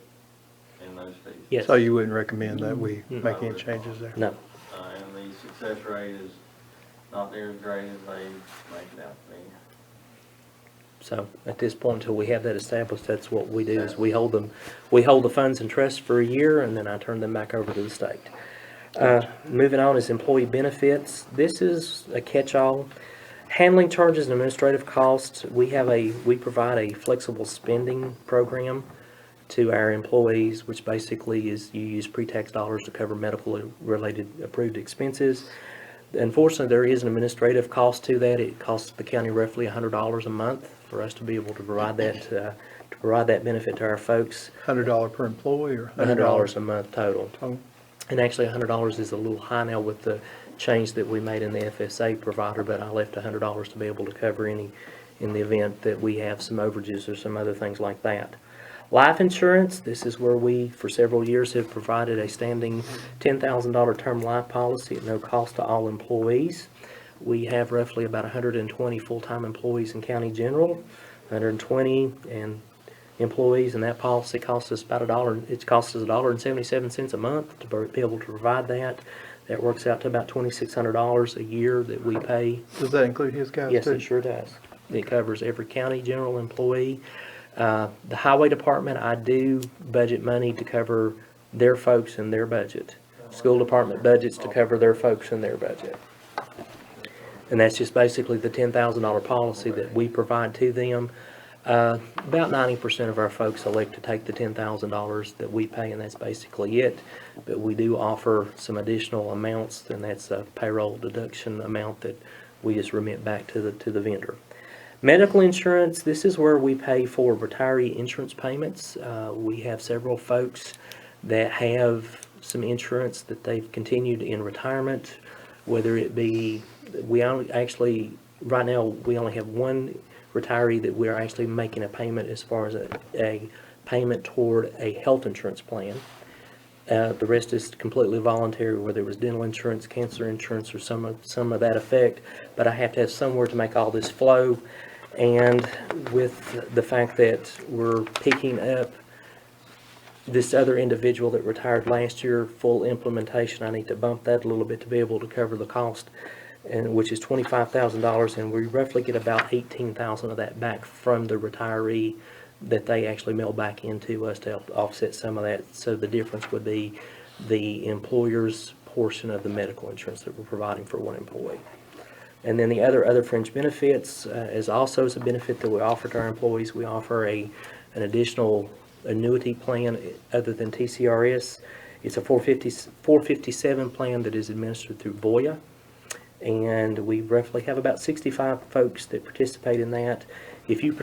Speaker 8: in those fees.
Speaker 2: Yes.
Speaker 1: So you wouldn't recommend that we
Speaker 2: Mm-hmm.
Speaker 1: make any changes there?
Speaker 2: No.
Speaker 8: And the success rate is not near as great as they make it out to be.
Speaker 2: So at this point, until we have that established, that's what we do, is we hold the funds in trust for a year, and then I turn them back over to the state. Moving on is employee benefits. This is a catch-all. Handling charges and administrative costs. We provide a flexible spending program to our employees, which basically is you use pre-tax dollars to cover medical related approved expenses. Unfortunately, there is an administrative cost to that. It costs the county roughly $100 a month for us to be able to provide that benefit to our folks.
Speaker 1: $100 per employee or
Speaker 2: $100 a month total.
Speaker 1: total?
Speaker 2: And actually, $100 is a little high now with the change that we made in the FSA provider, but I left $100 to be able to cover any, in the event that we have some overages or some other things like that. Life insurance, this is where we, for several years, have provided a standing $10,000 term life policy at no cost to all employees. We have roughly about 120 full-time employees in County General, 120 and employees, and that policy costs us about it costs us $1.77 a month to be able to provide that. That works out to about $2,600 a year that we pay.
Speaker 1: Does that include his guys too?
Speaker 2: Yes, it sure does. It covers every county general employee. The highway department, I do budget money to cover their folks and their budget. School department budgets to cover their folks and their budget. And that's just basically the $10,000 policy that we provide to them. About 90% of our folks elect to take the $10,000 that we pay, and that's basically it. But we do offer some additional amounts, and that's a payroll deduction amount that we just remit back to the vendor. Medical insurance, this is where we pay for retiree insurance payments. We have several folks that have some insurance that they've continued in retirement, whether it be, right now, we only have one retiree that we're actually making a payment as far as a payment toward a health insurance plan. The rest is completely voluntary, whether it was dental insurance, cancer insurance, or some of that effect. But I have to have somewhere to make all this flow. And with the fact that we're picking up this other individual that retired last year, full implementation, I need to bump that a little bit to be able to cover the cost, and which is $25,000, and we roughly get about $18,000 of that back from the retiree that they actually mail back into us to help offset some of that. So the difference would be the employer's portion of the medical insurance that we're providing for one employee. And then the other fringe benefits is also a benefit that we offer to our employees. We offer an additional annuity plan other than TCRS. It's a 457 plan that is administered through Voya. And we roughly have about 65 folks that participate in that. If you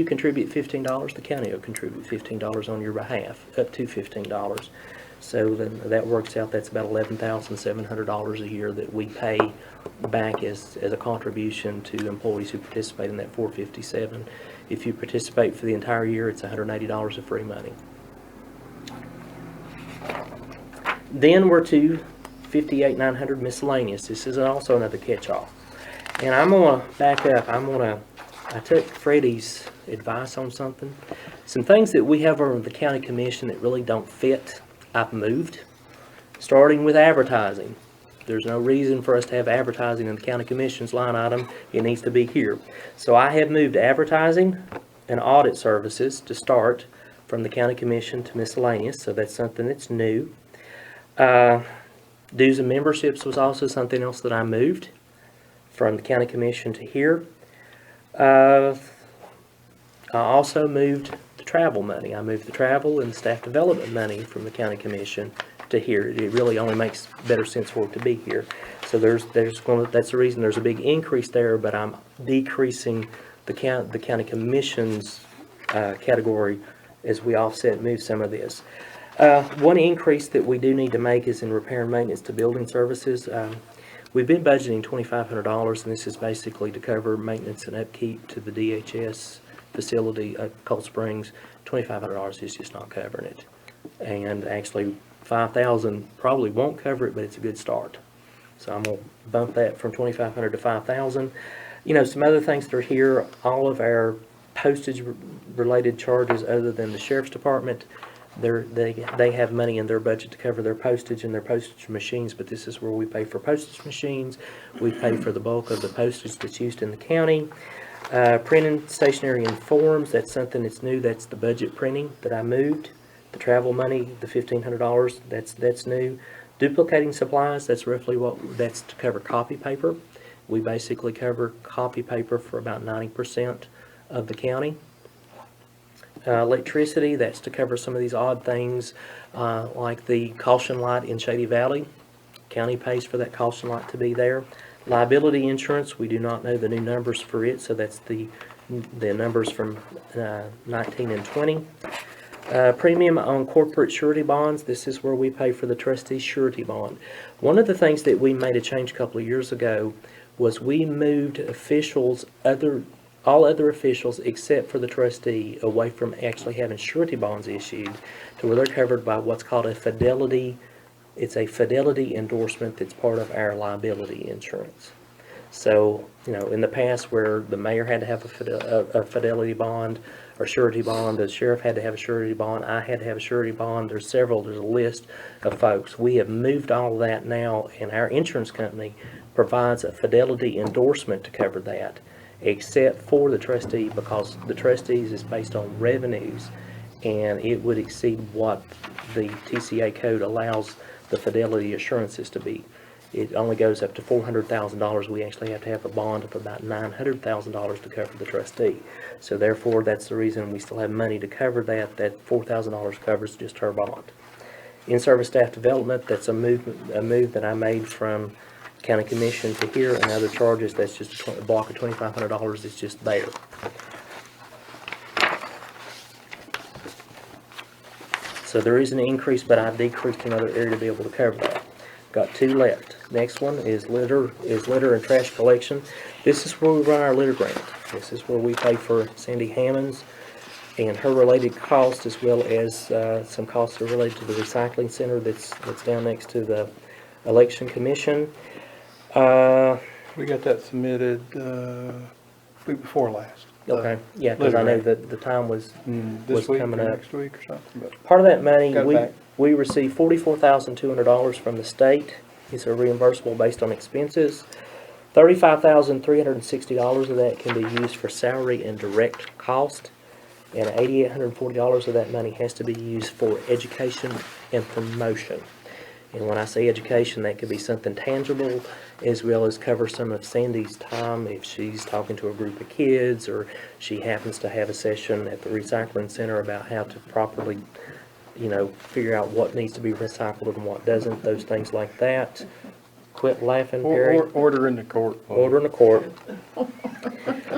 Speaker 2: contribute $15, the county will contribute $15 on your behalf, up to $15. So then that works out, that's about $11,700 a year that we pay back as a contribution to employees who participate in that 457. If you participate for the entire year, it's $180 of free money. Then we're to $58,900 miscellaneous. This is also another catch-all. And I'm going to back up. I took Freddie's advice on something. Some things that we have on the county commission that really don't fit, I've moved. Starting with advertising. There's no reason for us to have advertising in the county commission's line item. It needs to be here. So I have moved advertising and audit services to start from the county commission to miscellaneous. So that's something that's new. Dues and memberships was also something else that I moved from the county commission to here. I also moved the travel money. I moved the travel and staff development money from the county commission to here. It really only makes better sense for it to be here. So that's the reason there's a big increase there, but I'm decreasing the county commission's category as we offset and move some of this. One increase that we do need to make is in repair and maintenance to building services. We've been budgeting $2,500, and this is basically to cover maintenance and upkeep to the DHS facility at Cold Springs. $2,500 is just not covering it. And actually, $5,000 probably won't cover it, but it's a good start. So I'm going to bump that from $2,500 to $5,000. You know, some other things that are here, all of our postage-related charges other than the Sheriff's Department, they have money in their budget to cover their postage and their postage machines, but this is where we pay for postage machines. We pay for the bulk of the postage that's used in the county. Printing, stationery, and forms, that's something that's new. That's the budget printing that I moved. The travel money, the $1,500, that's new. Duplicating supplies, that's roughly that's to cover copy paper. We basically cover copy paper for about 90% of the county. Electricity, that's to cover some of these odd things like the caution light in Shady Valley. county pays for that caution light to be there. Liability insurance, we do not know the new numbers for it, so that's the numbers from 19 and 20. Premium on corporate surety bonds, this is where we pay for the trustee's surety bond. One of the things that we made a change a couple of years ago was we moved officials, all other officials except for the trustee, away from actually having surety bonds issued to where they're covered by what's called a fidelity. It's a fidelity endorsement that's part of our liability insurance. So, you know, in the past where the mayor had to have a fidelity bond or surety bond, the sheriff had to have a surety bond, I had to have a surety bond, there's a list of folks. We have moved all of that now, and our insurance company provides a fidelity endorsement to cover that, except for the trustee, because the trustees is based on revenues, and it would exceed what the TCA code allows the fidelity assurances to be. It only goes up to $400,000. We actually have to have a bond of about $900,000 to cover the trustee. So therefore, that's the reason we still have money to cover that. That $4,000 covers just her bond. In-service staff development, that's a move that I made from county commission to here, and other charges, that's just a block of $2,500. It's just there. So there is an increase, but I decreased another area to be able to cover that. Got two left. Next one is litter and trash collection. This is where we run our litter grant. This is where we pay for Sandy Hammonds and her related costs, as well as some costs that are related to the recycling center that's down next to the election commission.
Speaker 1: We got that submitted week before last.
Speaker 2: Okay, yeah, because I know that the time was
Speaker 1: This week or
Speaker 2: coming up.
Speaker 1: next week or something, but
Speaker 2: Part of that money,
Speaker 1: Got it back.
Speaker 2: we received $44,200 from the state. It's a reimbursable based on expenses. $35,360 of that can be used for salary and direct cost, and $8,840 of that money has to be used for education and promotion. And when I say education, that could be something tangible, as well as cover some of Sandy's time if she's talking to a group of kids, or she happens to have a session at the recycling center about how to properly, you know, figure out what needs to be recycled and what doesn't, those things like that. Quit laughing, Perry.
Speaker 1: order in the court.
Speaker 2: Order in the court.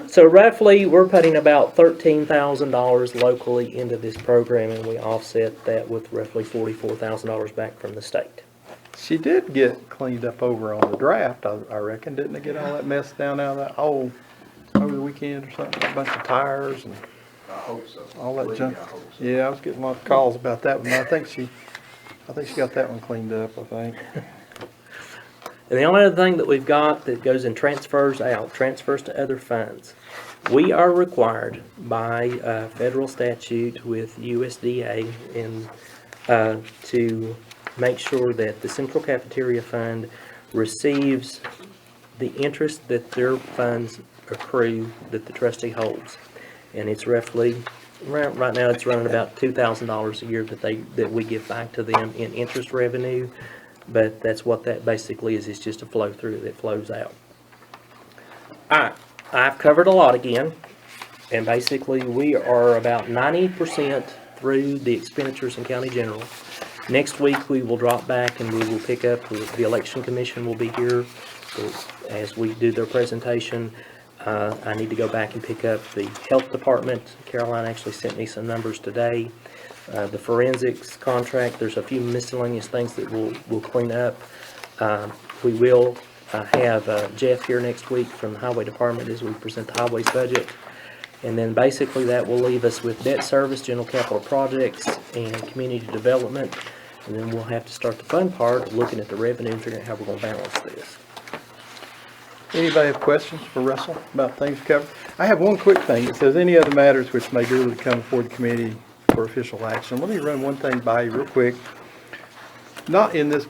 Speaker 2: So roughly, we're putting about $13,000 locally into this program, and we offset that with roughly $44,000 back from the state.
Speaker 1: She did get cleaned up over on the draft, I reckon, didn't they get all that mess down out of that hole over the weekend or something? A bunch of tires and
Speaker 5: I hope so.
Speaker 1: all that
Speaker 5: Believe
Speaker 1: junk.
Speaker 5: me, I hope so.
Speaker 1: Yeah, I was getting a lot of calls about that one. I think she got that one cleaned up, I think.
Speaker 2: And the only other thing that we've got that goes in transfers out, transfers to other funds. We are required by federal statute with USDA to make sure that the Central Cafeteria Fund receives the interest that their funds accrue that the trustee holds. And it's roughly, right now it's running about $2,000 a year that we give back to them in interest revenue. But that's what that basically is. It's just a flow through that flows out. Alright, I've covered a lot again. And basically we are about 90% through the expenditures in County General. Next week we will drop back and we will pick up, the election commission will be here as we do their presentation. I need to go back and pick up the health department. Caroline actually sent me some numbers today. The forensics contract, there's a few miscellaneous things that we'll clean up. We will have Jeff here next week from the highway department as we present the highways budget. And then basically that will leave us with debt service, general capital projects, and community development. And then we'll have to start the fun part of looking at the revenue and figuring out how we're going to balance this.
Speaker 1: Anybody have questions for Russell about things covered? I have one quick thing. It says any other matters which may duly come before the committee for official action. Let me run one thing by you real quick. Not in this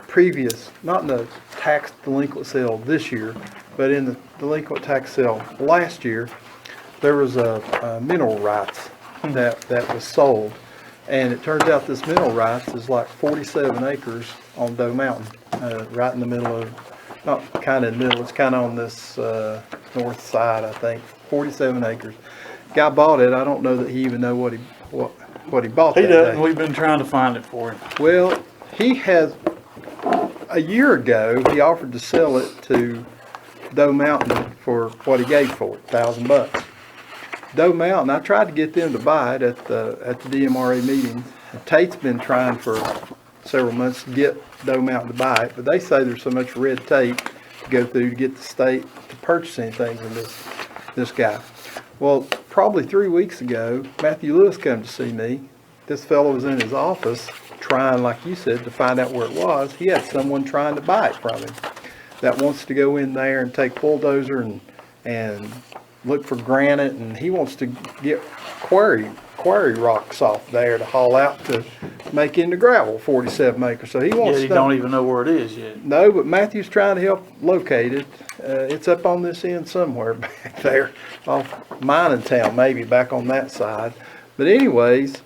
Speaker 1: previous, not in the tax delinquent sale this year, but in the delinquent tax sale last year, there was a mineral rights that was sold. And it turns out this mineral rights is like 47 acres on Doe Mountain, right in the middle of, not kind of in the middle, it's kind of on this north side, I think, 47 acres. Guy bought it. I don't know that he even know what he bought
Speaker 9: He
Speaker 1: that
Speaker 9: doesn't,
Speaker 1: day.
Speaker 9: we've been trying to find it for him.
Speaker 1: Well, he has a year ago, he offered to sell it to Doe Mountain for what he gave for it, $1,000. Doe Mountain, I tried to get them to buy it at the DMRA meeting. Tate's been trying for several months to get Doe Mountain to buy it, but they say there's so much red tape to go through to get the state to purchase anything from this guy. Well, probably 3 weeks ago, Matthew Lewis came to see me. This fellow was in his office trying, like you said, to find out where it was. He had someone trying to buy it from him that wants to go in there and take bulldozer and look for granite, and he wants to get quarry rocks off there to haul out to make into gravel, 47 acres. So he wants
Speaker 9: Yet he
Speaker 1: to
Speaker 9: don't even know where it is yet.
Speaker 1: No, but Matthew's trying to help locate it. It's up on this end somewhere back there, off Mining Town, maybe back on that side. But anyways,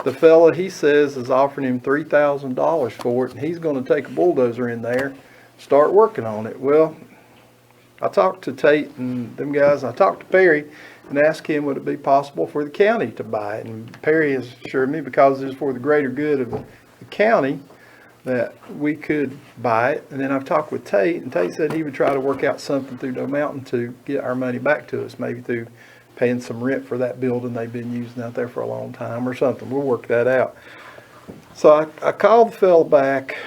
Speaker 1: the fella, he says, is offering him $3,000 for it, and he's gonna take a bulldozer in there, start working on it. Well, I talked to Tate and them guys, I talked to Perry and asked him would it be possible for the county to buy it. And Perry has assured me, because it's for the greater good of the county, that we could buy it. And then I've talked with Tate, and Tate said he would try to work out something through Doe Mountain to get our money back to us, maybe through paying some rent for that building they've been using out there for a long time or something. We'll work that out. So I called the fella back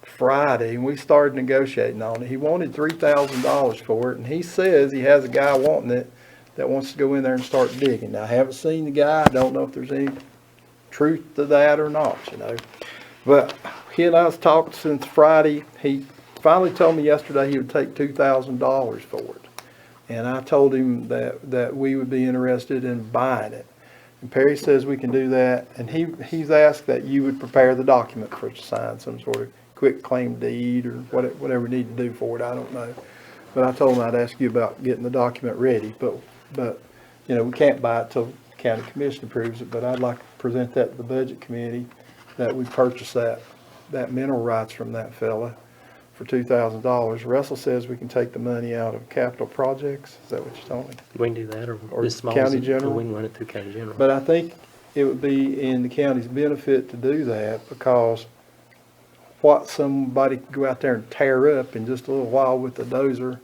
Speaker 1: Friday, and we started negotiating on it. He wanted $3,000 for it, and he says he has a guy wanting it that wants to go in there and start digging. Now, I haven't seen the guy. I don't know if there's any truth to that or not, you know. But he and I have talked since Friday. He finally told me yesterday he would take $2,000 for it. And I told him that we would be interested in buying it. And Perry says we can do that. And he's asked that you would prepare the document for us to sign, some sort of quick claim deed or whatever we need to do for it. I don't know. But I told him I'd ask you about getting the document ready. But you know, we can't buy it till the county commission approves it. But I'd like to present that to the budget committee, that we purchase that mineral rights from that fella for $2,000. Russell says we can take the money out of capital projects. Is that what you told me?
Speaker 2: We can do that, or
Speaker 1: Or
Speaker 2: this small.
Speaker 1: county general?
Speaker 2: We can run it through county general.
Speaker 1: But I think it would be in the county's benefit to do that, because what somebody could go out there and tear up in just a little while with the dozer,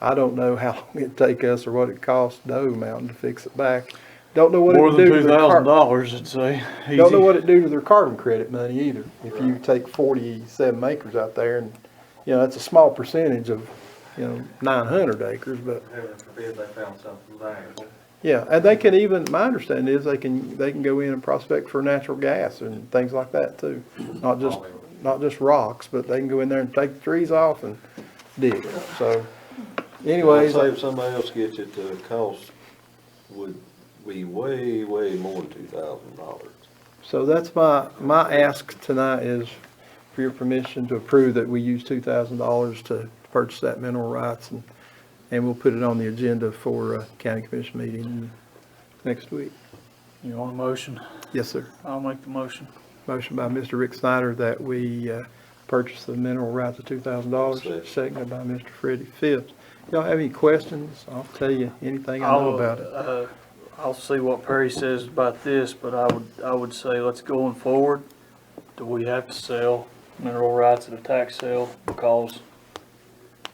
Speaker 1: I don't know how long it'd take us or what it costs Doe Mountain to fix it back. Don't know what
Speaker 9: More
Speaker 1: it'd
Speaker 9: than
Speaker 1: do to their
Speaker 9: $2,000, I'd say.
Speaker 1: don't know
Speaker 9: Easy.
Speaker 1: what it'd do to their carbon credit money either. If you take 47 acres out there, and you know, that's a small percentage of, 900 acres, but
Speaker 8: Heaven forbid they found something valuable.
Speaker 1: yeah, and they can even, my understanding is they can go in and prospect for natural gas and things like that too. Not just rocks, but they can go in there and take the trees off and dig it. So anyways,
Speaker 10: I'd say if somebody else gets it, the cost would be way, way more than $2,000.
Speaker 1: so that's my ask tonight, is for your permission to approve that we use $2,000 to purchase that mineral rights, and we'll put it on the agenda for a county commission meeting next week.
Speaker 9: You want a motion?
Speaker 1: Yes, sir.
Speaker 9: I'll make the motion.
Speaker 1: Motion by Mr. Rick Snyder that we purchase the mineral rights of $2,000, seconded by Mr. Freddie Phipps. Y'all have any questions? I'll tell you anything I know about it.
Speaker 9: I'll see what Perry says about this, but I would say let's going forward. Do we have to sell mineral rights at a tax sale? Because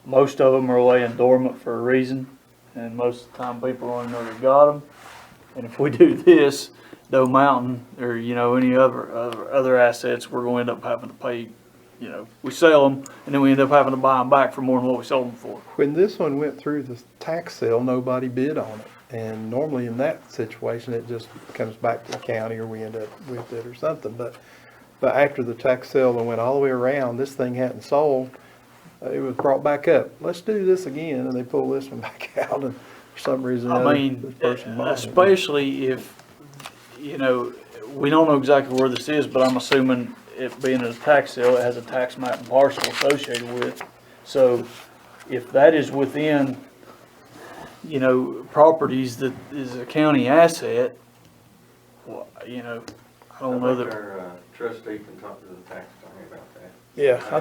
Speaker 9: most of them are laying dormant for a reason, and most of the time people don't even know they got them. And if we do this, Doe Mountain, or any other assets, we're going to end up having to pay. We sell them, and then we end up having to buy them back for more than what we sold them for.
Speaker 1: When this one went through the tax sale, nobody bid on it. And normally in that situation, it just comes back to the county, or we end up with it or something. But after the tax sale and went all the way around, this thing hadn't sold. It was brought back up. Let's do this again, and they pull this one back out, and for some reason, this person bought it.
Speaker 9: Especially if, we don't know exactly where this is, but I'm assuming it being a tax sale, it has a tax map and parcel associated with it. So if that is within, properties that is a county asset, well, I don't know that.
Speaker 8: Our trustee can talk to the tax attorney about that.
Speaker 1: Yeah, I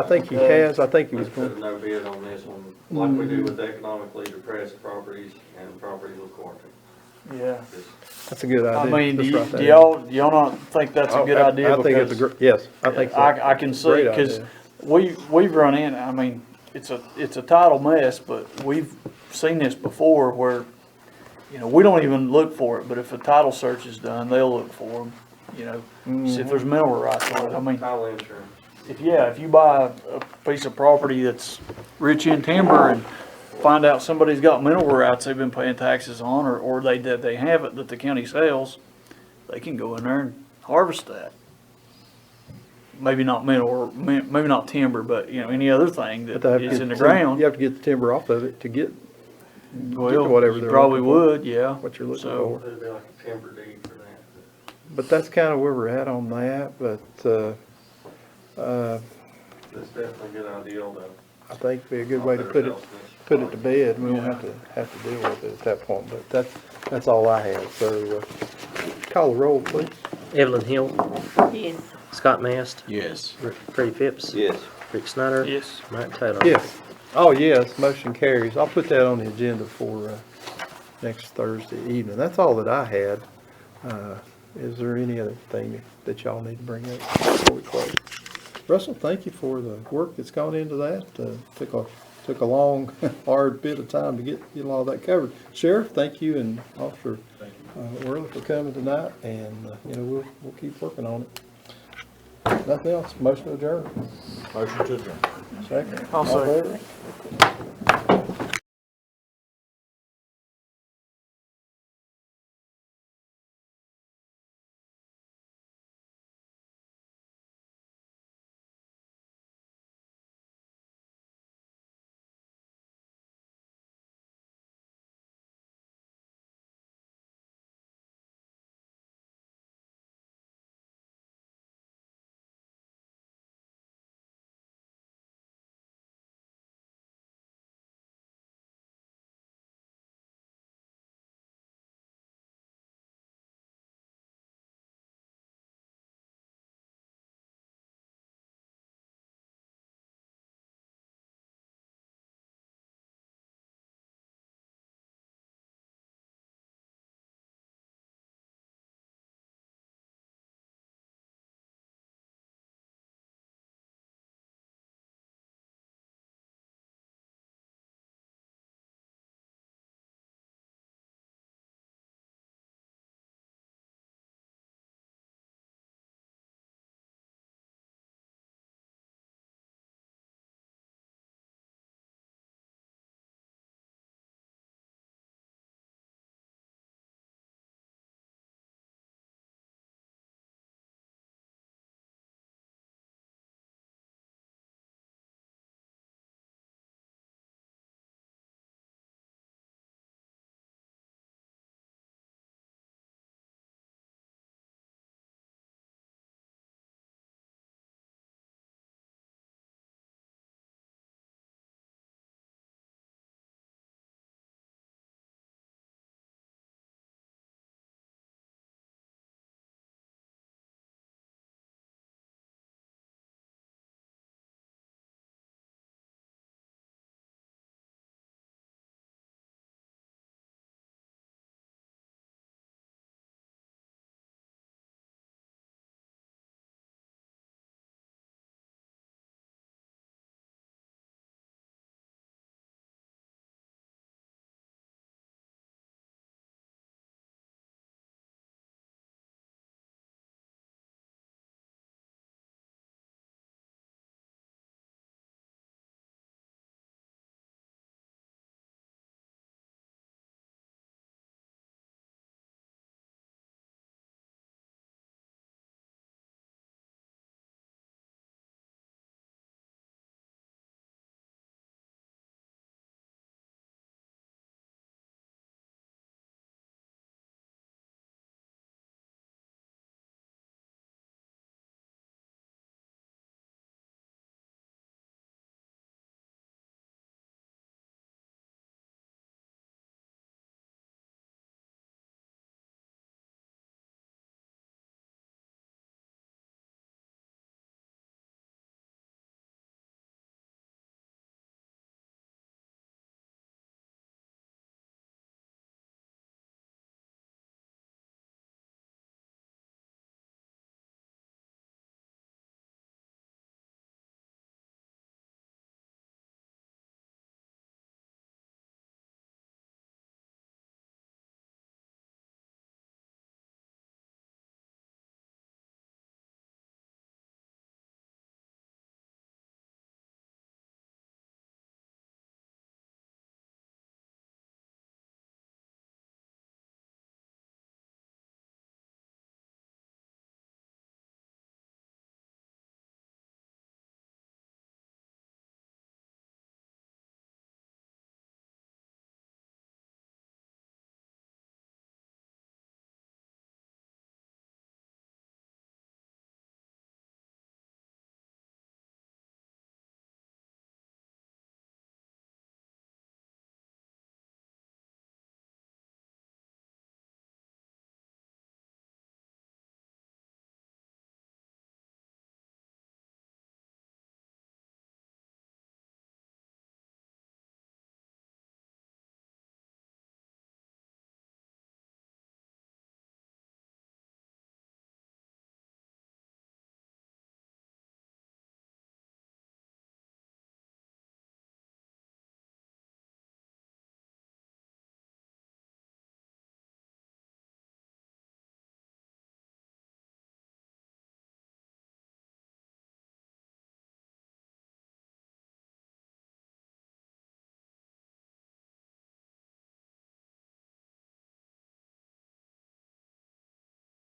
Speaker 1: think he has. I think he was
Speaker 8: Let's put
Speaker 1: going.
Speaker 8: a no bid on this one, like we do with economically depressed properties and properties with quarantine.
Speaker 9: Yeah.
Speaker 1: That's a good idea.
Speaker 9: I mean,
Speaker 1: Let's
Speaker 9: do
Speaker 1: write that
Speaker 9: do
Speaker 1: in.
Speaker 9: y'all not think that's a good idea?
Speaker 1: I think it's a
Speaker 9: Because
Speaker 1: yes. I think so.
Speaker 9: I can see,
Speaker 1: Great
Speaker 9: because
Speaker 1: idea.
Speaker 9: we've run in, I mean, it's a total mess, but we've seen this before where, you know, we don't even look for it, but if a title search is done, they'll look for them, you know, see if there's mineral rights on it. I mean,
Speaker 8: Title insurance.
Speaker 9: if you buy a piece of property that's rich in timber and find out somebody's got mineral rights they've been paying taxes on, or that they have it that the county sells, they can go in there and harvest that. Maybe not mineral, maybe not timber, but, you know, any other thing
Speaker 1: But
Speaker 9: that
Speaker 1: they have to
Speaker 9: is
Speaker 1: get
Speaker 9: in the
Speaker 1: the tim-
Speaker 9: ground.
Speaker 1: You have to get the timber off of it to get
Speaker 9: Well,
Speaker 1: whatever
Speaker 9: you
Speaker 1: they're
Speaker 9: probably
Speaker 1: looking for.
Speaker 9: would, yeah.
Speaker 1: what you're looking
Speaker 9: So-
Speaker 1: for.
Speaker 8: It'd be like a timber deed for that.
Speaker 1: But that's kind of where we're at on that, but,
Speaker 8: That's definitely a good idea, though.
Speaker 1: I think it'd be a good way to put it to bed. We won't have to deal with it at that point, but that's all I have. So, call the roll, please.
Speaker 2: Evelyn Hill,
Speaker 3: Yes.
Speaker 2: Scott Mast,
Speaker 4: Yes.
Speaker 2: Freddie Phipps,
Speaker 10: Yes.
Speaker 2: Rick Snyder,
Speaker 9: Yes.
Speaker 2: Mike Taylor.
Speaker 1: Yes. Oh, yes, motion carries. I'll put that on the agenda for, next Thursday evening. That's all that I had. Is there any other thing that y'all need to bring up before we close? Russell, thank you for the work that's gone into that. Took a long, hard bit of time to get all that covered. Sheriff, thank you, and Officer Worley for coming tonight, and, you know, we'll keep working on it. Nothing else, motion to adjourn.
Speaker 4: Motion to adjourn.
Speaker 1: Second.
Speaker 9: I'll
Speaker 1: All in
Speaker 9: second.
Speaker 1: favor?